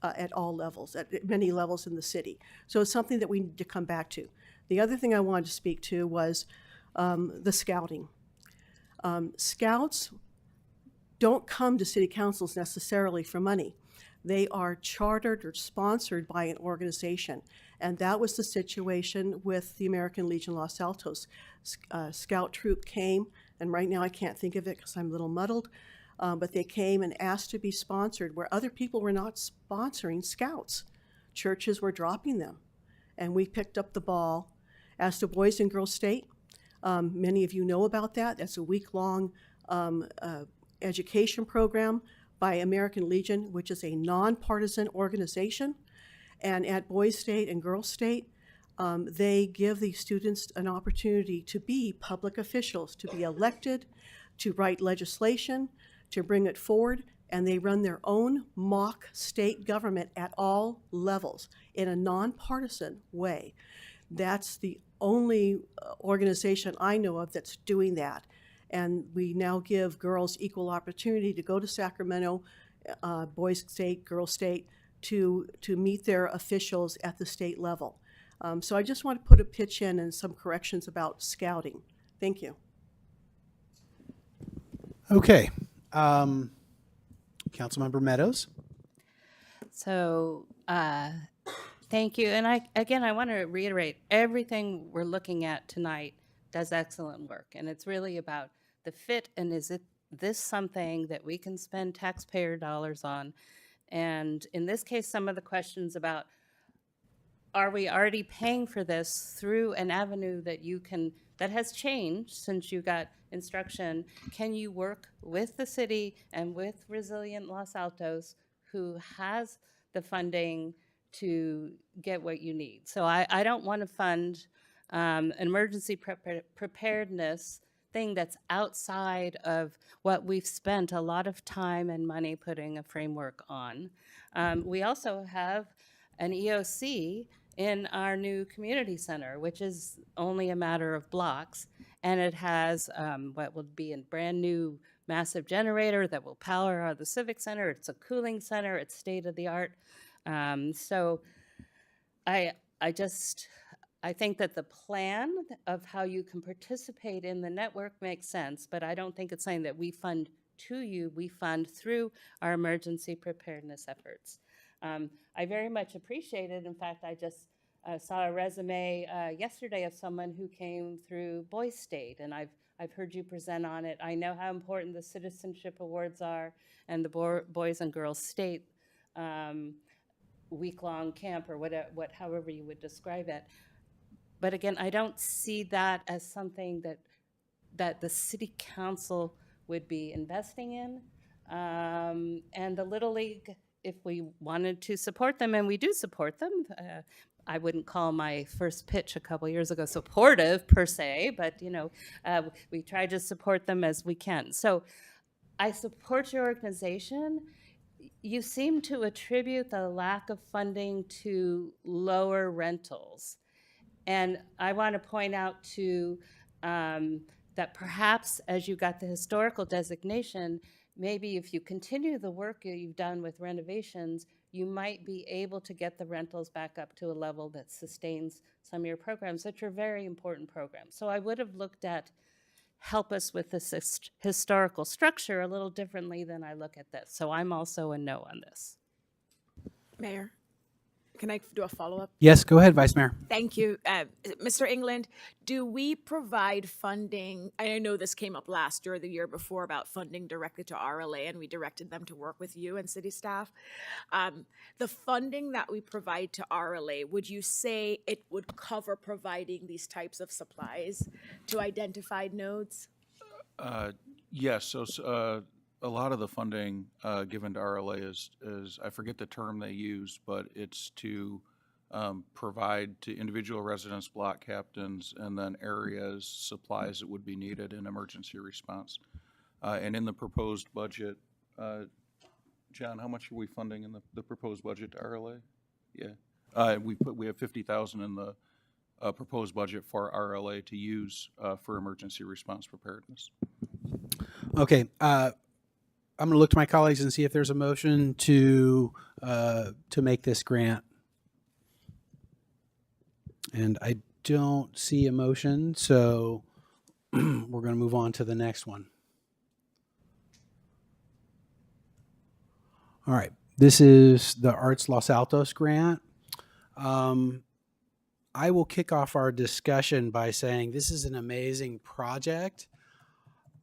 at all levels, at many levels in the city. So it's something that we need to come back to. The other thing I wanted to speak to was the scouting. Scouts don't come to city councils necessarily for money. They are chartered or sponsored by an organization. And that was the situation with the American Legion Los Altos. Scout troop came, and right now I can't think of it because I'm a little muddled, but they came and asked to be sponsored where other people were not sponsoring scouts. Churches were dropping them, and we picked up the ball. As to Boys and Girls State, many of you know about that. That's a week-long education program by American Legion, which is a nonpartisan organization. And at Boys State and Girls State, they give the students an opportunity to be public officials, to be elected, to write legislation, to bring it forward, and they run their own mock state government at all levels in a nonpartisan way. That's the only organization I know of that's doing that. And we now give girls equal opportunity to go to Sacramento, boys state, girls state, to meet their officials at the state level. So I just want to put a pitch in and some corrections about scouting. Thank you. Okay. Councilmember Meadows. So, thank you. And I want to reiterate, everything we're looking at tonight does excellent work. And it's really about the fit, and is this something that we can spend taxpayer dollars on? And in this case, some of the questions about, are we already paying for this through an avenue that has changed since you got instruction? Can you work with the city and with Resilient Los Altos, who has the funding to get what you need? So I don't want to fund an emergency preparedness thing that's outside of what we've spent a lot of time and money putting a framework on. We also have an EOC in our new community center, which is only a matter of blocks, and it has what will be a brand new massive generator that will power the civic center. It's a cooling center. It's state of the art. So I think that the plan of how you can participate in the network makes sense, but I don't think it's something that we fund to you. We fund through our emergency preparedness efforts. I very much appreciate it. In fact, I just saw a resume yesterday of someone who came through Boys State, and I've heard you present on it. I know how important the citizenship awards are, and the Boys and Girls State week-long camp, or however you would describe it. But again, I don't see that as something that the city council would be investing in. And the Little League, if we wanted to support them, and we do support them, I wouldn't call my first pitch a couple years ago supportive per se, but we try to support them as we can. So I support your organization. You seem to attribute the lack of funding to lower rentals. And I want to point out that perhaps as you got the historical designation, maybe if you continue the work that you've done with renovations, you might be able to get the rentals back up to a level that sustains some of your programs, which are very important programs. So I would have looked at help us with this historical structure a little differently than I look at this. So I'm also a no on this. Mayor, can I do a follow-up? Yes, go ahead, Vice Mayor. Thank you. Mr. England, do we provide funding? I know this came up last year or the year before about funding directly to RLA, and we directed them to work with you and city staff. The funding that we provide to RLA, would you say it would cover providing these types of supplies to identified nodes? Yes. So a lot of the funding given to RLA is, I forget the term they use, but it's to provide to individual residents, block captains, and then areas supplies that would be needed in emergency response. And in the proposed budget, John, how much are we funding in the proposed budget to RLA? Yeah, we have $50,000 in the proposed budget for RLA to use for emergency response preparedness. Okay. I'm going to look to my colleagues and see if there's a motion to make this grant. And I don't see a motion, so we're going to move on to the next one. All right. This is the Arts Los Altos grant. I will kick off our discussion by saying this is an amazing project.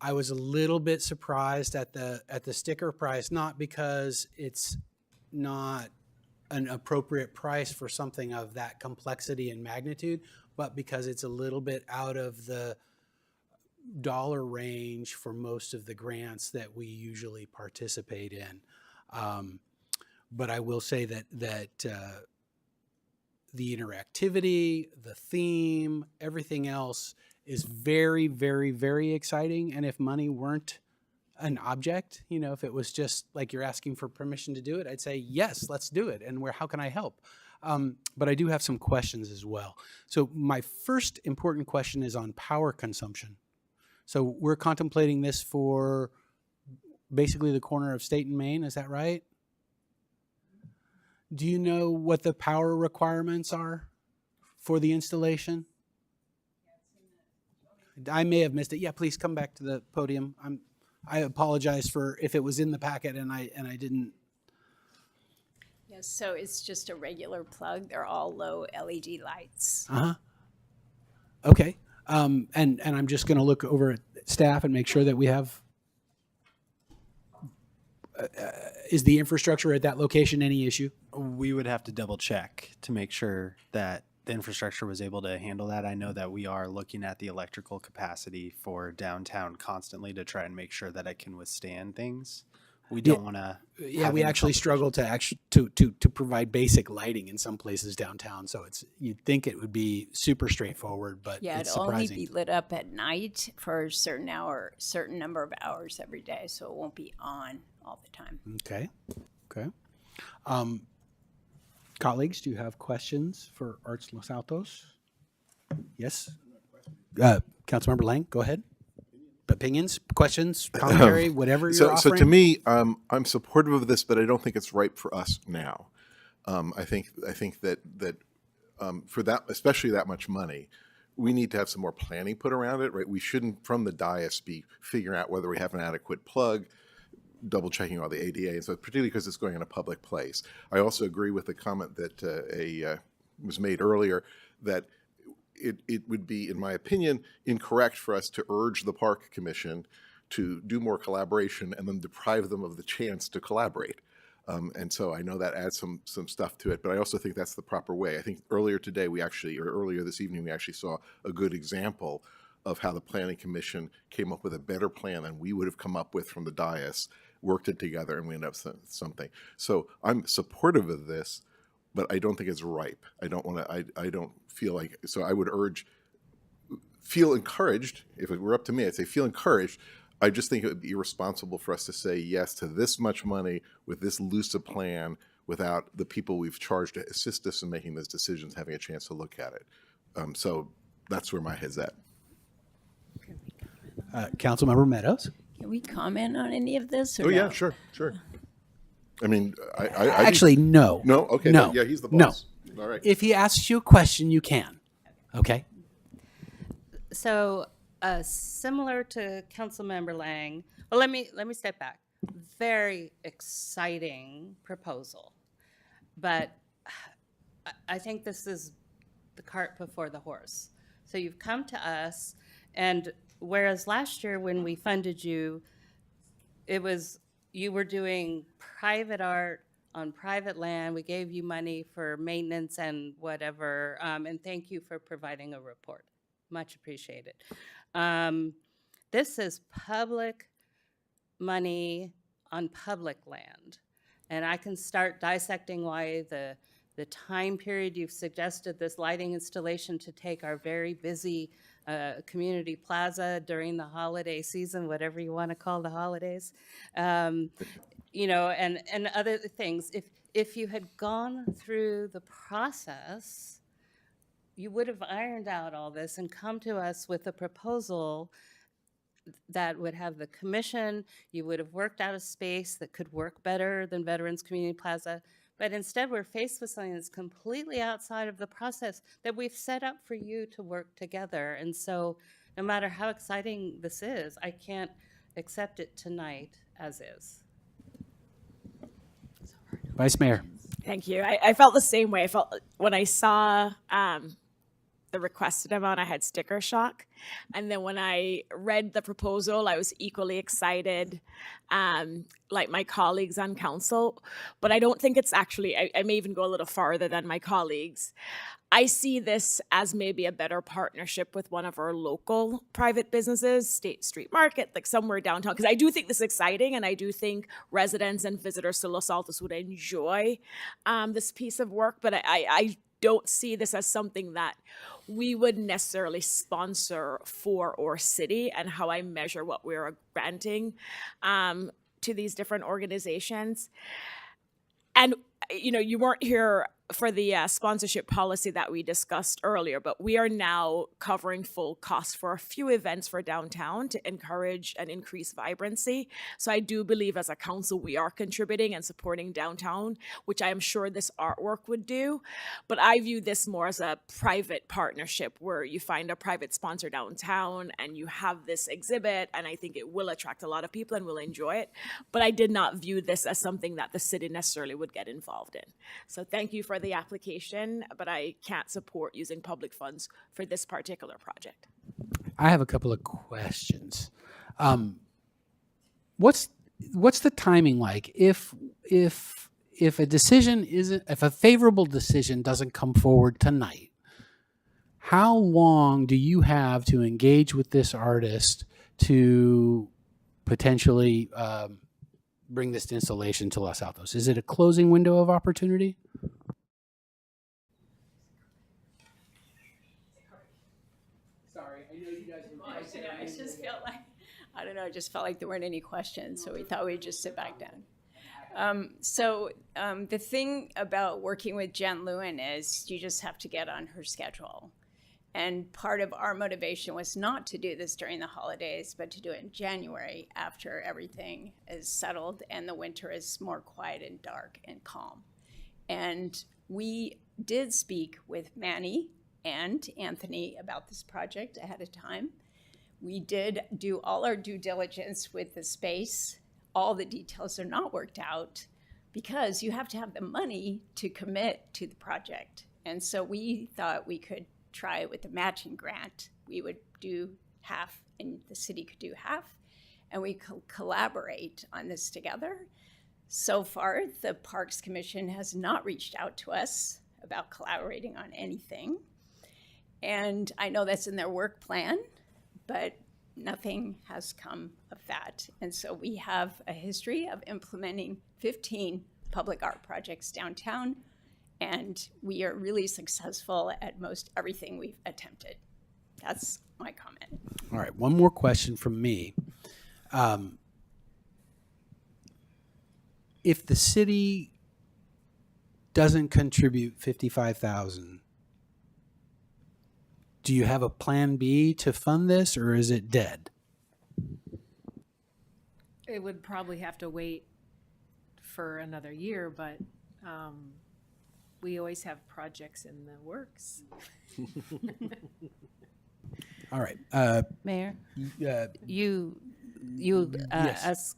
I was a little bit surprised at the sticker price, not because it's not an appropriate price for something of that complexity and magnitude, but because it's a little bit out of the dollar range for most of the grants that we usually participate in. But I will say that the interactivity, the theme, everything else is very, very, very exciting. And if money weren't an object, you know, if it was just like you're asking for permission to do it, I'd say, yes, let's do it. And how can I help? But I do have some questions as well. So my first important question is on power consumption. So we're contemplating this for basically the corner of State and Main, is that right? Do you know what the power requirements are for the installation? I may have missed it. Yeah, please come back to the podium. I apologize for if it was in the packet and I didn't. Yes, so it's just a regular plug. They're all low LED lights. Okay. And I'm just going to look over at staff and make sure that we have. Is the infrastructure at that location any issue? We would have to double check to make sure that the infrastructure was able to handle that. I know that we are looking at the electrical capacity for downtown constantly to try and make sure that it can withstand things. We don't want to. Yeah, we actually struggle to provide basic lighting in some places downtown. So you'd think it would be super straightforward, but Yeah, it's it'll surprising. only be lit up at night for a certain number of hours every day, so it won't be on all the time. Okay. Colleagues, do you have questions for Arts Los Altos? Yes. Councilmember Lang, go ahead. Opinions, questions, commentary, whatever you're offering. So to me, I'm supportive of this, but I don't think it's ripe for us now. I think that for that, especially that much money, we need to have some more planning put around it, right? We shouldn't, from the dais, be figuring out whether we have an adequate plug, double checking all the ADA, so particularly because it's going in a public place. I also agree with the comment that was made earlier that it would be, in my opinion, incorrect for us to urge the Park Commission to do more collaboration and then deprive them of the chance to collaborate. And so I know that adds some stuff to it, but I also think that's the proper way. I think earlier today earlier this evening, we actually saw a good example of how the Planning Commission came up with a better plan than we would have come up with from the dais, worked it together, and we ended up with something. So I'm supportive of this, but I don't think it's ripe. I don't feel like, so I would feel encouraged. If it were up to me, I'd say feel encouraged. I just think it would be irresponsible for us to say yes to this much money with this loose a plan without the people we've charged to assist us in making those decisions having a chance to look at it. So that's where my head's at. Councilmember Meadows. Can we comment on any of this? Or Oh, yeah, no? sure. I mean, Actually, no. No? Okay. No. Yeah, he's the No. boss. All right. If he asks you a question, you can. Okay. So, similar to Councilmember Lang, well, let me step back. Very exciting proposal, but I think this is the cart before the horse. So you've come to us, and whereas last year when we funded you, you were doing private art on private land. We gave you money for maintenance and whatever, and thank you for providing a report. Much appreciated. This is public money on public land, and I can start dissecting why the time period you've suggested this lighting installation to take our very busy community plaza during the holiday season, whatever you want to call the holidays, you know, and other things. If you had gone through the process, you would have ironed out all this and come to us with a proposal that would have the commission. You would have worked out a space that could work better than Veterans Community Plaza. But instead, we're faced with something that's completely outside of the process that we've set up for you to work together. And so no matter how exciting this is, I can't accept it tonight as is. Vice Mayor. Thank you. I felt the same way. I felt when I saw the requested amount, I had sticker shock. And then when I read the proposal, I was equally excited, like my colleagues on council. But I don't think it's actually, I may even go a little farther than my colleagues. I see this as maybe a better partnership with one of our local private businesses, State Street Market, like somewhere downtown. Because I do think this is exciting, and I do think residents and visitors to Los Altos would enjoy this piece of work. But I don't see this as something that we would necessarily sponsor for our city, and how I measure what we're granting to these different organizations. And you weren't here for the sponsorship policy that we discussed earlier, but we are now covering full costs for a few events for downtown to encourage and increase vibrancy. So I do believe as a council we are contributing and supporting downtown, which I am sure this artwork would do. But I view this more as a private partnership where you find a private sponsor downtown and you have this exhibit, and I think it will attract a lot of people and will enjoy it. But I did not view this as something that the city necessarily would get involved in. So thank you for the application, but I can't support using public funds for this particular project. I have a couple of questions. What's the timing like if a decision isn't, if a favorable decision doesn't come forward tonight? How long do you have to engage with this artist to potentially bring this installation to Los Altos? Is it a closing window of opportunity? Sorry, I know you guys were. I just felt like, I don't know, it just felt like there weren't any questions, so we thought we'd just sit back down. The thing about working with Jen Lewin is you just have to get on her schedule. And part of our motivation was not to do this during the holidays, but to do it in January after everything is settled and the winter is more quiet and dark and calm. And we did speak with Manny and Anthony about this project ahead of time. We did do all our due diligence with the space. All the details are not worked out because you have to have the money to commit to the project. And so we thought we could try it with a matching grant. We would do half and the city could do half, and we could collaborate on this together. So far, the Parks Commission has not reached out to us about collaborating on anything. And I know that's in their work plan, but nothing has come of that. And so we have a history of implementing 15 public art projects downtown, and we are really successful at most everything we've attempted. That's my comment. All right, one more question from me. If the city doesn't contribute $55,000, do you have a plan B to fund this, or is it dead? It would probably have to wait for another year, but we always have projects in the works. All right. Mayor, Yes.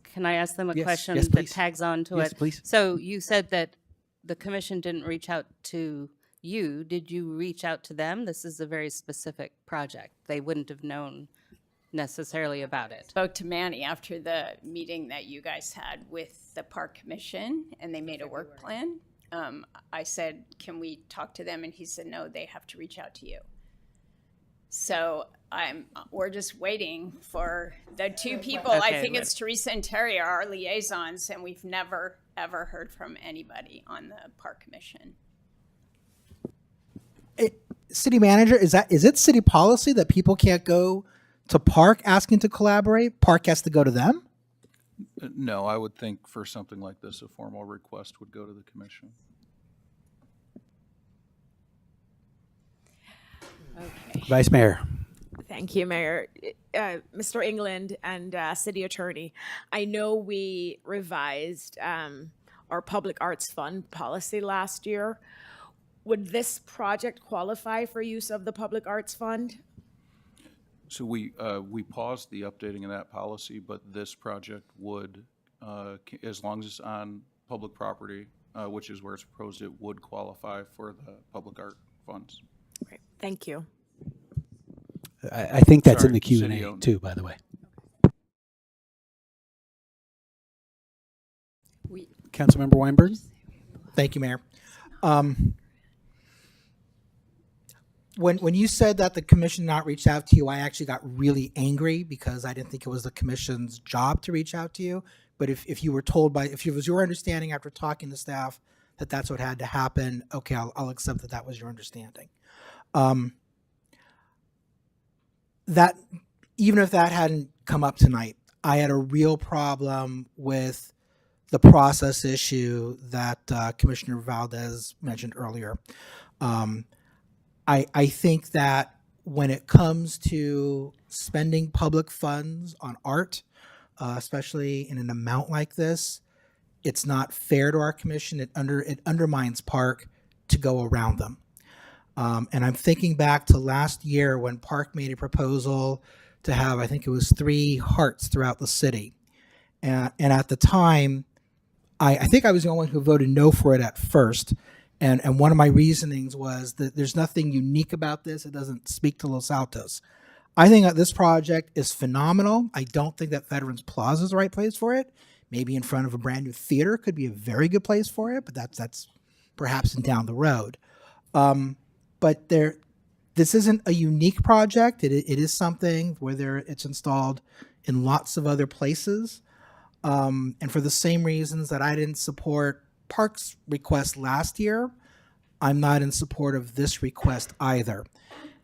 Can I ask them a Yes. question Yes, that please. tags on to Yes, it? please. So you said that the commission didn't reach out to you. Did you reach out to them? This is a very specific project. They wouldn't have known necessarily about it. Spoke to Manny after the meeting that you guys had with the Park Commission, and they made a work plan. I said, can we talk to them? And he said, no, they have to reach out to you. So we're just waiting for the two people. I Okay, think but- it's Teresa and Terry are our liaisons, and we've never, ever heard from anybody on the Park Commission. City manager, is it city policy that people can't go to Park asking to collaborate? Park has to go to them? No, I would think for something like this, a formal request would go to the commission. Okay. Vice Mayor. Thank you, Mayor. Mr. England and City Attorney, I know we revised our public arts fund policy last year. Would this project qualify for use of the public arts fund? So we paused the updating of that policy, but this project would, as long as it's on public property, which is where it's proposed, it would qualify for the public art funds. Great. Thank you. I think that's in Sorry, the Q&A city-owned. too, by the way. Councilmember Weinberg? Thank you, Mayor. When you said that the commission not reached out to you, I actually got really angry because I didn't think it was the commission's job to reach out to you. But if you were told if it was your understanding after talking to staff that that's what had to happen, okay, I'll accept that that was your understanding. That even if that hadn't come up tonight, I had a real problem with the process issue that Commissioner Valdez mentioned earlier. I think that when it comes to spending public funds on art, especially in an amount like this, it's not fair to our commission. It undermines Park to go around them. And I'm thinking back to last year when Park made a proposal to have, I think it was 3 hearts throughout the city. And at the time, I think I was the only one who voted no for it at first. And one of my reasonings was that there's nothing unique about this. It doesn't speak to Los Altos. I think that this project is phenomenal. I don't think that Veterans Plaza is the right place for it. Maybe in front of a brand new theater could be a very good place for it, but that's perhaps down the road. But this isn't a unique project. It is something where it's installed in lots of other places. And for the same reasons that I didn't support Park's request last year, I'm not in support of this request either.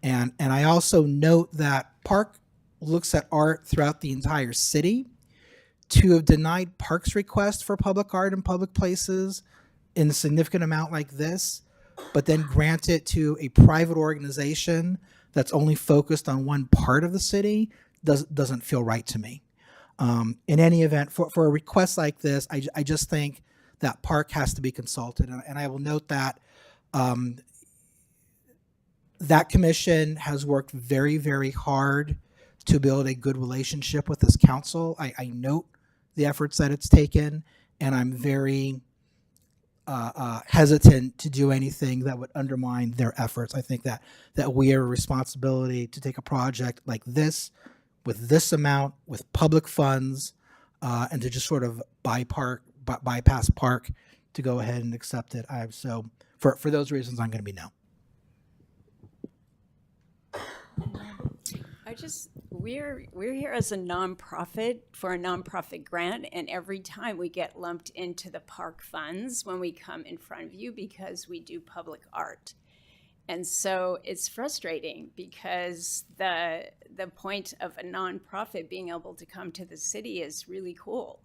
And I also note that Park looks at art throughout the entire city. To have denied Park's request for public art in public places in a significant amount like this, but then grant it to a private organization that's only focused on one part of the city doesn't feel right to me. In any event, for a request like this, I just think that Park has to be consulted. And I will note that that commission has worked very, very hard to build a good relationship with this council. I note the efforts that it's taken, and I'm very hesitant to do anything that would undermine their efforts. I think that we have a responsibility to take a project like this, with this amount, with public funds, and to just sort of bypass Park to go ahead and accept it. So for those reasons, I'm going to be no. We're here as a nonprofit for a nonprofit grant, and every time we get lumped into the park funds when we come in front of you because we do public art. And so it's frustrating because the point of a nonprofit being able to come to the city is really cool.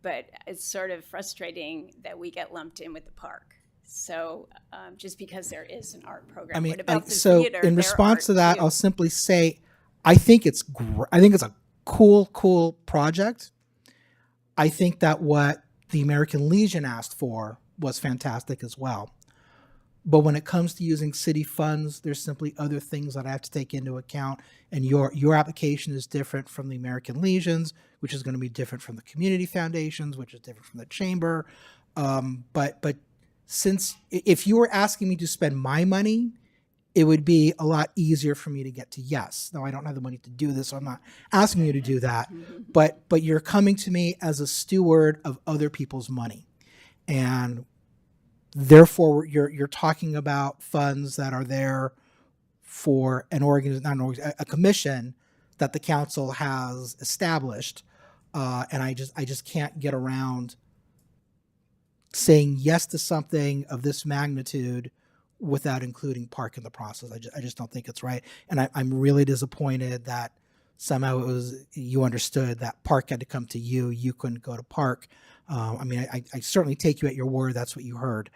But it's sort of frustrating that we get lumped in with the park. So just because there is an art program, what about the theater? In response to that, too? I'll simply say, I think it's a cool project. I think that what the American Legion asked for was fantastic as well. But when it comes to using city funds, there's simply other things that I have to take into account. And your application is different from the American Legion's, which is going to be different from the community foundations, which is different from the chamber. But since if you were asking me to spend my money, it would be a lot easier for me to get to yes. Now, I don't have the money to do this, so I'm not asking you to do that. But you're coming to me as a steward of other people's money. And therefore, you're talking about funds that are there for a commission that the council has established, and I just can't get around saying yes to something of this magnitude without including Park in the process. I just don't think it's right, and I'm really disappointed that somehow you understood that Park had to come to you. You couldn't go to Park. I certainly take you at your word. That's what you heard.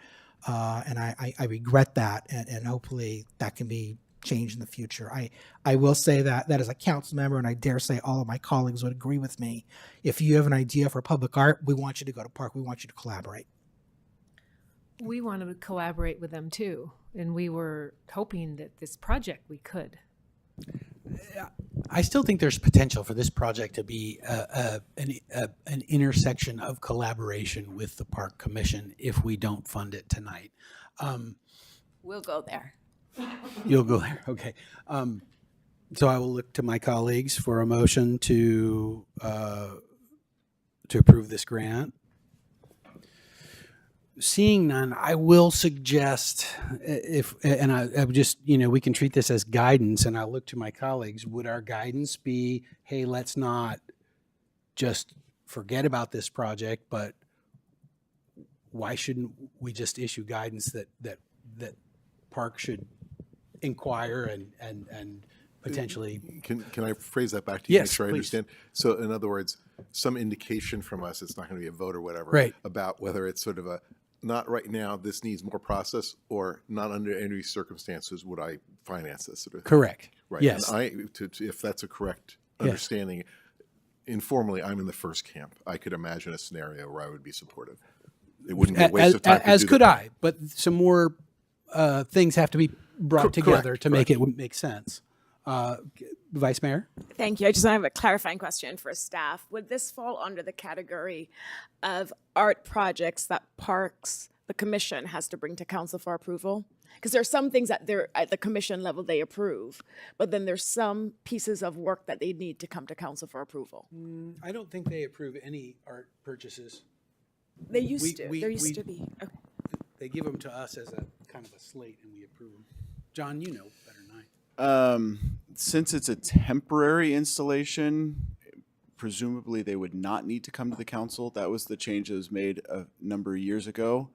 And I regret that. And hopefully that can be changed in the future. I will say that as a council member, and I dare say all of my colleagues would agree with me, if you have an idea for public art, we want you to go to Park. We want you to collaborate. We want to collaborate with them too. And we were hoping that this project we could. I still think there's potential for this project to be an intersection of collaboration with the Park Commission if we don't fund it tonight. We'll go there. You'll go there, okay. So I will look to my colleagues for a motion to approve this grant. Seeing none, I will suggest I would just, we can treat this as guidance, and I'll look to my colleagues. Would our guidance be, hey, let's not just forget about this project, but why shouldn't we just issue guidance that Park should inquire and potentially? Can I phrase that back to you to make Yes, sure I please. understand? So in other words, some indication from us, it's not going to be a vote or whatever, Right. about whether it's sort of a, not right now, this needs more process, or not under any circumstances would I finance this sort of thing. Correct. Right. Yes. And if that's a correct Yes. understanding, informally, I'm in the first camp. I could imagine a scenario where I would be supportive. It wouldn't be a waste of time. As to do could that. I, but some more things have to be brought together to make it make sense. Vice Mayor? Thank you. I just have a clarifying question for staff. Would this fall under the category of art projects that Parks, the commission, has to bring to council for approval? Because there are some things that they're at the commission level they approve, but then there's some pieces of work that they need to come to council for approval. I don't think they approve any art purchases. They used to. There used to be. Okay. They give them to us as a kind of a slate, and we approve them. John, you know better than I. Since it's a temporary installation, presumably they would not need to come to the council. That was the change that was made a number of years ago.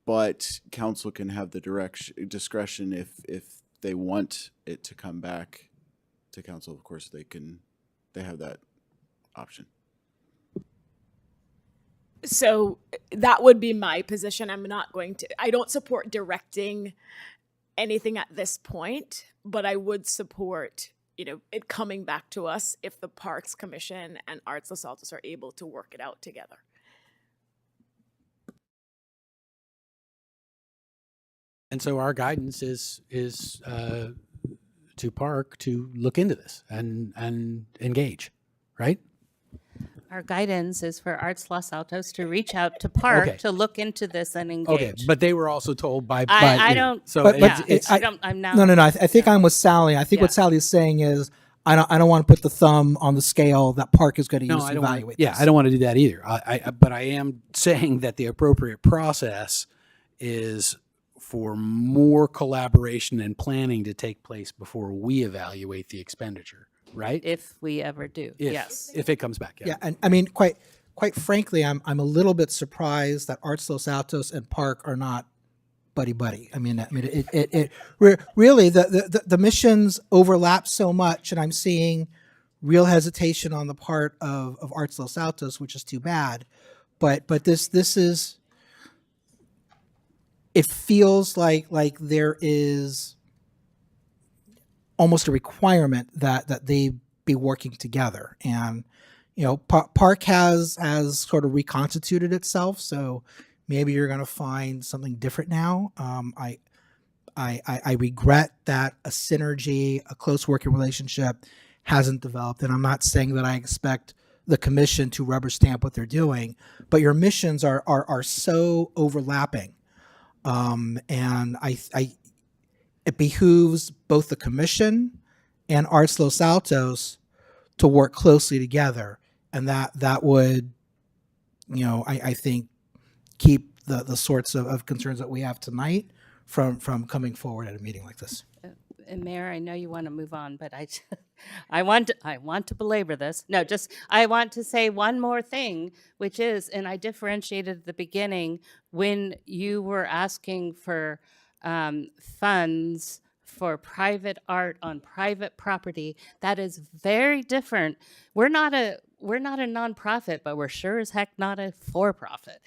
But council can have the discretion if they want it to come back to council. Of course, they have that option. So that would be my position. I don't support directing anything at this point, but I would support, it coming back to us if the Parks Commission and Arts Los Altos are able to work it out together. And so our guidance is to Park to look into this and engage, right? Our guidance is for Arts Los Altos to reach out to Park Okay. to look into this and engage. Okay, but they were also told by. I you know, don't. So But- it's- but it's, I'm now. No. I think I'm with Sally. I think Yeah. what Sally is saying is, I don't want to put the thumb on the scale that Park is going to no, use I to don't. evaluate. Yeah, this. I don't want to do that either. But I am saying that the appropriate process is for more collaboration and planning to take place before we evaluate the expenditure, right? If we ever do, yes. If it comes back. Yeah, and I mean, quite frankly, I'm a little bit surprised that Arts Los Altos and Park are not buddy. I mean, really the missions overlap so much, and I'm seeing real hesitation on the part of Arts Los Altos, which is too bad. But this is, it feels like there is almost a requirement that they be working together. And Park has sort of reconstituted itself, so maybe you're going to find something different now. I regret that a synergy, a close working relationship hasn't developed, and I'm not saying that I expect the commission to rubber stamp what they're doing, but your missions are so overlapping, and it behooves both the commission and Arts Los Altos to work closely together, and that would, I think, keep the sorts of concerns that we have tonight from coming forward at a meeting like this. And Mayor, I know you want to move on, but I want to belabor this. No, I want to say one more thing, which is, and I differentiated at the beginning when you were asking for funds for private art on private property. That is very different. We're not a nonprofit, but we're sure as heck not a for-profit.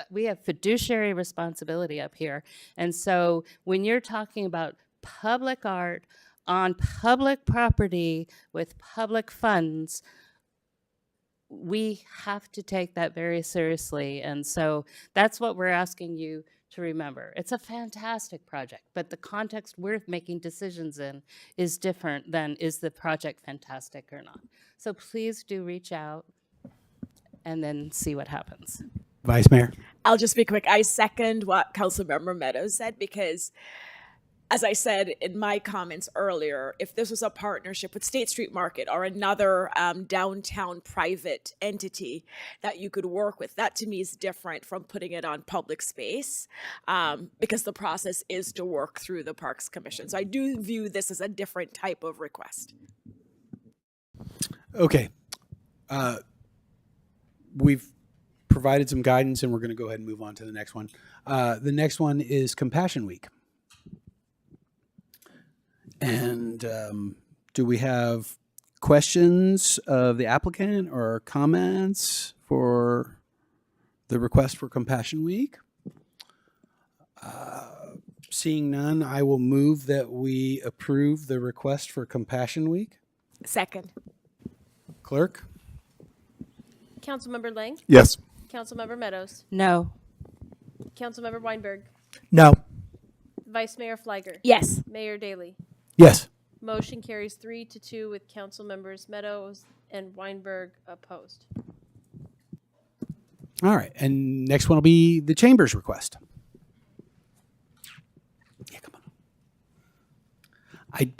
We have fiduciary responsibility up here, and so when you're talking about public art on public property with public funds, we have to take that very seriously. And so that's what we're asking you to remember. It's a fantastic project, but the context we're making decisions in is different than is the project fantastic or not. So please do reach out and then see what happens. Vice Mayor? I'll just be quick. I second what Councilmember Meadows said, because as I said in my comments earlier, if this was a partnership with State Street Market or another downtown private entity that you could work with, that to me is different from putting it on public space, because the process is to work through the Parks Commission. So I do view this as a different type of request. Okay. We've provided some guidance, and we're going to go ahead and move on to the next one. The next one is Compassion Week. And do we have questions of the applicant or comments for the request for Compassion Week? Seeing none, I will move that we approve the request for Compassion Week. Second. Clerk? Councilmember Lang? Yes. Councilmember Meadows? No. Councilmember Weinberg? No. Vice Mayor Fliger? Yes. Mayor Daley? Yes. Motion carries 3-2 with council members Meadows and Weinberg opposed. All right, and next one will be the Chamber's request. Yeah, come on.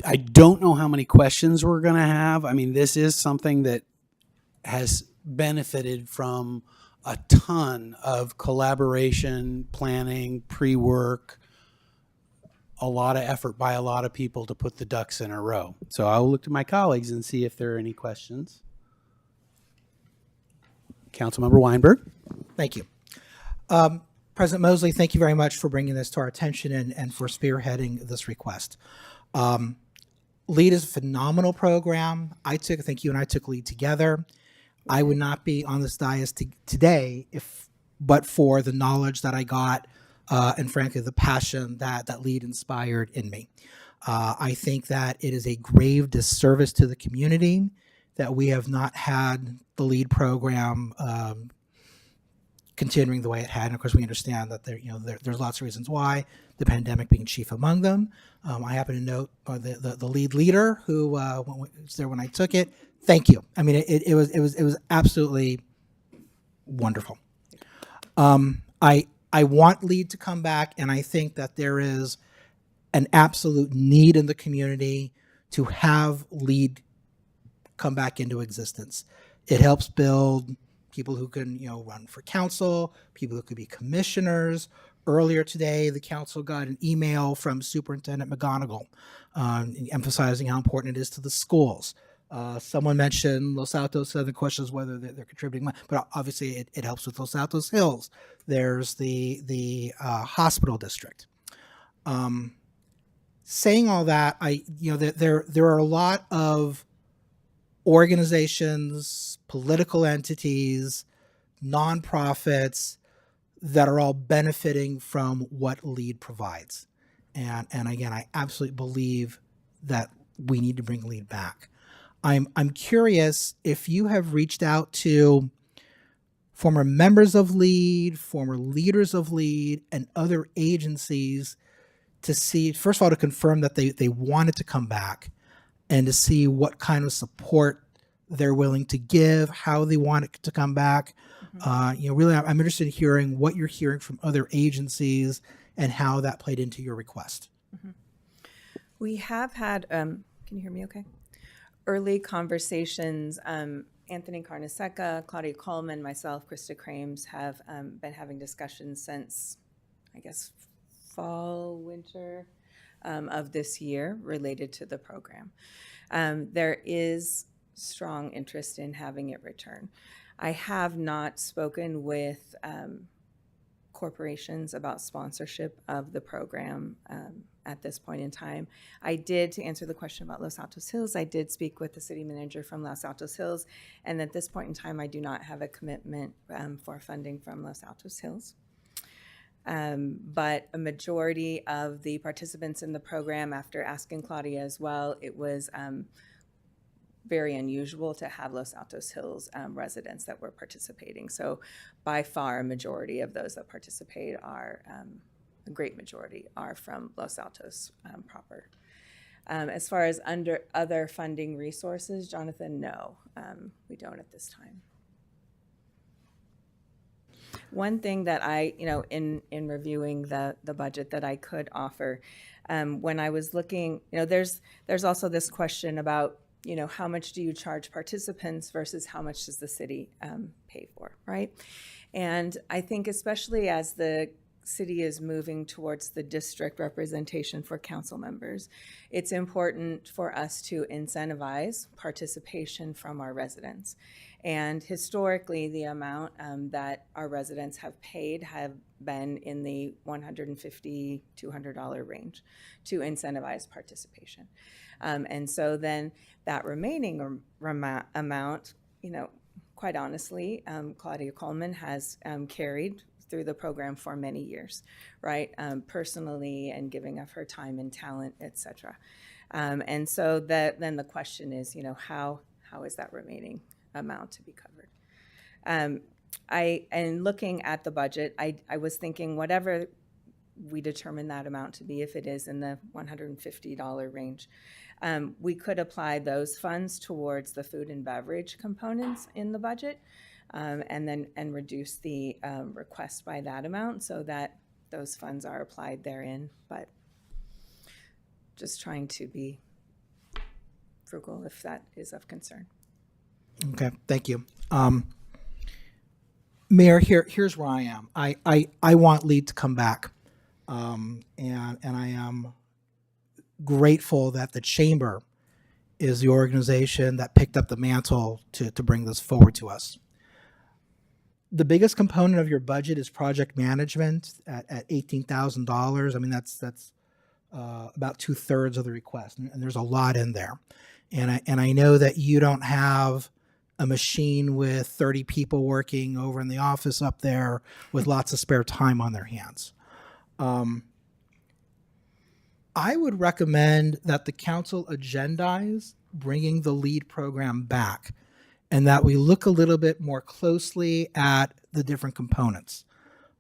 I don't know how many questions we're going to have. I mean, this is something that has benefited from a ton of collaboration, planning, pre-work, a lot of effort by a lot of people to put the ducks in a row. So I'll look to my colleagues and see if there are any questions. Councilmember Weinberg. Thank you. President Mosley, thank you very much for bringing this to our attention and for spearheading this request. LEAD is a phenomenal program. I think you and I took LEAD together. I would not be on this dais today but for the knowledge that I got and frankly the passion that LEAD inspired in me. I think that it is a grave disservice to the community that we have not had the LEAD program continuing the way it had. And of course, we understand that there's lots of reasons why, the pandemic being chief among them. I happen to note the LEAD leader who was there when I took it. Thank you. I mean, it was absolutely wonderful. I want LEAD to come back, and I think that there is an absolute need in the community to have LEAD come back into existence. It helps build people who can, run for council, people who could be commissioners. Earlier today, the council got an email from Superintendent McGonigal emphasizing how important it is to the schools. Someone mentioned Los Altos, the question is whether they're contributing money, but obviously it helps with Los Altos Hills. There's the hospital district. Saying all that, there are a lot of organizations, political entities, nonprofits that are all benefiting from what LEAD provides. And again, I absolutely believe that we need to bring LEAD back. I'm curious if you have reached out to former members of LEAD, former leaders of LEAD, and other agencies to see, first of all, to confirm that they want it to come back, and to see what kind of support they're willing to give, how they want it to come back. Really, I'm interested in hearing what you're hearing from other agencies and how that played into your request. We have had, can you hear me okay? Early conversations. Anthony Carneseca, Claudia Coleman, myself, Krista Krames have been having discussions since, I guess, fall, winter of this year related to the program. There is strong interest in having it return. I have not spoken with corporations about sponsorship of the program at this point in time. I did, to answer the question about Los Altos Hills, I did speak with the city manager from Los Altos Hills, and at this point in time, I do not have a commitment for funding from Los Altos Hills. But a majority of the participants in the program, after asking Claudia as well, it was very unusual to have Los Altos Hills residents that were participating. So by far, a majority of those that participate are, a great majority are from Los Altos proper. As far as under other funding resources, Jonathan, no, we don't at this time. One thing that I, in reviewing the budget that I could offer, when I was looking, there's also this question about, how much do you charge participants versus how much does the city pay for, right? And I think especially as the city is moving towards the district representation for council members, it's important for us to incentivize participation from our residents. And historically, the amount that our residents have paid have been in the $150, $200 range to incentivize participation. And so then that remaining amount, quite honestly, Claudia Coleman has carried through the program for many years, right? Personally, and giving of her time and talent, et cetera. And so then the question is, how is that remaining amount to be covered? And looking at the budget, I was thinking whatever we determine that amount to be, if it is in the $150 range, we could apply those funds towards the food and beverage components in the budget, and reduce the request by that amount so that those funds are applied therein. But just trying to be frugal if that is of concern. Okay, thank you. Mayor, here's where I am. I want LEAD to come back, and I am grateful that the chamber is the organization that picked up the mantle to bring this forward to us. The biggest component of your budget is project management at $18,000. I mean, that's about 2/3 of the request, and there's a lot in there. And I know that you don't have a machine with 30 people working over in the office up there with lots of spare time on their hands. I would recommend that the council agendize bringing the LEAD program back, and that we look a little bit more closely at the different components.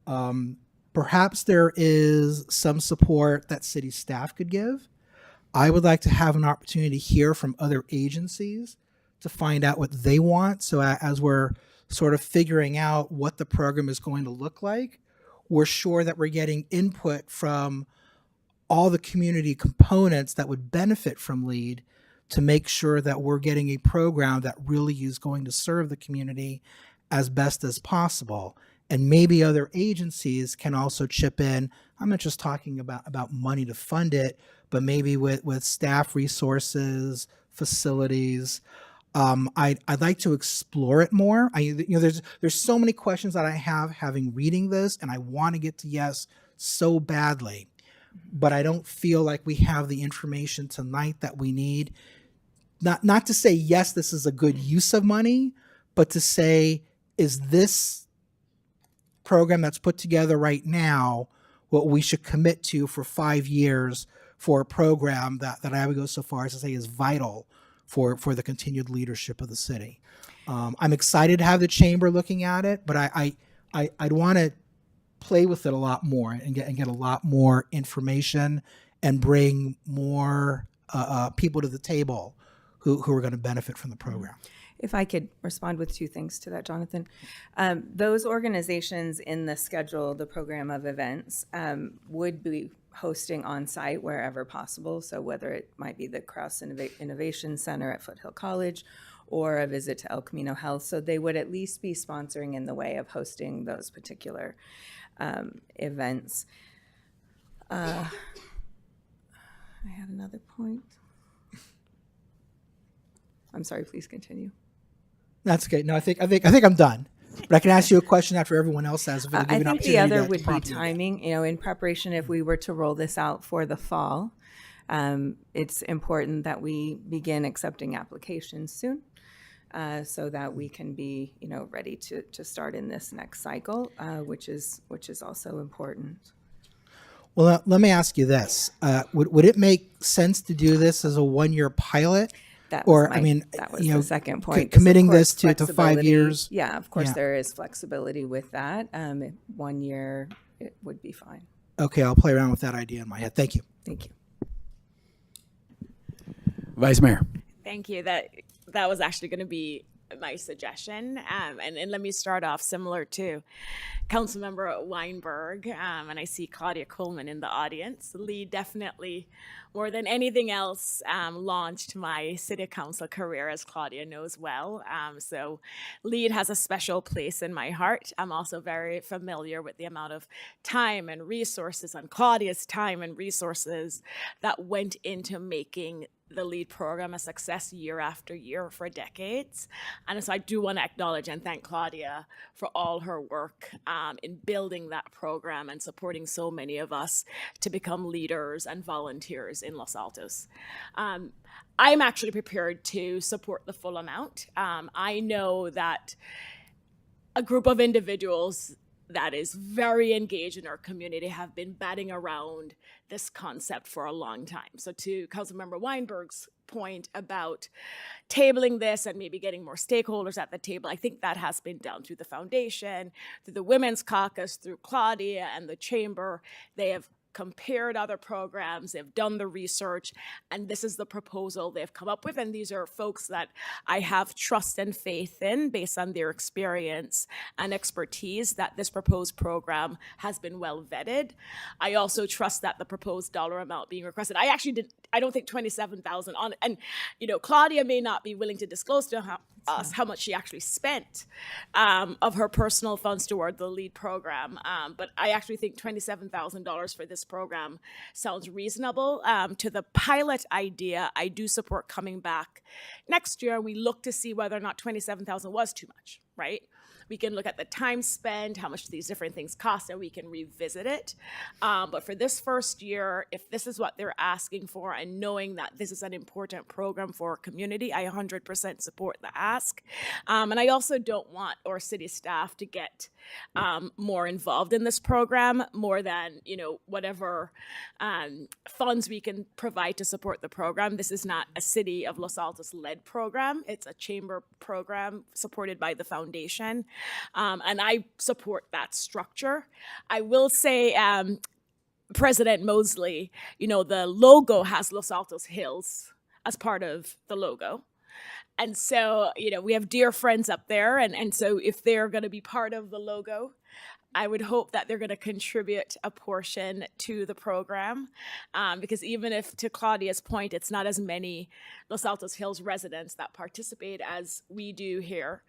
Perhaps there is some support that city staff could give. I would like to have an opportunity to hear from other agencies to find out what they want. So as we're sort of figuring out what the program is going to look like, we're sure that we're getting input from all the community components that would benefit from LEAD to make sure that we're getting a program that really is going to serve the community as best as possible. And maybe other agencies can also chip in. I'm not just talking about money to fund it, but maybe with staff resources, facilities. I'd like to explore it more. There's so many questions that I have having reading this, and I want to get to yes so badly, but I don't feel like we have the information tonight that we need. Not to say yes, this is a good use of money, but to say, is this program that's put together right now what we should commit to for 5 years for a program that I would go so far as to say is vital for the continued leadership of the city. I'm excited to have the chamber looking at it, but I'd want to play with it a lot more and get a lot more information and bring more people to the table who are going to benefit from the program. If I could respond with two things to that, Jonathan. Those organizations in the schedule, the program of events, would be hosting on site wherever possible. So whether it might be the Krause Innovation Center at Foothill College or a visit to El Camino Health. So they would at least be sponsoring in the way of hosting those particular events. I had another point. I'm sorry, please continue. That's okay. No, I think I'm done. But I can ask you a question after everyone else has. If I think the other would be timing. In preparation, if we were to roll this out for the fall, it's important that we begin accepting applications soon, so that we can be, ready to start in this next cycle, which is also important. Well, let me ask you this: would it make sense to do this as a 1-year pilot? That was the second point. Committing this to 5 years. Yeah, of course, there is flexibility with that. 1 year, it would be fine. Okay, I'll play around with that idea in my head. Thank you. Thank you. Vice Mayor. Thank you. That was actually going to be my suggestion. And let me start off similar to Councilmember Weinberg, and I see Claudia Coleman in the audience. Lee definitely, more than anything else, launched my city council career, as Claudia knows well. So Lee has a special place in my heart. I'm also very familiar with the amount of time and resources, and Claudia's time and resources that went into making the LEAD program a success year after year for decades. And so I do want to acknowledge and thank Claudia for all her work in building that program and supporting so many of us to become leaders and volunteers in Los Altos. I'm actually prepared to support the full amount. I know that a group of individuals that is very engaged in our community have been batting around this concept for a long time. So to Councilmember Weinberg's point about tabling this and maybe getting more stakeholders at the table, I think that has been done through the foundation, through the Women's Caucus, through Claudia and the Chamber. They have compared other programs, they've done the research, and this is the proposal they've come up with. And these are folks that I have trust and faith in based on their experience and expertise, that this proposed program has been well vetted. I also trust that the proposed dollar amount being requested, I don't think 27,000 on, and Claudia may not be willing to disclose to us how much she actually spent of her personal funds toward the LEAD program. But I actually think $27,000 for this program sounds reasonable. To the pilot idea, I do support coming back next year. We look to see whether or not 27,000 was too much, right? We can look at the time spent, how much these different things cost, and we can revisit it. But for this first year, if this is what they're asking for, and knowing that this is an important program for our community, I 100% support the ask. And I also don't want our city staff to get more involved in this program, more than whatever funds we can provide to support the program. This is not a City of Los Altos led program. It's a chamber program supported by the foundation. And I support that structure. I will say, President Mosley, the logo has Los Altos Hills as part of the logo. And so, we have dear friends up there. And so if they're going to be part of the logo, I would hope that they're going to contribute a portion to the program, because even if, to Claudia's point, it's not as many Los Altos Hills residents that participate as we do here,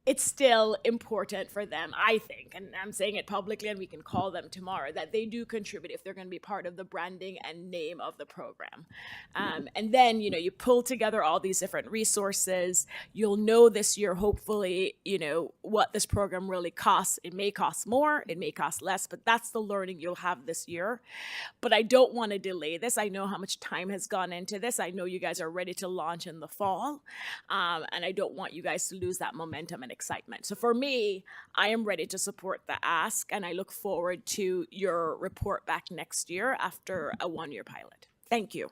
it's still important for them, I think, and I'm saying it publicly and we can call them tomorrow, that they do contribute if they're going to be part of the branding and name of the program. And then, you pull together all these different resources. You'll know this year, hopefully, what this program really costs. It may cost more, it may cost less, but that's the learning you'll have this year. But I don't want to delay this. I know how much time has gone into this. I know you guys are ready to launch in the fall. And I don't want you guys to lose that momentum and excitement. So for me, I am ready to support the ask, and I look forward to your report back next year after a 1-year pilot. Thank you.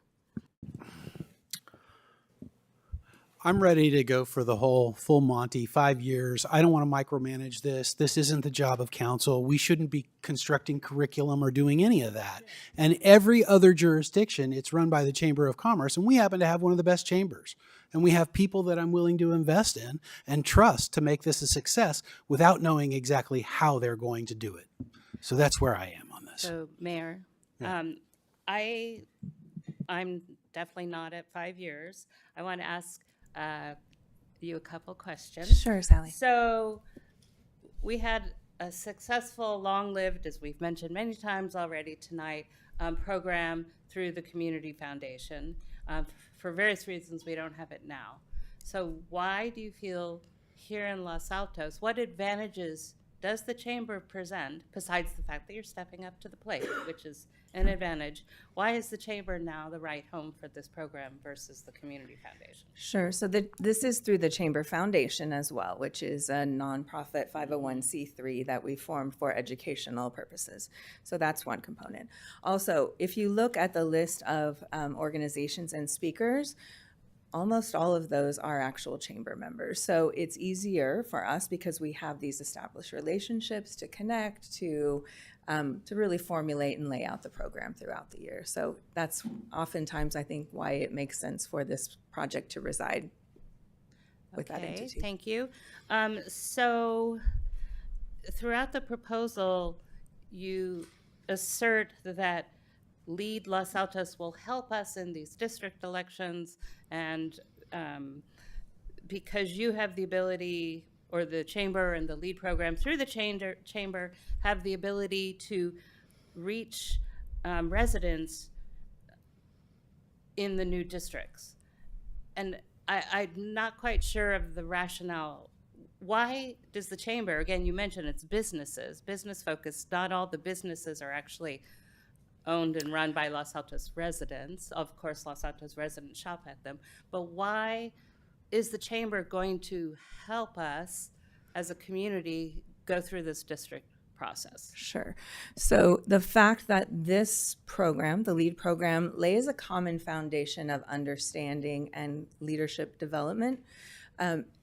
I'm ready to go for the whole full Monty, 5 years. I don't want to micromanage this. This isn't the job of council. We shouldn't be constructing curriculum or doing any of that. And every other jurisdiction, it's run by the Chamber of Commerce, and we happen to have one of the best chambers. And we have people that I'm willing to invest in and trust to make this a success without knowing exactly how they're going to do it. So that's where I am on this. So, Mayor, Yeah. I'm definitely not at 5 years. I want to ask you a couple questions. Sure, Sally. So we had a successful, long-lived, as we've mentioned many times already tonight, program through the Community Foundation. For various reasons, we don't have it now. So why do you feel here in Los Altos, what advantages does the Chamber present, besides the fact that you're stepping up to the plate, which is an advantage? Why is the Chamber now the right home for this program versus the Community Foundation? Sure. So this is through the Chamber Foundation as well, which is a nonprofit 501c3 that we formed for educational purposes. So that's one component. Also, if you look at the list of organizations and speakers, almost all of those are actual chamber members. So it's easier for us because we have these established relationships to connect, to really formulate and lay out the program throughout the year. So that's oftentimes, I think, why it makes sense for this project to reside with that Okay, entity. thank you. So throughout the proposal, you assert that Lead Los Altos will help us in these district elections, and because you have the ability, or the chamber and the Lead program through the chamber have the ability to reach residents in the new districts. And I'm not quite sure of the rationale. Why does the chamber, again, you mentioned it's businesses, business focused, not all the businesses are actually owned and run by Los Altos residents. Of course, Los Altos residents shop at them, but why is the chamber going to help us as a community go through this district process? Sure. So the fact that this program, the LEAD program, lays a common foundation of understanding and leadership development,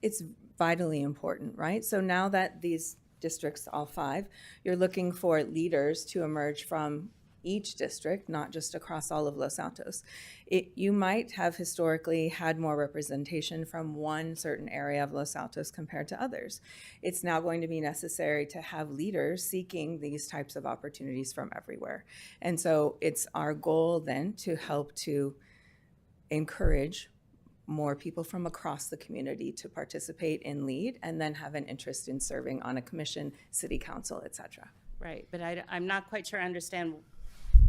it's vitally important, right? So now that these districts, all 5, you're looking for leaders to emerge from each district, not just across all of Los Altos. You might have historically had more representation from one certain area of Los Altos compared to others. It's now going to be necessary to have leaders seeking these types of opportunities from everywhere. And so it's our goal then to help to encourage more people from across the community to participate in LEAD and then have an interest in serving on a commission, city council, et cetera. Right, but I'm not quite sure I understand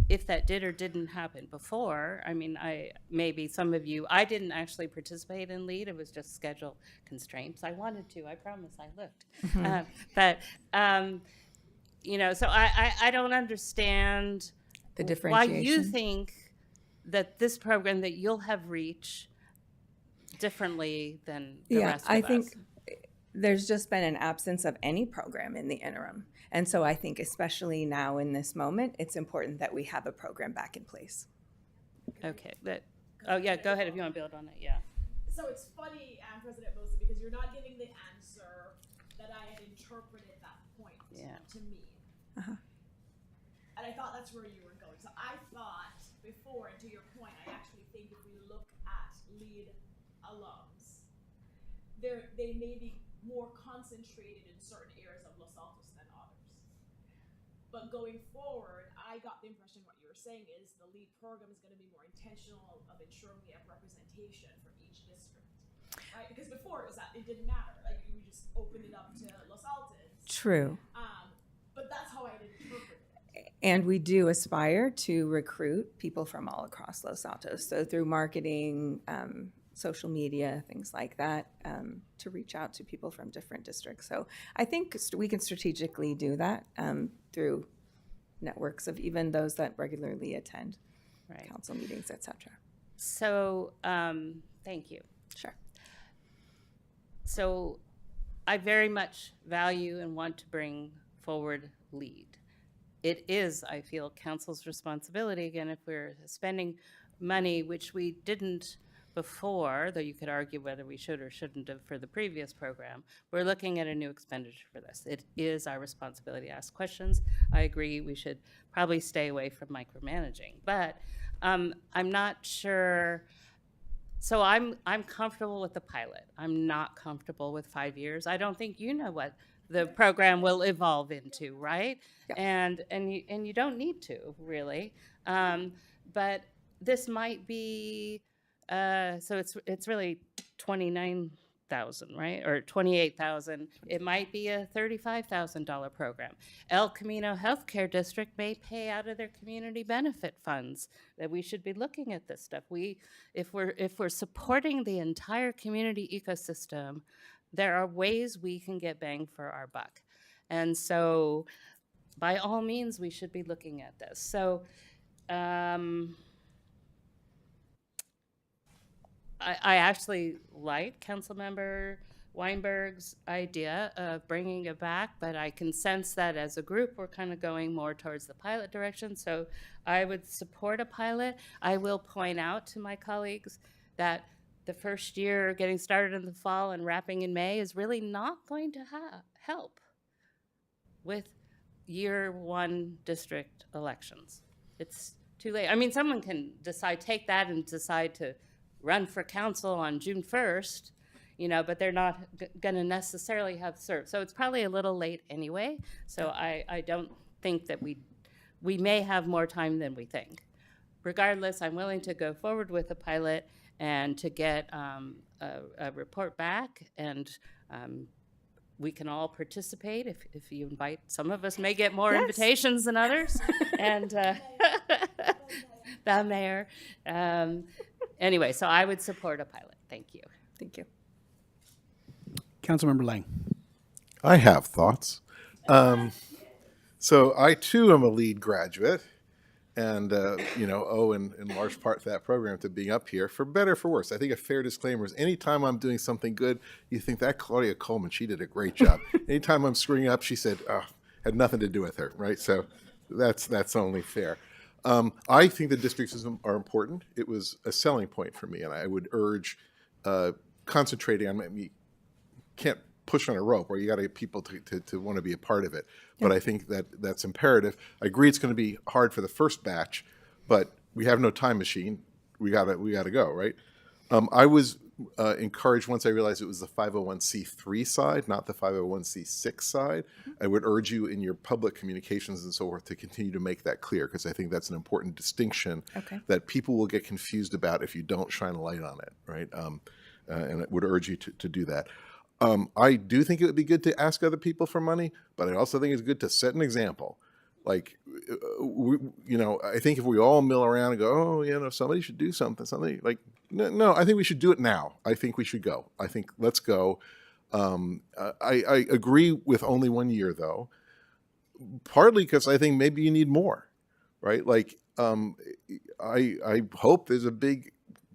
if that did or didn't happen before. I mean, maybe some of you, I didn't actually participate in LEAD. It was just schedule constraints. I wanted to, I promise, I looked. But, you know, so I don't understand the why differentiation. you think that this program, that you'll have reach differently than the rest of us. I think there's just been an absence of any program in the interim. And so I think especially now in this moment, it's important that we have a program back in place. Okay, oh yeah, go ahead if you want to build on it, yeah. So it's funny, President Mosley, because you're not giving the answer that I had interpreted that point to mean. Uh-huh. And I thought that's where you were going. So I thought before, and to your point, I actually think if we look at LEAD alums, they may be more concentrated in certain areas of Los Altos than others. But going forward, I got the impression what you were saying is the LEAD program is going to be more intentional of ensuring we have representation for each district, right? Because before it didn't matter. Like we just opened it up to Los Altos. True. But that's how I interpreted it. And we do aspire to recruit people from all across Los Altos. So through marketing, social media, things like that, to reach out to people from different districts. So I think we can strategically do that through networks of even those that regularly attend council meetings, et cetera. So, thank you. Sure. So I very much value and want to bring forward LEAD. It is, I feel, council's responsibility, again, if we're spending money, which we didn't before, though you could argue whether we should or shouldn't have for the previous program, we're looking at a new expenditure for this. It is our responsibility to ask questions. I agree we should probably stay away from micromanaging, but I'm not sure. So I'm comfortable with the pilot. I'm not comfortable with 5 years. I don't think you know what the program will evolve into, right? Yeah. And you don't need to, really. But this might be, so it's really 29,000, right? Or 28,000. It might be a $35,000 program. El Camino Healthcare District may pay out of their community benefit funds. That we should be looking at this stuff. If we're supporting the entire community ecosystem, there are ways we can get bang for our buck. And so by all means, we should be looking at this. So I actually like Councilmember Weinberg's idea of bringing it back, but I can sense that as a group, we're kind of going more towards the pilot direction. So I would support a pilot. I will point out to my colleagues that the first year getting started in the fall and wrapping in May is really not going to help with year 1 district elections. It's too late. I mean, someone can take that and decide to run for council on June 1st, but they're not going to necessarily have served. So it's probably a little late anyway. So I don't think that we may have more time than we think. Regardless, I'm willing to go forward with a pilot and to get a report back, and we can all participate if you invite. Some of us may get more invitations than others, and the mayor. Anyway, so I would support a pilot. Thank you. Thank you. Councilmember Lang. I have thoughts. So I too am a lead graduate, and owe in large part to that program to being up here, for better or for worse. I think a fair disclaimer is anytime I'm doing something good, you think that Claudia Coleman, she did a great job. Anytime I'm screwing up, she said, oh, had nothing to do with her, right? So that's only fair. I think the districts are important. It was a selling point for me, and I would urge concentrating on me. Can't push on a rope, or you got to get people to want to be a part of it. But I think that's imperative. I agree it's going to be hard for the first batch, but we have no time machine. We gotta go, right? I was encouraged once I realized it was the 501c3 side, not the 501c6 side. I would urge you in your public communications and so forth to continue to make that clear, because I think that's an important distinction that people will get confused about if you don't shine a light on it, right? And I would urge you to do that. I do think it would be good to ask other people for money, but I also think it's good to set an example. Like, I think if we all mill around and go, oh, somebody should do something, like, no, I think we should do it now. I think we should go. I think let's go. I agree with only 1 year, though, partly because I think maybe you need more, right? Like, I hope there's a big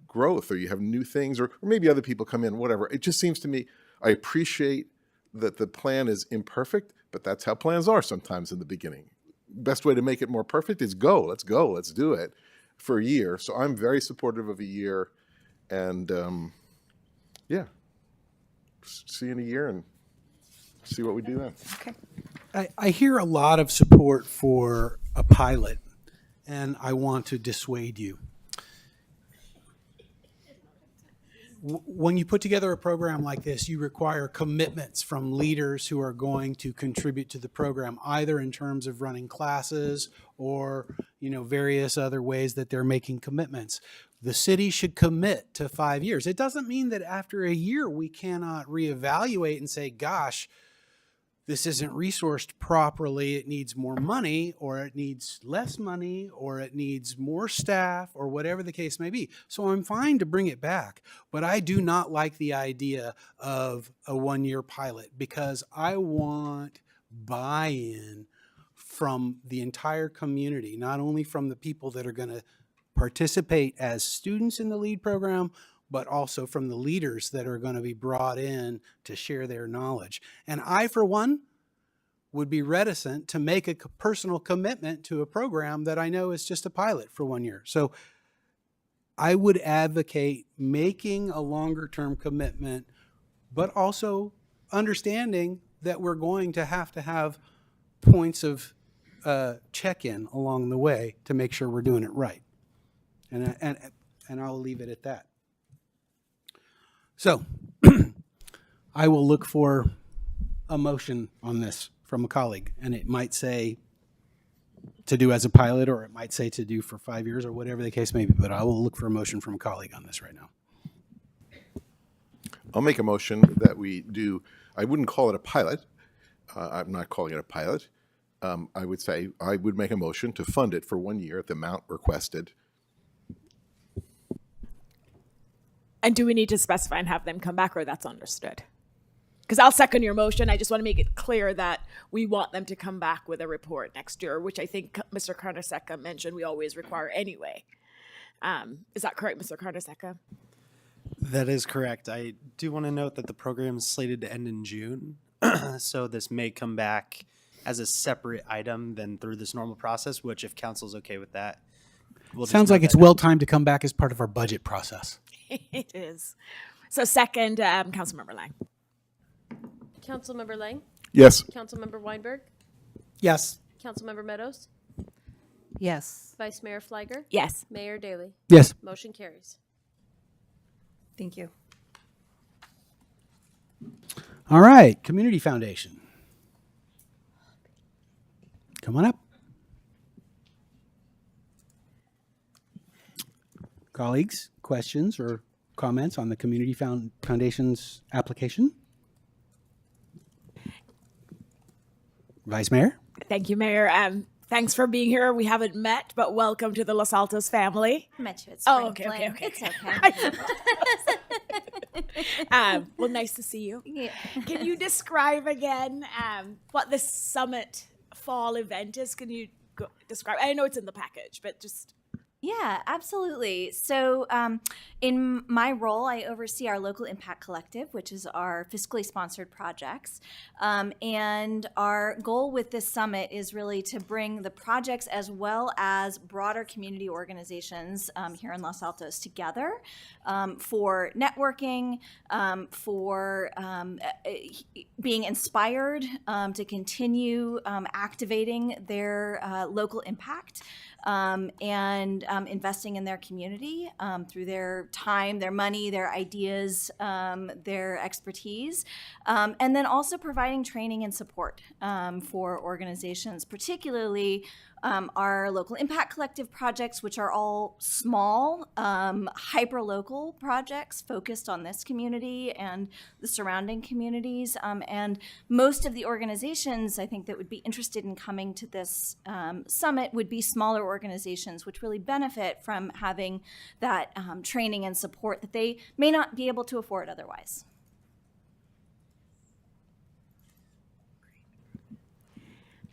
growth, or you have new things, or maybe other people come in, whatever. It just seems to me, I appreciate that the plan is imperfect, but that's how plans are sometimes in the beginning. Best way to make it more perfect is go. Let's do it for a year. So I'm very supportive of a year, and see you in a year and see what we do then. Okay. I hear a lot of support for a pilot, and I want to dissuade you. When you put together a program like this, you require commitments from leaders who are going to contribute to the program, either in terms of running classes or, various other ways that they're making commitments. The city should commit to 5 years. It doesn't mean that after a year we cannot reevaluate and say, gosh, this isn't resourced properly, it needs more money, or it needs less money, or it needs more staff, or whatever the case may be. So I'm fine to bring it back, but I do not like the idea of a 1 year pilot, because I want buy-in from the entire community, not only from the people that are going to participate as students in the LEAD program, but also from the leaders that are going to be brought in to share their knowledge. And I, for one, would be reticent to make a personal commitment to a program that I know is just a pilot for 1 year. So I would advocate making a longer term commitment, but also understanding that we're going to have points of check-in along the way to make sure we're doing it right. And I'll leave it at that. So I will look for a motion on this from a colleague, and it might say to do as a pilot, or it might say to do for 5 years, or whatever the case may be, but I will look for a motion from a colleague on this right now. I'll make a motion that we do, I wouldn't call it a pilot. I'm not calling it a pilot. I would say I would make a motion to fund it for 1 year at the amount requested. And do we need to specify and have them come back, or that's understood? Because I'll second your motion. I just want to make it clear that we want them to come back with a report next year, which I think Mr. Carnesecca mentioned we always require anyway. Is that correct, Mr. Carnesecca? That is correct. I do want to note that the program is slated to end in June, so this may come back as a separate item than through this normal process, which if council's okay with that, we'll just Sounds note like it's that well timed to come back as part of our budget process. It is. So second, Councilmember Lang. Councilmember Lang? Yes. Councilmember Weinberg? Yes. Councilmember Meadows? Yes. Vice Mayor Fliger? Yes. Mayor Daley? Yes. Motion carries. Thank you. All right, Community Foundation. Come on up. Colleagues, questions or comments on the Community Foundation's application? Vice Mayor? Thank you, Mayor. Thanks for being here. We haven't met, but welcome to the Los Altos family. I met you at Oh, Spring okay, Fling. okay, okay. It's okay. Well, nice to see you. Yeah. Can you describe again what this summit fall event is? Can you describe? I know it's in the package, but just. Yeah, absolutely. So, in my role, I oversee our local impact collective, which is our fiscally sponsored projects. And our goal with this summit is really to bring the projects as well as broader community organizations here in Los Altos together for networking, for being inspired to continue activating their local impact. And investing in their community through their time, their money, their ideas, their expertise, and then also providing training and support for organizations, particularly our local impact collective projects, which are all small, hyper-local projects focused on this community and the surrounding communities. And most of the organizations, I think, that would be interested in coming to this summit would be smaller organizations, which really benefit from having that training and support that they may not be able to afford otherwise.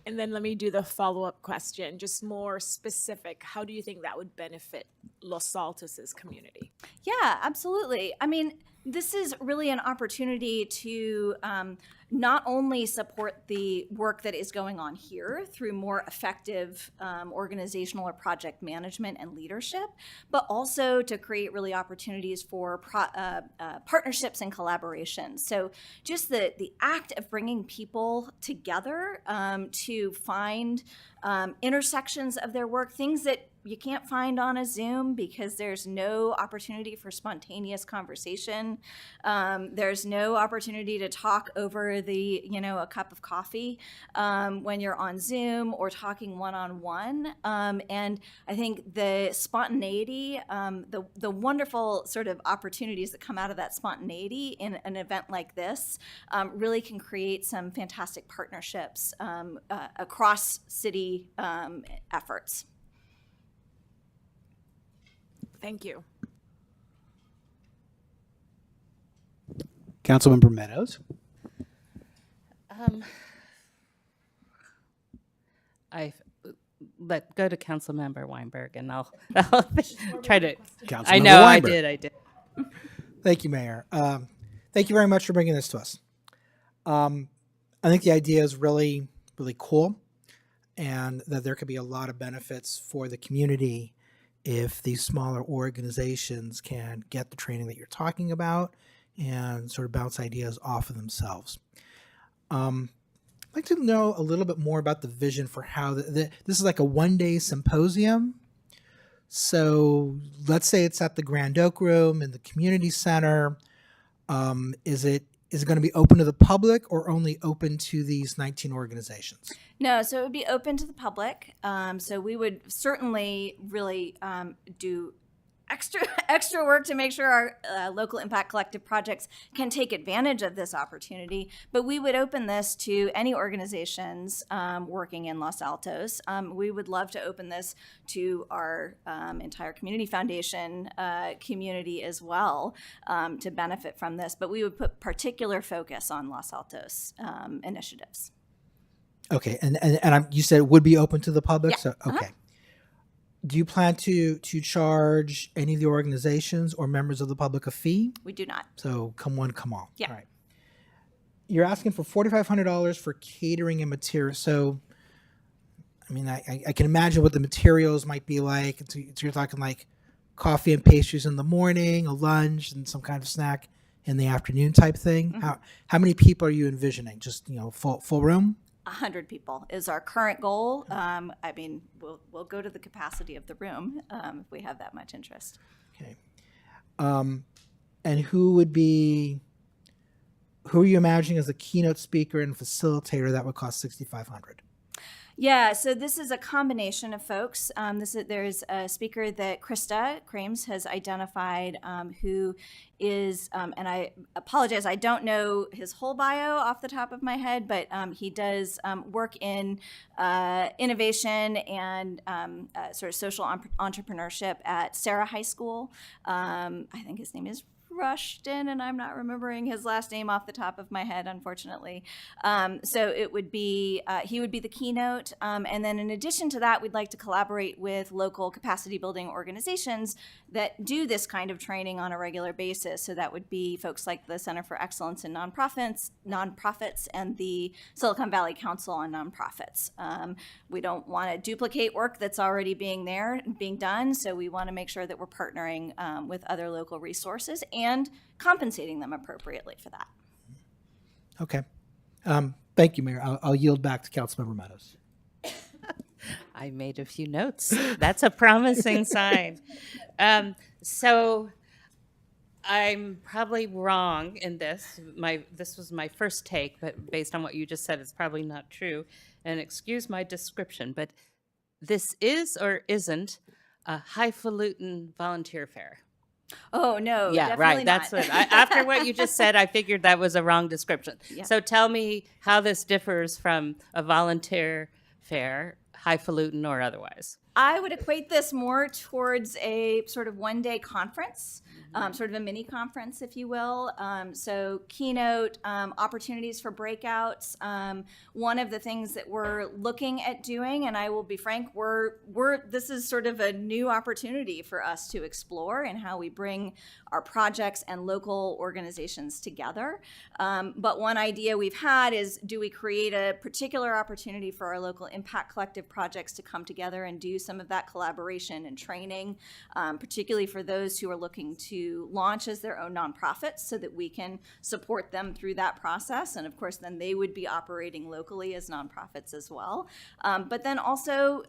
And then let me do the follow-up question, just more specific. How do you think that would benefit Los Altos' community? Yeah, absolutely. I mean, this is really an opportunity to not only support the work that is going on here through more effective organizational or project management and leadership, but also to create really opportunities for partnerships and collaboration. So just the act of bringing people together to find intersections of their work, things that you can't find on a Zoom because there's no opportunity for spontaneous conversation. There's no opportunity to talk over a cup of coffee when you're on Zoom or talking one-on-one. And I think the spontaneity, the wonderful sort of opportunities that come out of that spontaneity in an event like this really can create some fantastic partnerships across city efforts. Thank you. Councilmember Meadows. Go to Councilmember Weinberg, and I'll try to. Councilmember I know, Weinberg. I did. Thank you, Mayor. Thank you very much for bringing this to us. I think the idea is really, really cool, and that there could be a lot of benefits for the community if these smaller organizations can get the training that you're talking about and sort of bounce ideas off of themselves. I'd like to know a little bit more about the vision for how this is like a one-day symposium. So let's say it's at the Grand Oak Room in the community center. Is it going to be open to the public or only open to these 19 organizations? No, so it would be open to the public. So we would certainly really do extra work to make sure our local impact collective projects can take advantage of this opportunity. But we would open this to any organizations working in Los Altos. We would love to open this to our entire community foundation community as well to benefit from this. But we would put particular focus on Los Altos initiatives. Okay, and you said it would be open to the public? Yeah. So, okay. Do you plan to charge any of the organizations or members of the public a fee? We do not. So come one, come all. Yeah. All right. You're asking for $4,500 for catering and materials. So, I mean, I can imagine what the materials might be like. So you're talking like coffee and pastries in the morning, a lunch, and some kind of snack in the afternoon type thing. Mm-hmm. How many people are you envisioning? Just, full room? 100 people is our current goal. I mean, we'll go to the capacity of the room if we have that much interest. Okay. And who would be who are you imagining as the keynote speaker and facilitator that would cost $6,500? Yeah, so this is a combination of folks. There's a speaker that Krista Krames has identified who is, and I apologize, I don't know his whole bio off the top of my head, but he does work in innovation and sort of social entrepreneurship at Sarah High School. I think his name is Rushton, and I'm not remembering his last name off the top of my head, unfortunately. So it would be, he would be the keynote. And then in addition to that, we'd like to collaborate with local capacity building organizations that do this kind of training on a regular basis. So that would be folks like the Center for Excellence in Nonprofits, and the Silicon Valley Council on Nonprofits. We don't want to duplicate work that's already being done. So we want to make sure that we're partnering with other local resources and compensating them appropriately for that. Okay. Thank you, Mayor. I'll yield back to Councilmember Meadows. I made a few notes. That's a promising sign. So I'm probably wrong in this. This was my first take, but based on what you just said, it's probably not true. And excuse my description, but this is or isn't a highfalutin volunteer fair. Oh, no, yeah, definitely right. not. That's what after what you just said, I figured that was a wrong description. Yeah. So tell me how this differs from a volunteer fair, highfalutin or otherwise. I would equate this more towards a sort of one-day conference, sort of a mini conference, if you will. So keynote, opportunities for breakouts. One of the things that we're looking at doing, and I will be frank, this is sort of a new opportunity for us to explore and how we bring our projects and local organizations together. But one idea we've had is, do we create a particular opportunity for our local impact collective projects to come together and do some of that collaboration and training, particularly for those who are looking to launch as their own nonprofits, so that we can support them through that process. And of course, then they would be operating locally as nonprofits as well. But then also,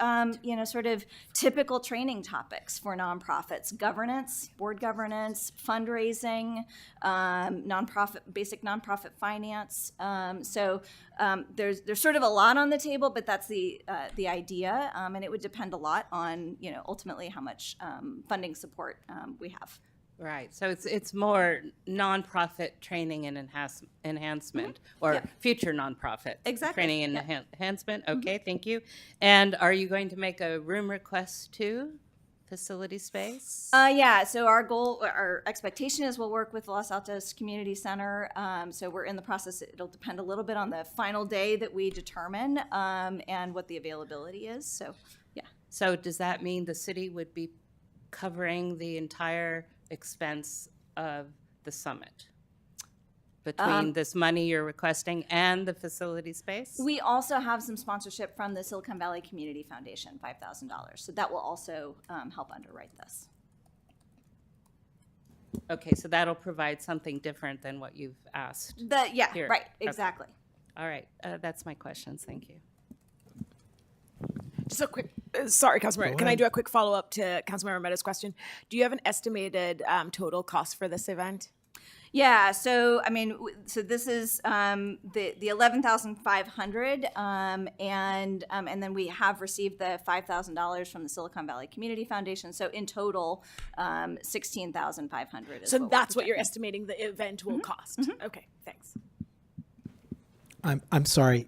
sort of typical training topics for nonprofits: governance, board governance, fundraising, basic nonprofit finance. There's sort of a lot on the table, but that's the idea, and it would depend a lot on ultimately how much funding support we have. Right. So it's more nonprofit training and enhancement, or future nonprofit training and enhancement. Okay, thank you. And are you going to make a room request too? Facility space? Yeah, so our expectation is we'll work with the Los Altos Community Center. So we're in the process. It'll depend a little bit on the final day that we determine and what the availability is. So, yeah. So does that mean the city would be covering the entire expense of the summit? Between this money you're requesting and the facility space? We also have some sponsorship from the Silicon Valley Community Foundation, $5,000. So that will also help underwrite this. Okay, so that'll provide something different than what you've asked. Right, exactly. Okay. All right, that's my questions. Thank you. Just a quick, sorry, Councilmember, can I do a quick follow-up to Councilmember Meadows' question? Do you have an estimated total cost for this event? Yeah, so so this is the $11,500, and then we have received the $5,000 from the Silicon Valley Community Foundation. So in total, $16,500. So that's what you're estimating the event will cost. Okay, thanks. I'm sorry.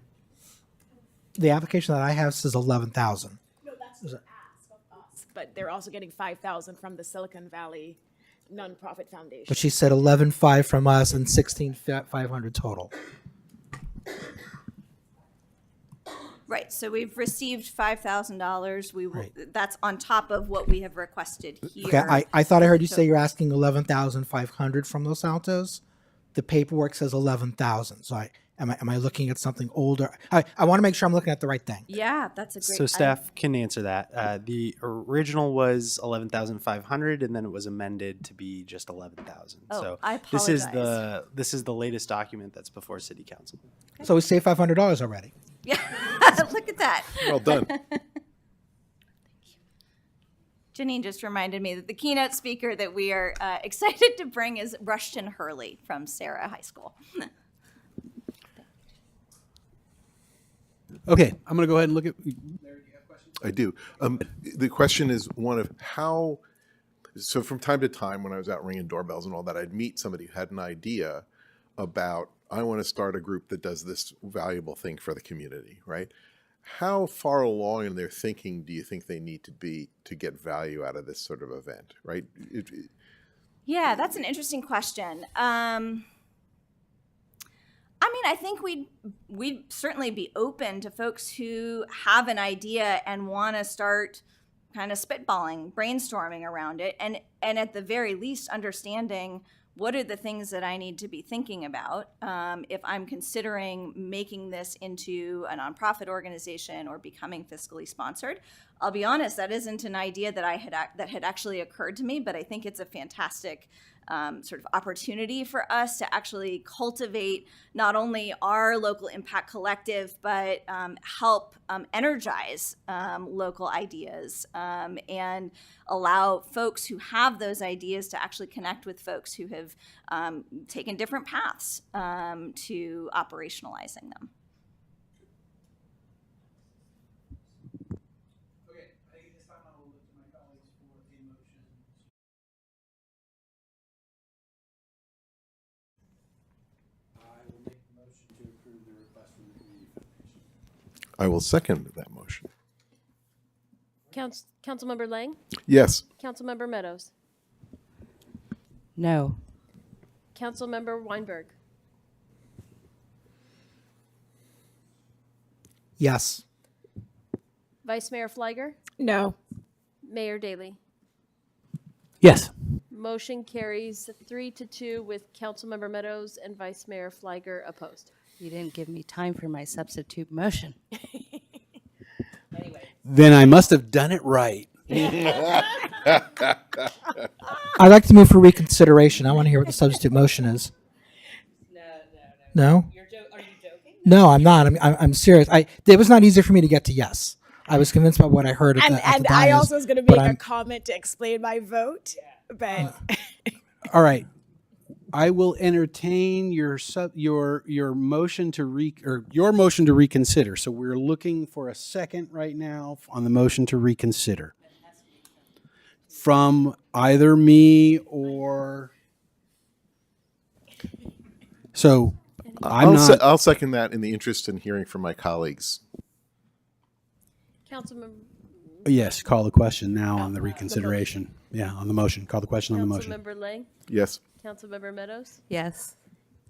The application that I have says 11,000. No, that's the ask of us. But they're also getting 5,000 from the Silicon Valley Nonprofit Foundation. But she said 11,500 from us and 16,500 total. Right. So we've received $5,000. We will. Right. That's on top of what we have requested here. Okay. I thought I heard you say you're asking 11,500 from Los Altos. The paperwork says 11,000. So am I looking at something older? I want to make sure I'm looking at the right thing. Yeah, that's a great. So staff can answer that. The original was 11,500, and then it was amended to be just 11,000. Oh, so I apologize. this is the latest document that's before City Council. Okay. So we saved $500 already. Yeah, look at that. Well done. Janine just reminded me that the keynote speaker that we are excited to bring is Rushton Hurley from Sarah High School. Okay, I'm going to go ahead and look at. I do. The question is one of how. So from time to time, when I was out ringing doorbells and all that, I'd meet somebody who had an idea about, I want to start a group that does this valuable thing for the community, right? How far along in their thinking do you think they need to be to get value out of this sort of event, right? Yeah, that's an interesting question. I mean, I think we'd certainly be open to folks who have an idea and want to start kind of spitballing, brainstorming around it, and at the very least understanding what are the things that I need to be thinking about if I'm considering making this into a nonprofit organization or becoming fiscally sponsored. I'll be honest, that isn't an idea that that had actually occurred to me, but I think it's a fantastic sort of opportunity for us to actually cultivate not only our local impact collective, but help energize local ideas and allow folks who have those ideas to actually connect with folks who have taken different paths to operationalizing them. I will second that motion. Councilmember Lang? Yes. Councilmember Meadows? No. Councilmember Weinberg? Yes. Vice Mayor Fliger? No. Mayor Daley? Yes. Motion carries 3-2 with Councilmember Meadows and Vice Mayor Fliger opposed. You didn't give me time for my substitute motion. Then I must have done it right. I'd like to move for reconsideration. I want to hear what the substitute motion is. No? Are you joking? No, I'm not. I'm serious. It was not easy for me to get to yes. I was convinced by what I heard at the And dais, I also was going to but make a I'm- comment to explain my vote, but All right. I will entertain your motion to your motion to reconsider. So we're looking for a second right now on the motion to reconsider from either me or. So I'll second that in the interest in hearing from my colleagues. Councilmember. Yes, call the question now on the reconsideration. Yeah, on the motion. Call the question on the motion. Councilmember Lang? Yes. Councilmember Meadows? Yes.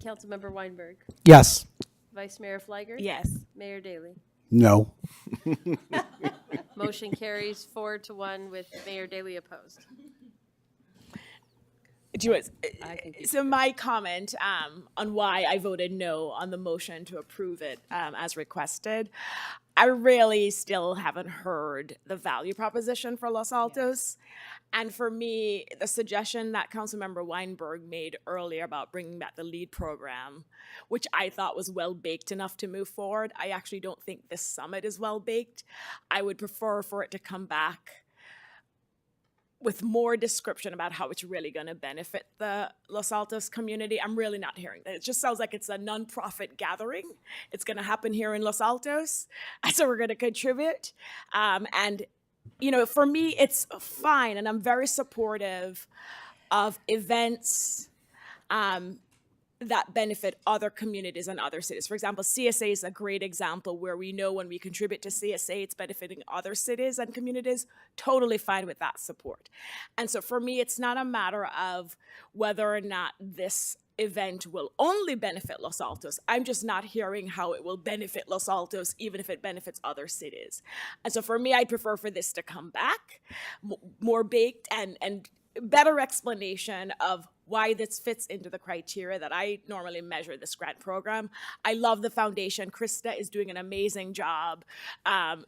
Councilmember Weinberg? Yes. Vice Mayor Fliger? yes. Mayor Daley? No. Motion carries 4-1 with Mayor Daley opposed. So my comment on why I voted no on the motion to approve it as requested, I really still haven't heard the value proposition for Los Altos. And for me, the suggestion that Councilmember Weinberg made earlier about bringing back the LEAD program, which I thought was well-baked enough to move forward, I actually don't think this summit is well-baked. I would prefer for it to come back with more description about how it's really going to benefit the Los Altos community. I'm really not hearing that. It just sounds like it's a nonprofit gathering. It's going to happen here in Los Altos, so we're going to contribute. And, you know, for me, it's fine, and I'm very supportive of events that benefit other communities and other cities. For example, CSA is a great example where we know when we contribute to CSA, it's benefiting other cities and communities. Totally fine with that support. And so for me, it's not a matter of whether or not this event will only benefit Los Altos. I'm just not hearing how it will benefit Los Altos, even if it benefits other cities. And so for me, I'd prefer for this to come back, more baked and better explanation of why this fits into the criteria that I normally measure this grant program. I love the foundation. Krista is doing an amazing job.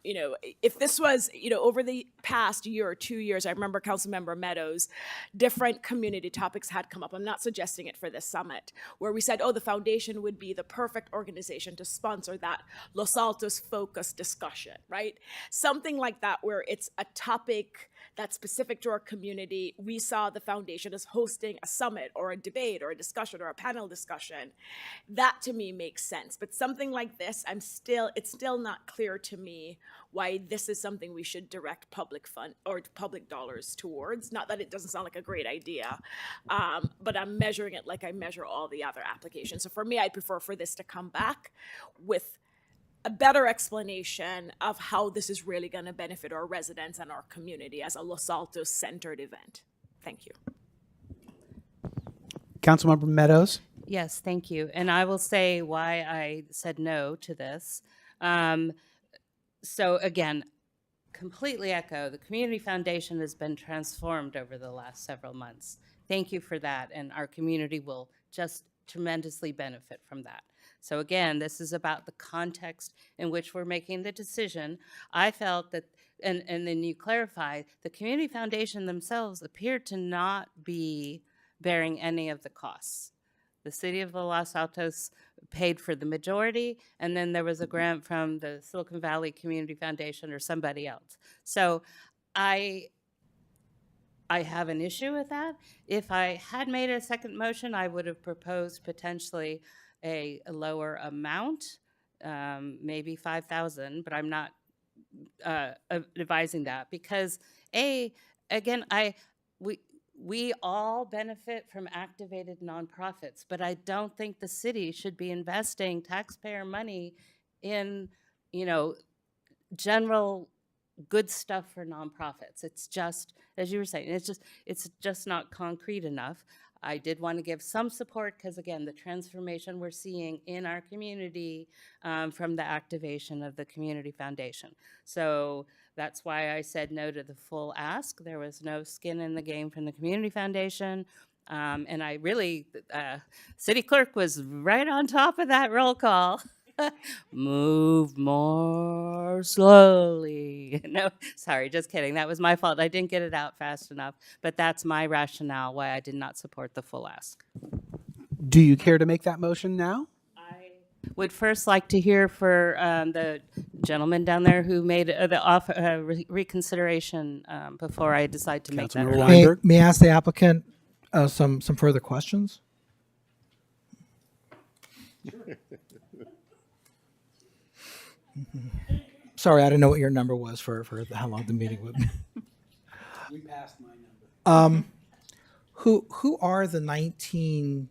You know, if this was, you know, over the past year or 2 years, I remember Councilmember Meadows, different community topics had come up. I'm not suggesting it for this summit, where we said, oh, the foundation would be the perfect organization to sponsor that Los Altos focused discussion, right? Something like that, where it's a topic that's specific to our community. We saw the foundation as hosting a summit summit or a debate or a discussion or a panel discussion, that to me makes sense. But something like this, it's still not clear to me why this is something we should direct public fund or public dollars towards. Not that it doesn't sound like a great idea, but I'm measuring it like I measure all the other applications. So for me, I'd prefer for this to come back with a better explanation of how this is really going to benefit our residents and our community as a Los Altos centered event. Thank you. Councilmember Meadows. Yes, thank you. And I will say why I said no to this. So again, completely echo, the Community Foundation has been transformed over the last several months. Thank you for that, and our community will just tremendously benefit from that. So again, this is about the context in which we're making the decision. I felt that, and then you clarify, the Community Foundation themselves appear to not be bearing any of the costs. The city of Los Altos paid for the majority, and then there was a grant from the Silicon Valley Community Foundation or somebody else. So I have an issue with that. If I had made a second motion, I would have proposed potentially a lower amount, maybe 5,000, but I'm not advising that because we all benefit from activated nonprofits, but I don't think the city should be investing taxpayer money in, general good stuff for nonprofits. It's just, as you were saying, it's just not concrete enough. I did want to give some support because, again, the transformation we're seeing in our community from the activation of the Community Foundation. So that's why I said no to the full ask. There was no skin in the game from the Community Foundation. And I really, City Clerk was right on top of that roll call. Move more slowly. No, sorry, just kidding. That was my fault. I didn't get it out fast enough. But that's my rationale why I did not support the full ask. Do you care to make that motion now? Would first like to hear for the gentleman down there who made the offer reconsideration before I decide to make that. Councilmember Weinberg. May I ask the applicant some further questions? Sorry, I didn't know what your number was for how long the meeting would be. We passed my number. Who are the 19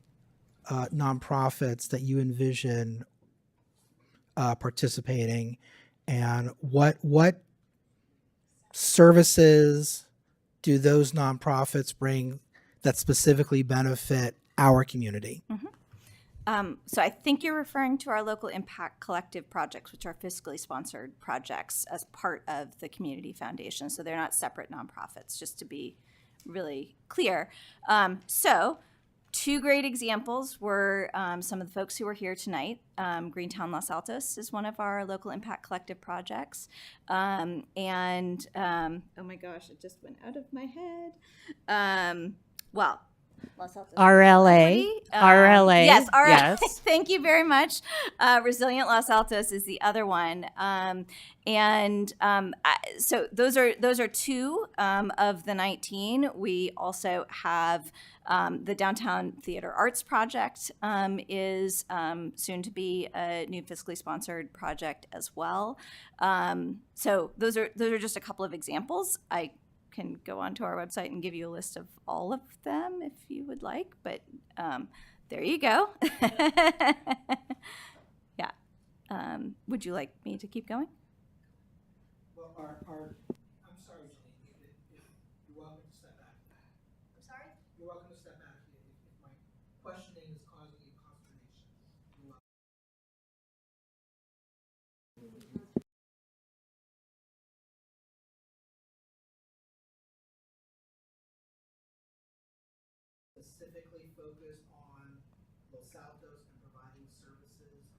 nonprofits that you envision participating, and what services do those nonprofits bring that specifically benefit our community? Mm-hmm. So I think you're referring to our local impact collective projects, which are fiscally sponsored projects as part of the Community Foundation. So they're not separate nonprofits, just to be really clear. So two great examples were some of the folks who were here tonight. Greentown Los Altos is one of our local impact collective projects. Oh my gosh, it just went out of my head. Los Altos RLA. RLA. Yes, RLA. Yes. Thank you very much. Resilient Los Altos is the other one. So those are two of the 19. We also have the Downtown Theater Arts Project is soon to be a new fiscally sponsored project as well. So those are just a couple of examples. I can go onto our website and give you a list of all of them if you would like, but there you go. Yeah. Would you like me to keep going? Well, I'm sorry, Janine, you're welcome to step back. I'm sorry? You're welcome to step back if my questioning is causing you consternation. You're welcome. Specifically focused on Los Altos and providing services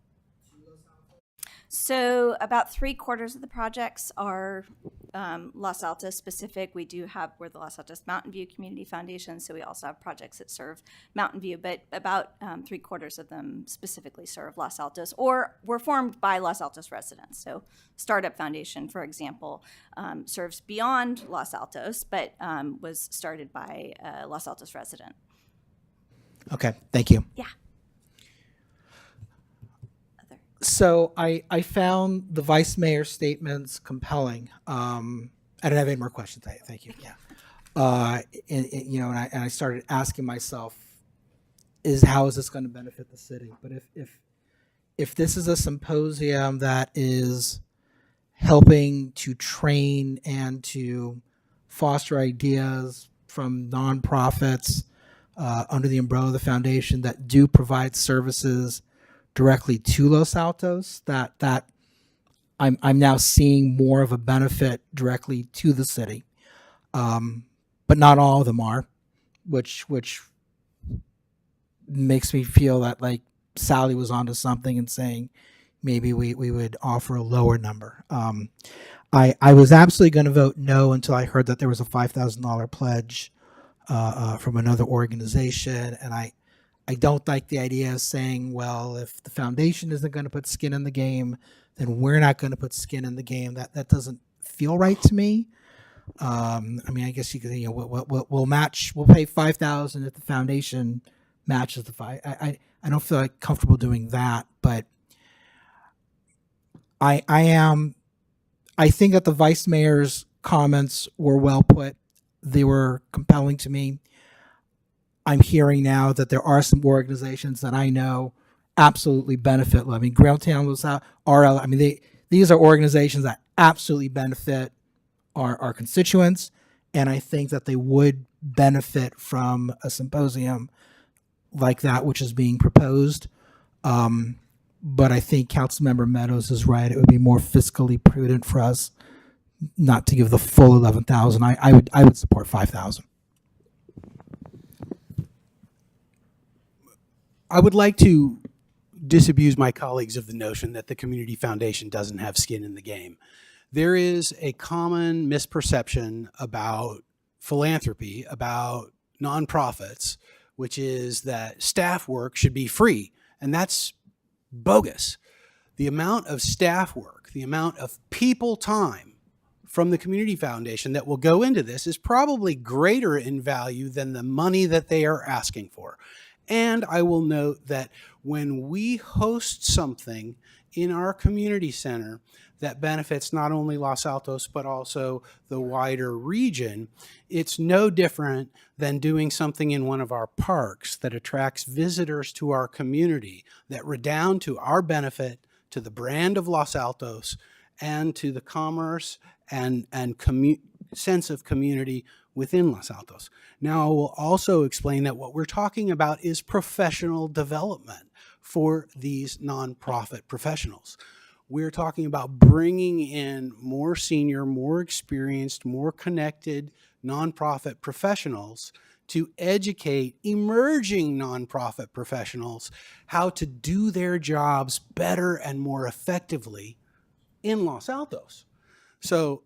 to Los Altos? So about 3/4 of the projects are Los Altos specific. We're the Los Altos Mountain View Community Foundation, so we also have projects that serve Mountain View, but about 3/4 of them specifically serve Los Altos or were formed by Los Altos residents. So Startup Foundation, for example, serves beyond Los Altos, but was started by a Los Altos resident. Okay, thank you. Yeah. So I found the vice mayor's statements compelling. I don't have any more questions. Thank you. Yeah. And I started asking myself, how is this going to benefit the city? But if this is a symposium that is helping to train and to foster ideas from nonprofits under the umbrella of the foundation that do provide services directly to Los Altos, that I'm now seeing more of a benefit directly to the city, but not all of them are, which makes me feel that like Sally was onto something and saying maybe we would offer a lower number. I was absolutely going to vote no until I heard that there was a $5,000 pledge from another organization, and I don't like the idea of saying, well, if the foundation isn't going to put skin in the game, then we're not going to put skin in the game. That doesn't feel right to me. I mean, I guess you could, we'll match, we'll pay $5,000 if the foundation matches the five. I don't feel like comfortable doing that, but I think that the vice mayor's comments were well put. They were compelling to me. I'm hearing now that there are some organizations that I know absolutely benefit. I mean, Grailtown was RL. I mean, these are organizations that absolutely benefit our constituents, and I think that they would benefit from a symposium like that, which is being proposed. But I think Councilmember Meadows is right. It would be more fiscally prudent for us not to give the full 11,000. I would support 5,000. I would like to disabuse my colleagues of the notion that the Community Foundation doesn't have skin in the game. There is a common misperception about philanthropy, about nonprofits, which is that staff work should be free, and that's bogus. The amount of staff work, the amount of people time from the Community Foundation that will go into this is probably greater in value than the money that they are asking for. And I will note that when we host something in our community center that benefits not only Los Altos, but also the wider region, it's no different than doing something in one of our parks that attracts visitors to our community, that redound to our benefit, to the brand of Los Altos, and to the commerce and sense of community within Los Altos. Now, I will also explain that what we're talking about is professional development for these nonprofit professionals. We're talking about bringing in more senior, more experienced, more connected nonprofit professionals to educate emerging nonprofit professionals how to do their jobs better and more effectively in Los Altos. So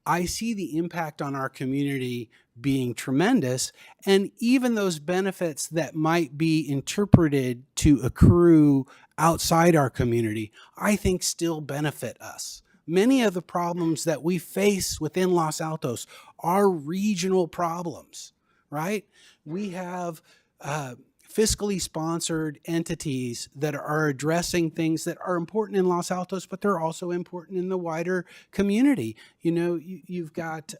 I see the impact on our community being tremendous, and even those benefits that might be interpreted to accrue outside our community, I think still benefit us. Many of the problems that we face within Los Altos are regional problems, right? We have fiscally sponsored entities that are addressing things that are important in Los Altos, but they're also important in the wider community. You know, you've got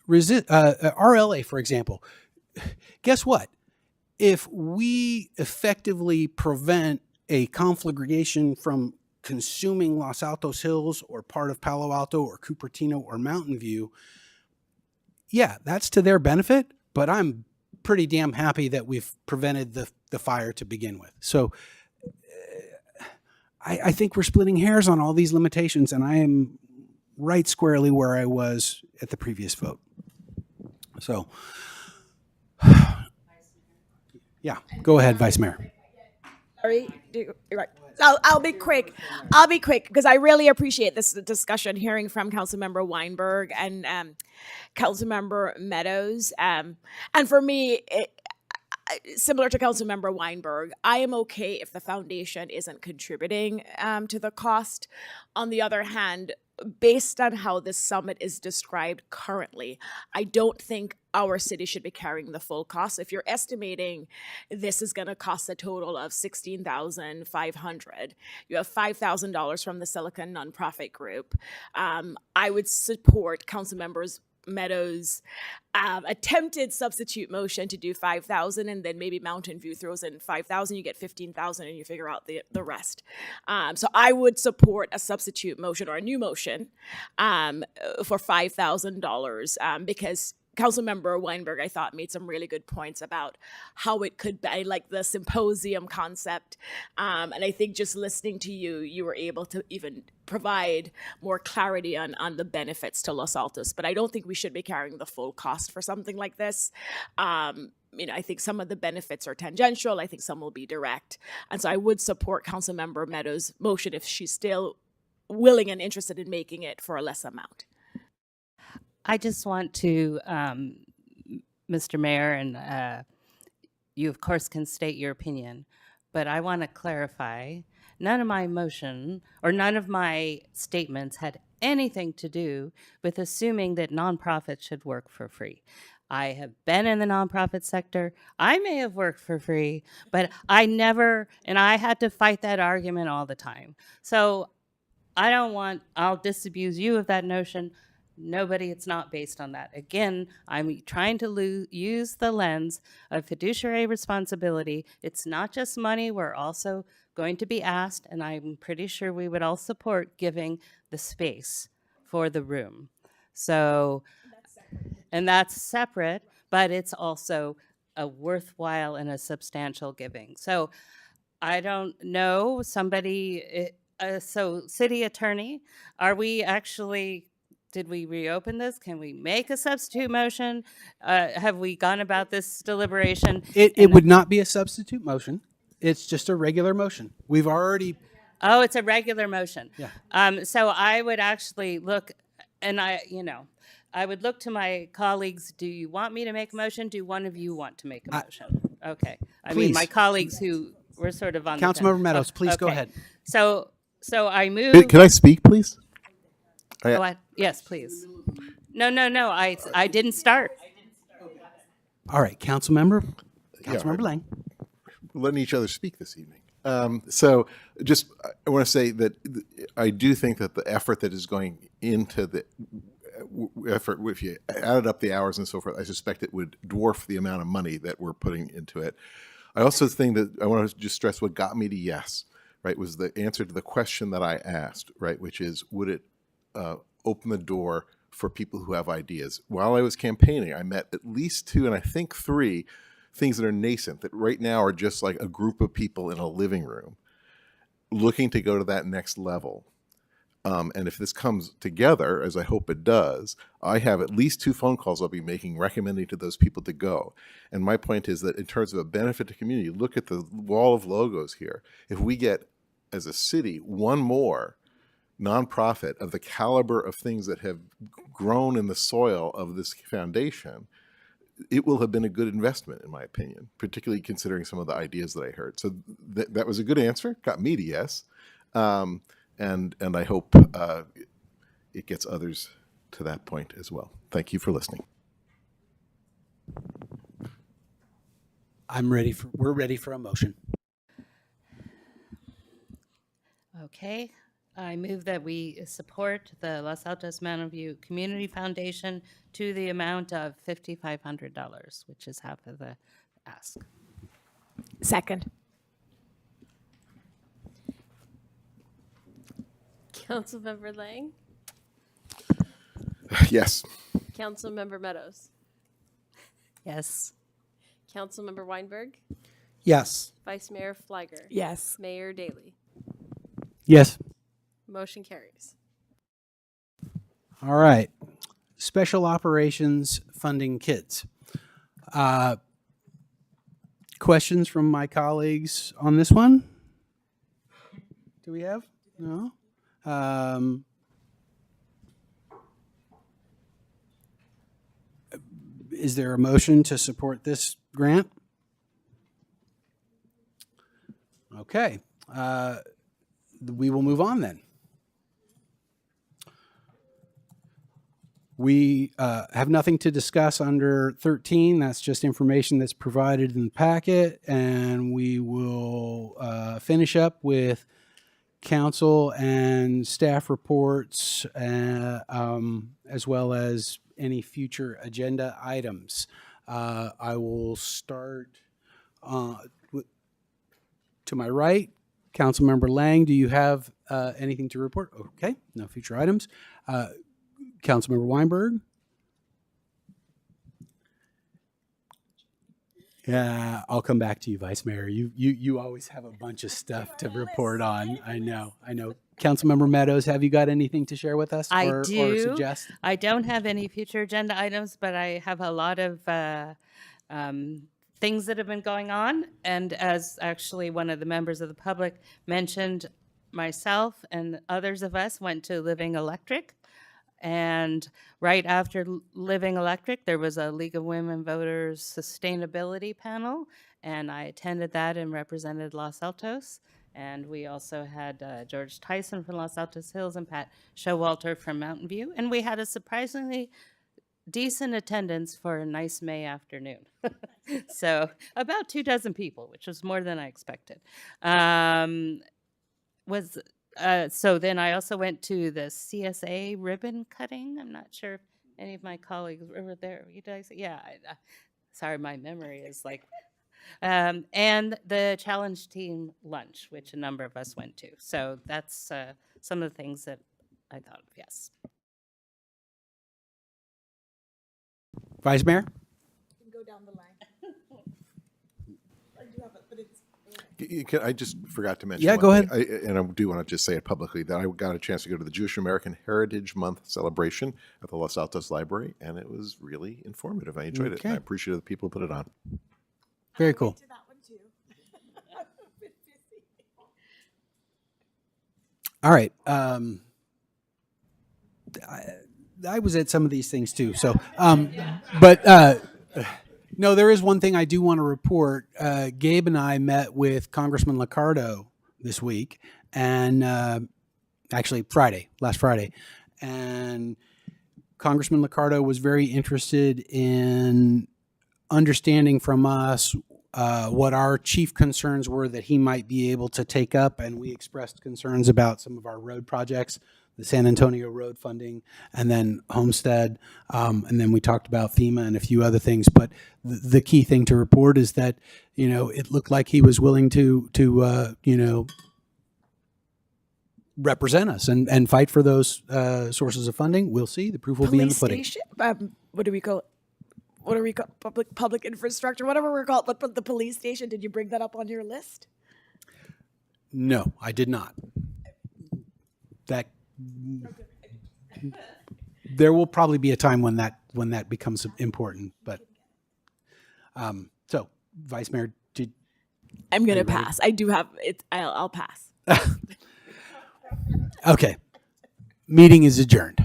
RLA, for example. Guess what? If we effectively prevent a conflagration from consuming Los Altos Hills or part of Palo Alto or Cupertino or Mountain View, yeah, that's to their benefit, but I'm pretty damn happy that we've prevented the fire to begin with. So I think we're splitting hairs on all these limitations, and I am right squarely where I was at the previous vote. So, yeah, go ahead, Vice Mayor. Sorry, right. I'll be quick. I'll be quick because I really appreciate this discussion, hearing from Councilmember Weinberg and Councilmember Meadows. And for me, similar to Councilmember Weinberg, I am okay if the foundation isn't contributing to the cost. On the other hand, based on how this summit is described currently, I don't think our city should be carrying the full cost. If you're estimating this is going to cost a total of $16,500, you have $5,000 from the Silicon Nonprofit Group. I would support Councilmembers Meadows' attempted substitute motion to do 5,000, and then maybe Mountain View throws in 5,000, you get 15,000, and you figure out the rest. So I would support a substitute motion or a new motion for $5,000 because Councilmember Weinberg, I thought, made some really good points about how it could be, like the symposium concept. And I think just listening to you, you were able to even provide more clarity on the benefits to Los Altos. But I don't think we should be carrying the full cost for something like this. I think some of the benefits are tangential. I think some will be direct. And so I would support Councilmember Meadows' motion if she's still willing and interested in making it for a less amount. I just want to, Mr. Mayor, and you of course can state your opinion, but I want to clarify, none of my motion or none of my statements had anything to do with assuming that nonprofits should work for free. I have been in the nonprofit sector. I may have worked for free, but I never, and I had to fight that argument all the time. So I'll disabuse you of that notion. Nobody, it's not based on that. Again, I'm trying to use the lens of fiduciary responsibility. It's not just money. We're also going to be asked, and I'm pretty sure we would all support giving the space for the room. So, and that's separate, but it's also a worthwhile and a substantial giving. So I don't know, somebody, so city attorney, are we actually, did we reopen this? Can we make a substitute motion? Have we gone about this deliberation? It would not be a substitute motion. It's just a regular motion. We've already. Oh, it's a regular motion. Yeah. So I would actually look, and I would look to my colleagues. Do you want me to make a motion? Do one of you want to make a motion? Okay. I mean, my colleagues who were sort of on Councilmember Meadows, please go ahead. So I move. Can I speak, please? Yes, please. No. I didn't start. All right, Councilmember Lang. Letting each other speak this evening. So just, I want to say that I do think that the effort that is going into the effort, if you added up the hours and so forth, I suspect it would dwarf the amount of money that we're putting into it. I also think that I want to just stress what got me to yes, right, was the answer to the question that I asked, right, which is, would it open the door for people who have ideas? While I was campaigning, I met at least 2, and I think 3 things that are nascent, that right now are just like a group of people in a living room looking to go to that next level. And if this comes together, as I hope it does, I have at least 2 phone calls I'll be making recommending to those people to go. And my point is that in terms of a benefit to community, look at the wall of logos here. If we get, as a city, one more nonprofit of the caliber of things that have grown in the soil of this foundation, it will have been a good investment, in my opinion, particularly considering some of the ideas that I heard. So that was a good answer, got me to yes. And I hope it gets others to that point as well. Thank you for listening. We're ready for a motion. Okay. I move that we support the Los Altos Mountain View Community Foundation to the amount of $5,500, which is half of the ask. Second. Councilmember Lang, Yes. Councilmember Meadows, Yes. Councilmember Weinberg, Yes. Vice Mayor Fliger. Yes. Mayor Daley. Yes. Motion carries. All right. Special Operations Funding Kids. Questions from my colleagues on this one? Do we have? No? Is there a motion to support this grant? Okay. We will move on then. We have nothing to discuss under 13. That's just information that's provided in the packet. And we will finish up with council and staff reports, as well as any future agenda items. I will start to my right. Councilmember Lang, do you have anything to report? Okay, no future items. Councilmember Weinberg? Yeah, I'll come back to you, Vice Mayor. You always have a bunch of stuff to report on. I know. Councilmember Meadows, have you got anything to share with us I or do. suggest? I don't have any future agenda items, but I have a lot of things that have been going on. And as actually one of the members of the public mentioned, myself and others of us went to Living Electric. And right after Living Electric, there was a League of Women Voters sustainability panel, and I attended that and represented Los Altos. And we also had George Tyson from Los Altos Hills and Pat Showalter from Mountain View. And we had a surprisingly decent attendance for a nice May afternoon. So about 24 people, which was more than I expected. So then I also went to the CSA ribbon cutting. I'm not sure if any of my colleagues were there. You guys, yeah. Sorry, my memory is like. And the challenge team lunch, which a number of us went to. So that's some of the things that I thought of. Yes. Vice Mayor? Go down the line. I just forgot to mention. Yeah, one go thing. ahead. And I do want to just say it publicly that I got a chance to go to the Jewish American Heritage Month celebration at the Los Altos Library, and it was really informative. I enjoyed it. And I appreciate the people who put it on. Very cool. All right. I was at some of these things too. So, but no, there is one thing I do want to report. Gabe and I met with Congressman Liccardo this week, and actually last Friday, and Congressman Liccardo was very interested in understanding from us what our chief concerns were that he might be able to take up, and we expressed concerns about some of our road projects, the San Antonio road funding, and then Homestead, and then we talked about FEMA and a few other things. But the key thing to report is that, it looked like he was willing to represent us and fight for those sources of funding. We'll see. The proof will be in the pudding. What do we call? Public infrastructure, whatever we're called. But the police station, did you bring that up on your list? No, I did not. There will probably be a time when that becomes important. But so, Vice Mayor, I'm going to pass. I do have it. I'll pass. Okay. Meeting is adjourned.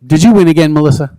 Did you win again, Melissa?